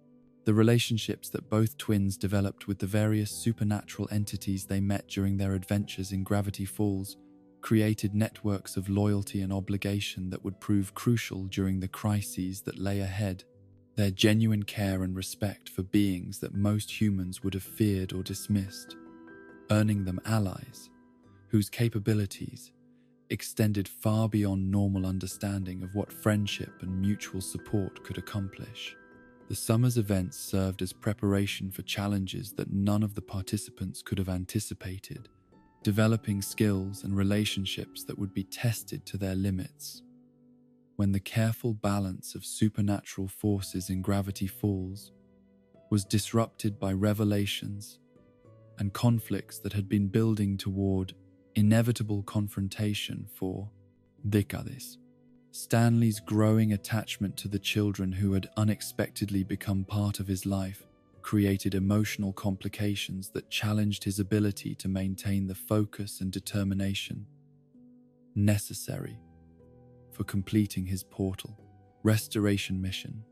The relationships that both twins developed with the various supernatural entities they met during their adventures in Gravity Falls created networks of loyalty and obligation that would prove crucial during the crises that lay ahead. Their genuine care and respect for beings that most humans would have feared or dismissed, earning them allies whose capabilities extended far beyond normal understanding of what friendship and mutual support could accomplish. The summer's events served as preparation for challenges that none of the participants could have anticipated, developing skills and relationships that would be tested to their limits. When the careful balance of supernatural forces in Gravity Falls was disrupted by revelations and conflicts that had been building toward inevitable confrontation for decades, Stanley's growing attachment to the children who had unexpectedly become part of his life created emotional complications that challenged his ability to maintain the focus and determination necessary for completing his portal restoration mission.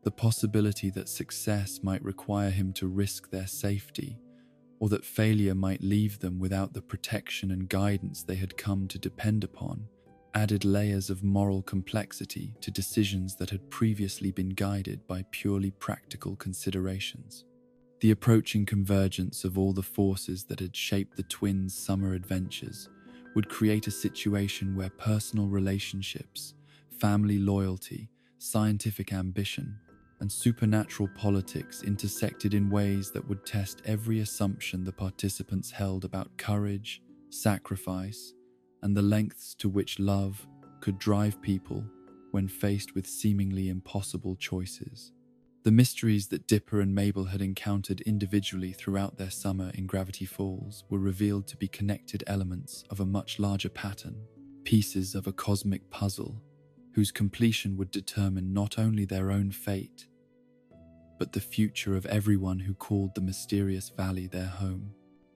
The possibility that success might require him to risk their safety, or that failure might leave them without the protection and guidance they had come to depend upon, added layers of moral complexity to decisions that had previously been guided by purely practical considerations. The approaching convergence of all the forces that had shaped the twins' summer adventures would create a situation where personal relationships, family loyalty, scientific ambition, and supernatural politics intersected in ways that would test every assumption the participants held about courage, sacrifice, and the lengths to which love could drive people when faced with seemingly impossible choices. The mysteries that Dipper and Mabel had encountered individually throughout their summer in Gravity Falls were revealed to be connected elements of a much larger pattern, pieces of a cosmic puzzle whose completion would determine not only their own fate, but the future of everyone who called the mysterious valley their home.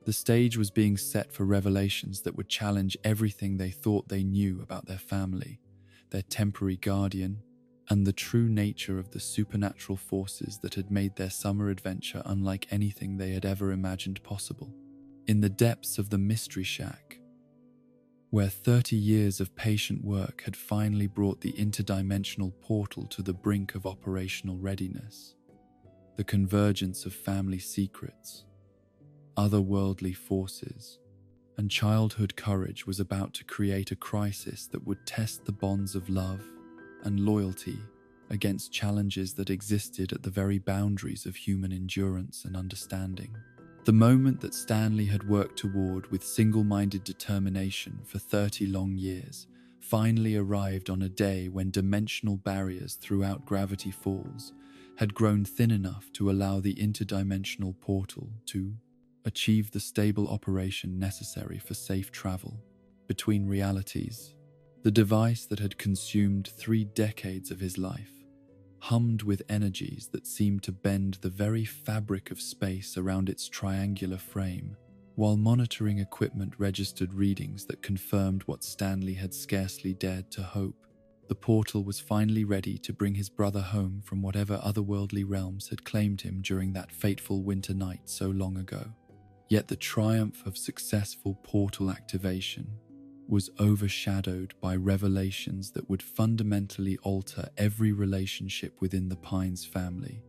The stage was being set for revelations that would challenge everything they thought they knew about their family, their temporary guardian, and the true nature of the supernatural forces that had made their summer adventure unlike anything they had ever imagined possible. In the depths of the Mystery Shack, where 30 years of patient work had finally brought the interdimensional portal to the brink of operational readiness, the convergence of family secrets, otherworldly forces, and childhood courage was about to create a crisis that would test the bonds of love and loyalty against challenges that existed at the very boundaries of human endurance and understanding. The moment that Stanley had worked toward with single-minded determination for 30 long years finally arrived on a day when dimensional barriers throughout Gravity Falls had grown thin enough to allow the interdimensional portal to achieve the stable operation necessary for safe travel between realities. The device that had consumed 3 decades of his life hummed with energies that seemed to bend the very fabric of space around its triangular frame, while monitoring equipment registered readings that confirmed what Stanley had scarcely dared to hope. The portal was finally ready to bring his brother home from whatever otherworldly realms had claimed him during that fateful winter night so long ago. Yet the triumph of successful portal activation was overshadowed by revelations that would fundamentally alter every relationship within the Pines family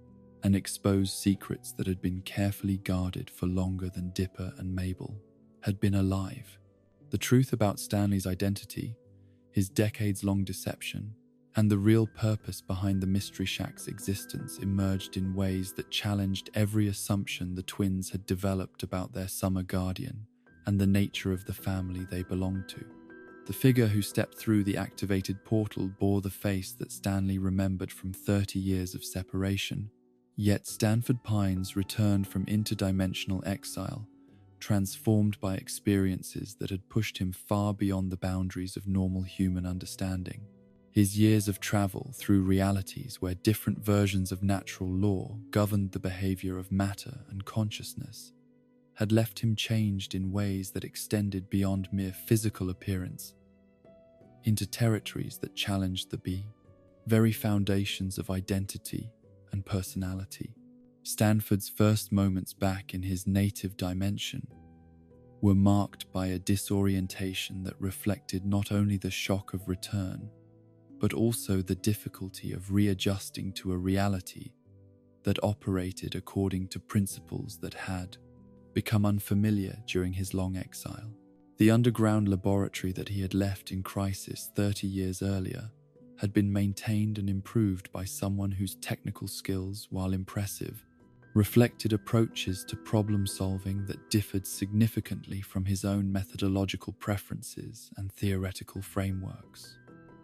and expose secrets that had been carefully guarded for longer than Dipper and Mabel had been alive. The truth about Stanley's identity, his decades-long deception, And the real purpose behind the Mystery Shack's existence emerged in ways that challenged every assumption the twins had developed about their summer guardian and the nature of the family they belonged to. The figure who stepped through the activated portal bore the face that Stanley remembered from 30 years of separation. Yet Stanford Pines returned from interdimensional exile, transformed by experiences that had pushed him far beyond the boundaries of normal human understanding. His years of travel through realities where different versions of natural law governed the behavior of matter and consciousness had left him changed in ways that extended beyond mere physical appearance into territories that challenged the very foundations of identity and personality. Stanford's first moments back in his native dimension were marked by a disorientation that reflected not only the shock of return, but also the difficulty of readjusting to a reality that operated according to principles that had become unfamiliar during his long exile. The underground laboratory that he had left in crisis 30 years earlier had been maintained and improved by someone whose technical skills, while impressive, reflected approaches to problem-solving that differed significantly from his own methodological preferences and theoretical frameworks.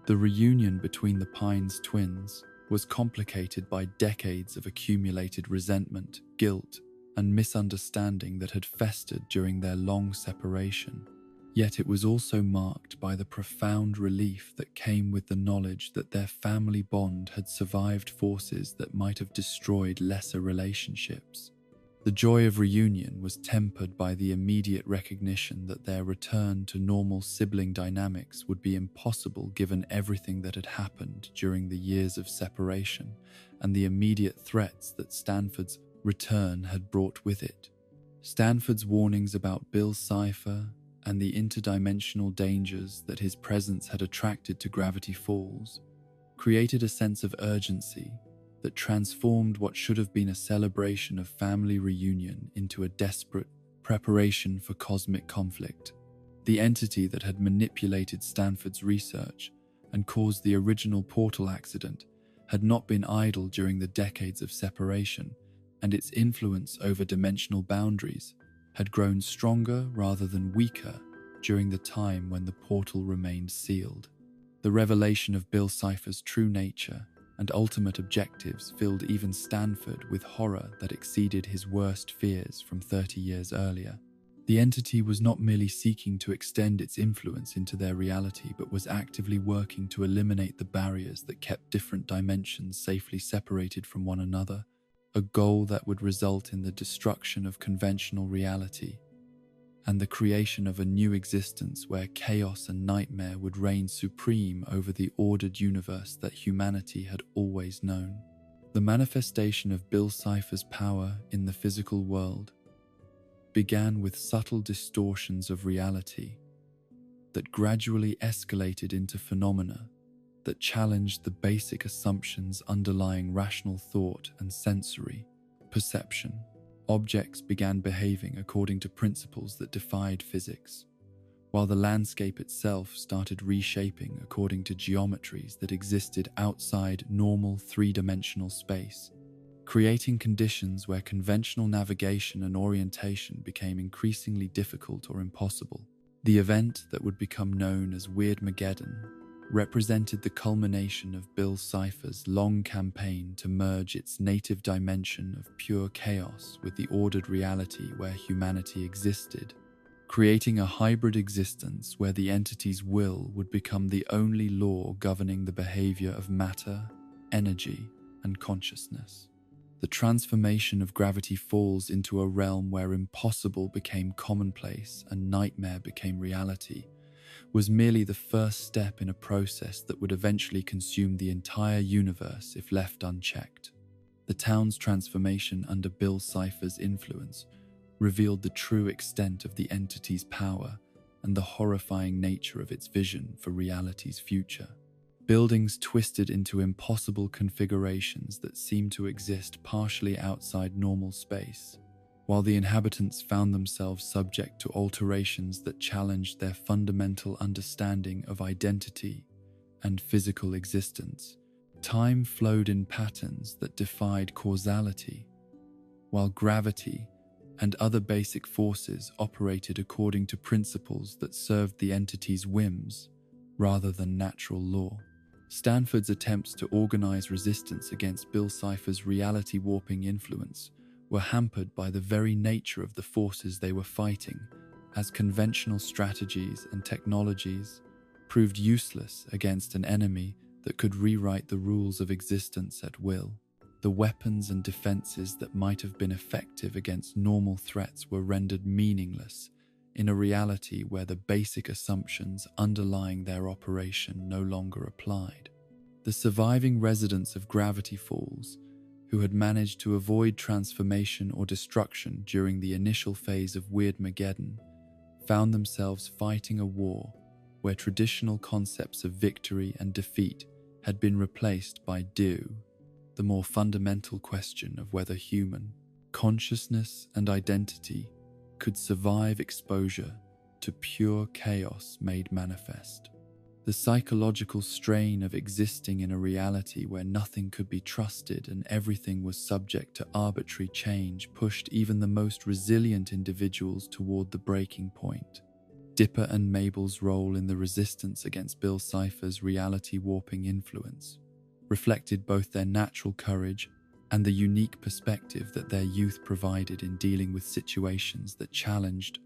The reunion between the Pines twins was complicated by decades of accumulated resentment, guilt, and misunderstanding that had festered during their long separation. Yet it was also marked by the profound relief that came with the knowledge that their family bond had survived forces that might have destroyed lesser relationships. The joy of reunion was tempered by the immediate recognition that their return to normal sibling dynamics would be impossible given everything that had happened during the years of separation and the immediate threats that Stanford's return had brought with it. Stanford's warnings about Bill Cipher and the interdimensional dangers that his presence had attracted to Gravity Falls created a sense of urgency that transformed what should have been a celebration of family reunion into a desperate preparation for cosmic conflict. The entity that had manipulated Stanford's research and caused the original portal accident had not been idle during the decades of separation, and its influence over dimensional boundaries had grown stronger rather than weaker during the time when the portal remained sealed. The revelation of Bill Cipher's true nature and ultimate objectives filled even Stanford with horror that exceeded his worst fears from 30 years earlier. The entity was not merely seeking to extend its influence into their reality, but was actively working to eliminate the barriers that kept different dimensions safely separated from one another, a goal that would result in the destruction of conventional reality and the creation of a new existence where chaos and nightmare would reign supreme over the ordered universe that humanity had always known. The manifestation of Bill Cipher's power in the physical world began with subtle distortions of reality that gradually escalated into phenomena that challenged the basic assumptions underlying rational thought and sensory perception. Objects began behaving according to principles that defied physics, while the landscape itself started reshaping according to geometries that existed outside normal three-dimensional space, creating conditions where conventional navigation and orientation became increasingly difficult or impossible. The event that would become known as Weirdmageddon represented the culmination of Bill Cipher's long campaign to merge its native dimension of pure chaos with the ordered reality where humanity existed, creating a hybrid existence where the entity's will would become the only law governing the behavior of matter, energy, and consciousness. The transformation of Gravity Falls into a realm where impossible became commonplace and nightmare became reality was merely the first step in a process that would eventually consume the entire universe if left unchecked. The town's transformation under Bill Cipher's influence revealed the true extent of the entity's power and the horrifying nature of its vision for reality's future. Buildings twisted into impossible configurations that seemed to exist partially outside normal space, while the inhabitants found themselves subject to alterations that challenged their fundamental understanding of identity and physical existence. Time flowed in patterns that defied causality, while gravity and other basic forces operated according to principles that served the entity's whims rather than natural law. Stanford's attempts to organize resistance against Bill Cipher's reality-warping influence were hampered by the very nature of the forces they were fighting, as conventional strategies and technologies proved useless against an enemy that could rewrite the rules of existence at will. The weapons and defenses that might have been effective against normal threats were rendered meaningless in a reality where the basic assumptions underlying their operation no longer applied. The surviving residents of Gravity Falls, who had managed to avoid transformation or destruction during the initial phase of Weirdmageddon, found themselves fighting a war where traditional concepts of victory and defeat had been replaced by do, the more fundamental question of whether human consciousness and identity could survive exposure to pure chaos made manifest. The psychological strain of existing in a reality where nothing could be trusted and everything was subject to arbitrary change pushed even the most resilient individuals toward the breaking point. Dipper and Mabel's role in the resistance against Bill Cipher's reality-warping influence reflected both their natural courage and the unique perspective that their youth provided in dealing with situations that challenged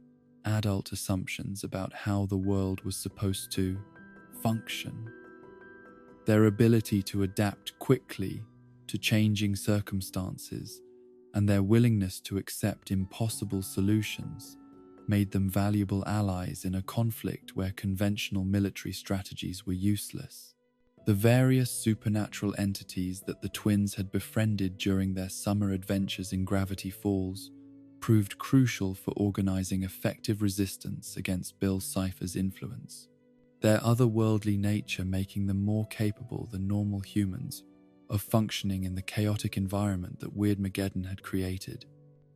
adult assumptions about how the world was supposed to function. Their ability to adapt quickly to changing circumstances and their willingness to accept impossible solutions made them valuable allies in a conflict where conventional military strategies were useless. The various supernatural entities that the twins had befriended during their summer adventures in Gravity Falls proved crucial for organizing effective resistance against Bill Cipher's influence, their otherworldly nature making them more capable than normal humans of functioning in the chaotic environment that Weirdmageddon had created.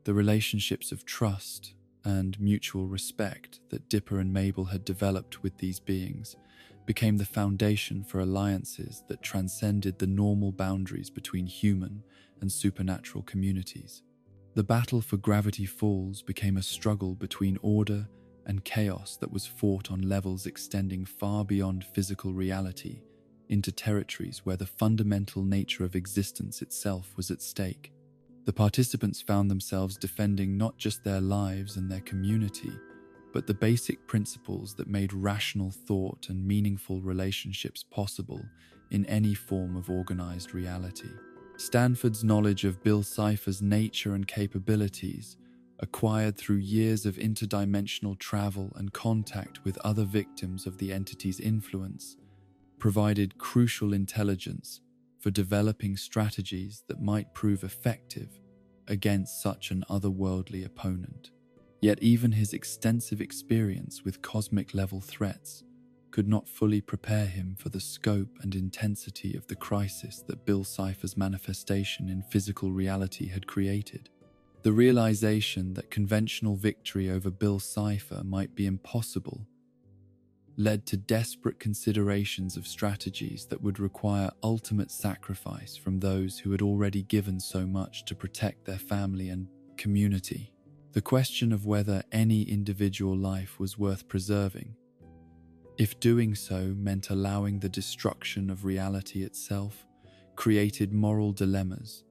The relationships of trust and mutual respect that Dipper and Mabel had developed with these beings became the foundation for alliances that transcended the normal boundaries between human and supernatural communities. The battle for Gravity Falls became a struggle between order and chaos that was fought on levels extending far beyond physical reality into territories where the fundamental nature of existence itself was at stake. The participants found themselves defending not just their lives and their community, but the basic principles that made rational thought and meaningful relationships possible in any form of organized reality. Stanford's knowledge of Bill Cipher's nature and capabilities, acquired through years of interdimensional travel and contact with other victims of the entity's influence, provided crucial intelligence for developing strategies that might prove effective against such an otherworldly opponent. Yet even his extensive experience with cosmic-level threats could not fully prepare him for the scope and intensity of the crisis that Bill Cipher's manifestation in physical reality had created. The realization that conventional victory over Bill Cipher might be impossible led to desperate considerations of strategies that would require ultimate sacrifice from those who had already given so much to protect their family and community. The question of whether any individual life was worth preserving, if doing so meant allowing the destruction of reality itself, created moral dilemmas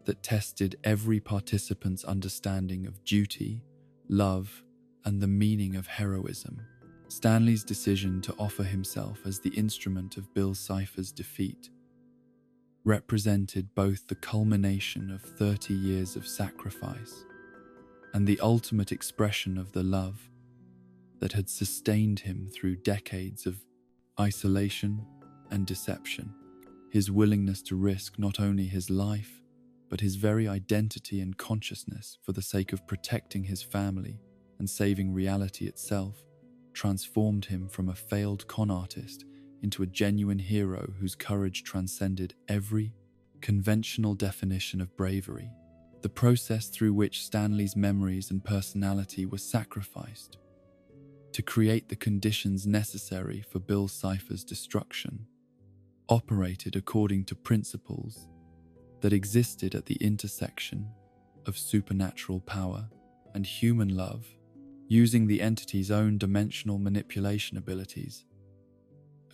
that tested every participant's understanding of duty, love, and the meaning of heroism. Stanley's decision to offer himself as the instrument of Bill Cipher's defeat represented both the culmination of 30 years of sacrifice and the ultimate expression of the love that had sustained him through decades of isolation and deception. His willingness to risk not only his life, but his very identity and consciousness for the sake of protecting his family and saving reality itself transformed him from a failed con artist into a genuine hero whose courage transcended every conventional definition of bravery. The process through which Stanley's memories and personality were sacrificed to create the conditions necessary for Bill Cipher's destruction operated according to principles that existed at the intersection of supernatural power and human love, using the entity's own dimensional manipulation abilities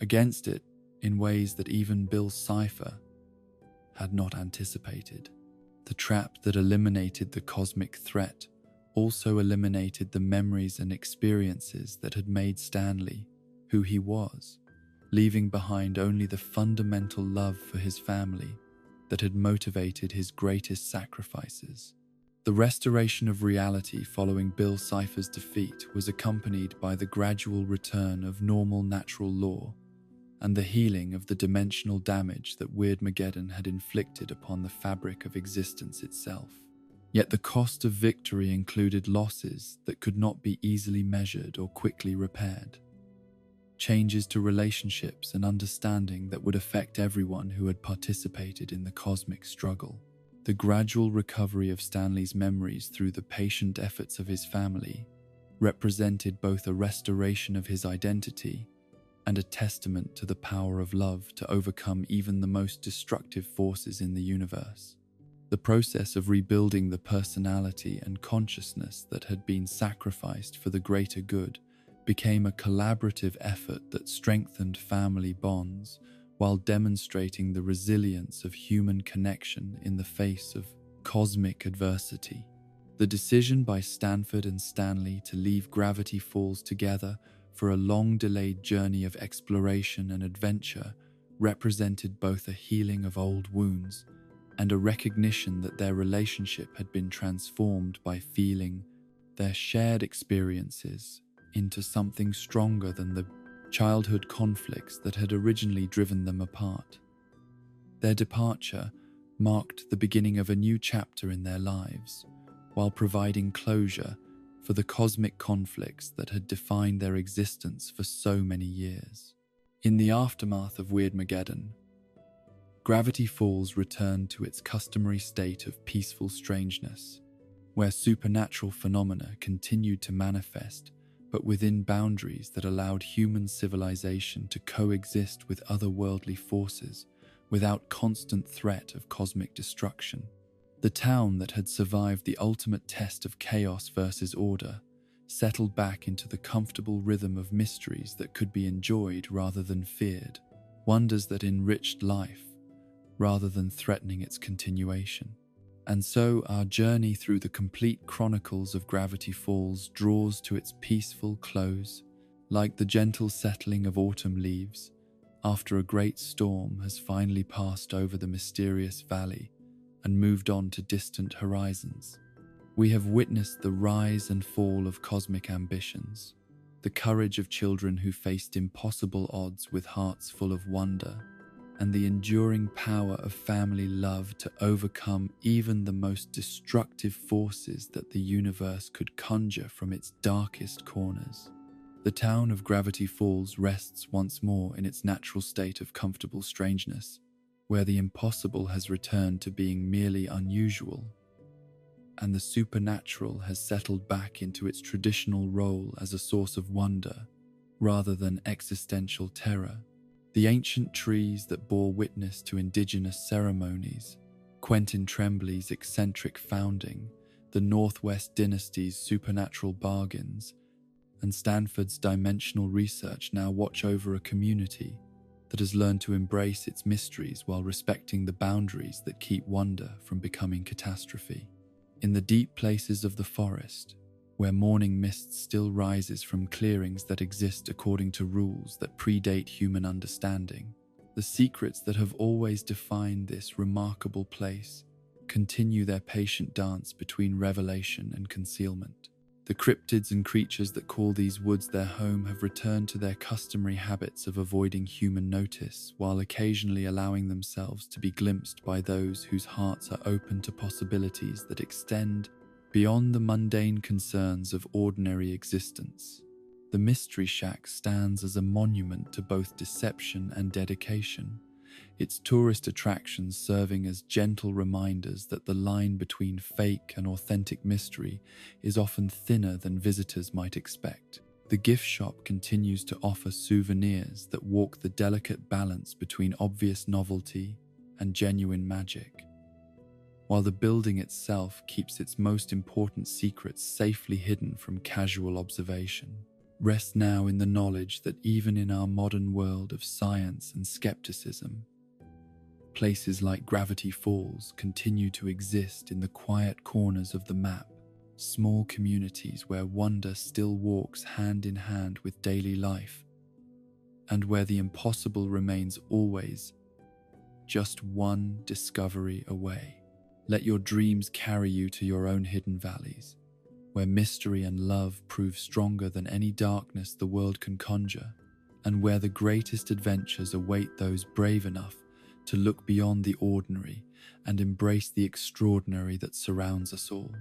against it in ways that even Bill's cipher had not anticipated. The trap that eliminated the cosmic threat also eliminated the memories and experiences that had made Stanley who he was, leaving behind only the fundamental love for his family that had motivated his greatest sacrifices. The restoration of reality following Bill Cipher's defeat was accompanied by the gradual return of normal natural law and the healing of the dimensional damage that Weirdmageddon had inflicted upon the fabric of existence itself. Yet the cost of victory included losses that could not be easily measured or quickly repaired. Changes to relationships and understanding that would affect everyone who had participated in the cosmic struggle. The gradual recovery of Stanley's memories through the patient efforts of his family represented both a restoration of his identity and a testament to the power of love to overcome even the most destructive forces in the universe. The process of rebuilding the personality and consciousness that had been sacrificed for the greater good became a collaborative effort that strengthened family bonds while demonstrating the resilience of human connection in the face of cosmic adversity. The decision by Stanford and Stanley to leave Gravity Falls together for a long-delayed journey of exploration and adventure represented both a healing of old wounds and a recognition that their relationship had been transformed by feeling their shared experiences into something stronger than the childhood conflicts that had originally driven them apart. Their departure marked the beginning of a new chapter in their lives, while providing closure for the cosmic conflicts that had defined their existence for so many years. In the aftermath of Weirdmageddon, Gravity Falls returned to its customary state of peaceful strangeness, where supernatural phenomena continued to manifest, but within boundaries that allowed human civilization to coexist with otherworldly forces without constant threat of cosmic destruction. The town that had survived the ultimate test of chaos versus order settled back into the comfortable rhythm of mysteries that could be enjoyed rather than feared, wonders that enriched life rather than threatening its continuation. And so our journey through the complete chronicles of Gravity Falls draws to its peaceful close, like the gentle settling of autumn leaves after a great storm has finally passed over the mysterious valley and moved on to distant horizons. We have witnessed the rise and fall of cosmic ambitions, the courage of children who faced impossible odds with hearts full of wonder, and the enduring power of family love to overcome even the most destructive forces that the universe could conjure from its darkest corners. The town of Gravity Falls rests once more in its natural state of comfortable strangeness, where the impossible has returned to being merely unusual, and the supernatural has settled back into its traditional role as a source of wonder rather than existential terror. The ancient trees that bore witness to indigenous ceremonies, Quentin Trembley's eccentric founding, the Northwest dynasty's supernatural bargains, and Stanford's dimensional research now watch over a community that has learned to embrace its mysteries while respecting the boundaries that keep wonder from becoming catastrophe. In the deep places of the forest, where morning mist still rises from clearings that exist according to rules that predate human understanding, the secrets that have always defined this remarkable place continue their patient dance between revelation and concealment. The cryptids and creatures that call these woods their home have returned to their customary habits of avoiding human notice, while occasionally allowing themselves to be glimpsed by those whose hearts are open to possibilities that extend beyond the mundane concerns of ordinary existence. The Mystery Shack stands as a monument to both deception and dedication, its tourist attractions serving as gentle reminders that the line between fake and authentic mystery is often thinner than visitors might expect. The gift shop continues to offer souvenirs that walk the delicate balance between obvious novelty and genuine magic, while the building itself keeps its most important secrets safely hidden from casual observation. Rest now in the knowledge that even in our modern world of science and skepticism, places like Gravity Falls continue to exist in the quiet corners of the map, small communities where wonder still walks hand in hand with daily life, and where the impossible remains always just one discovery away. Let your dreams carry you to your own hidden valleys, where mystery and love prove stronger than any darkness the world can conjure, and where the greatest adventures await those brave enough to look beyond the ordinary and embrace the extraordinary that surrounds us all.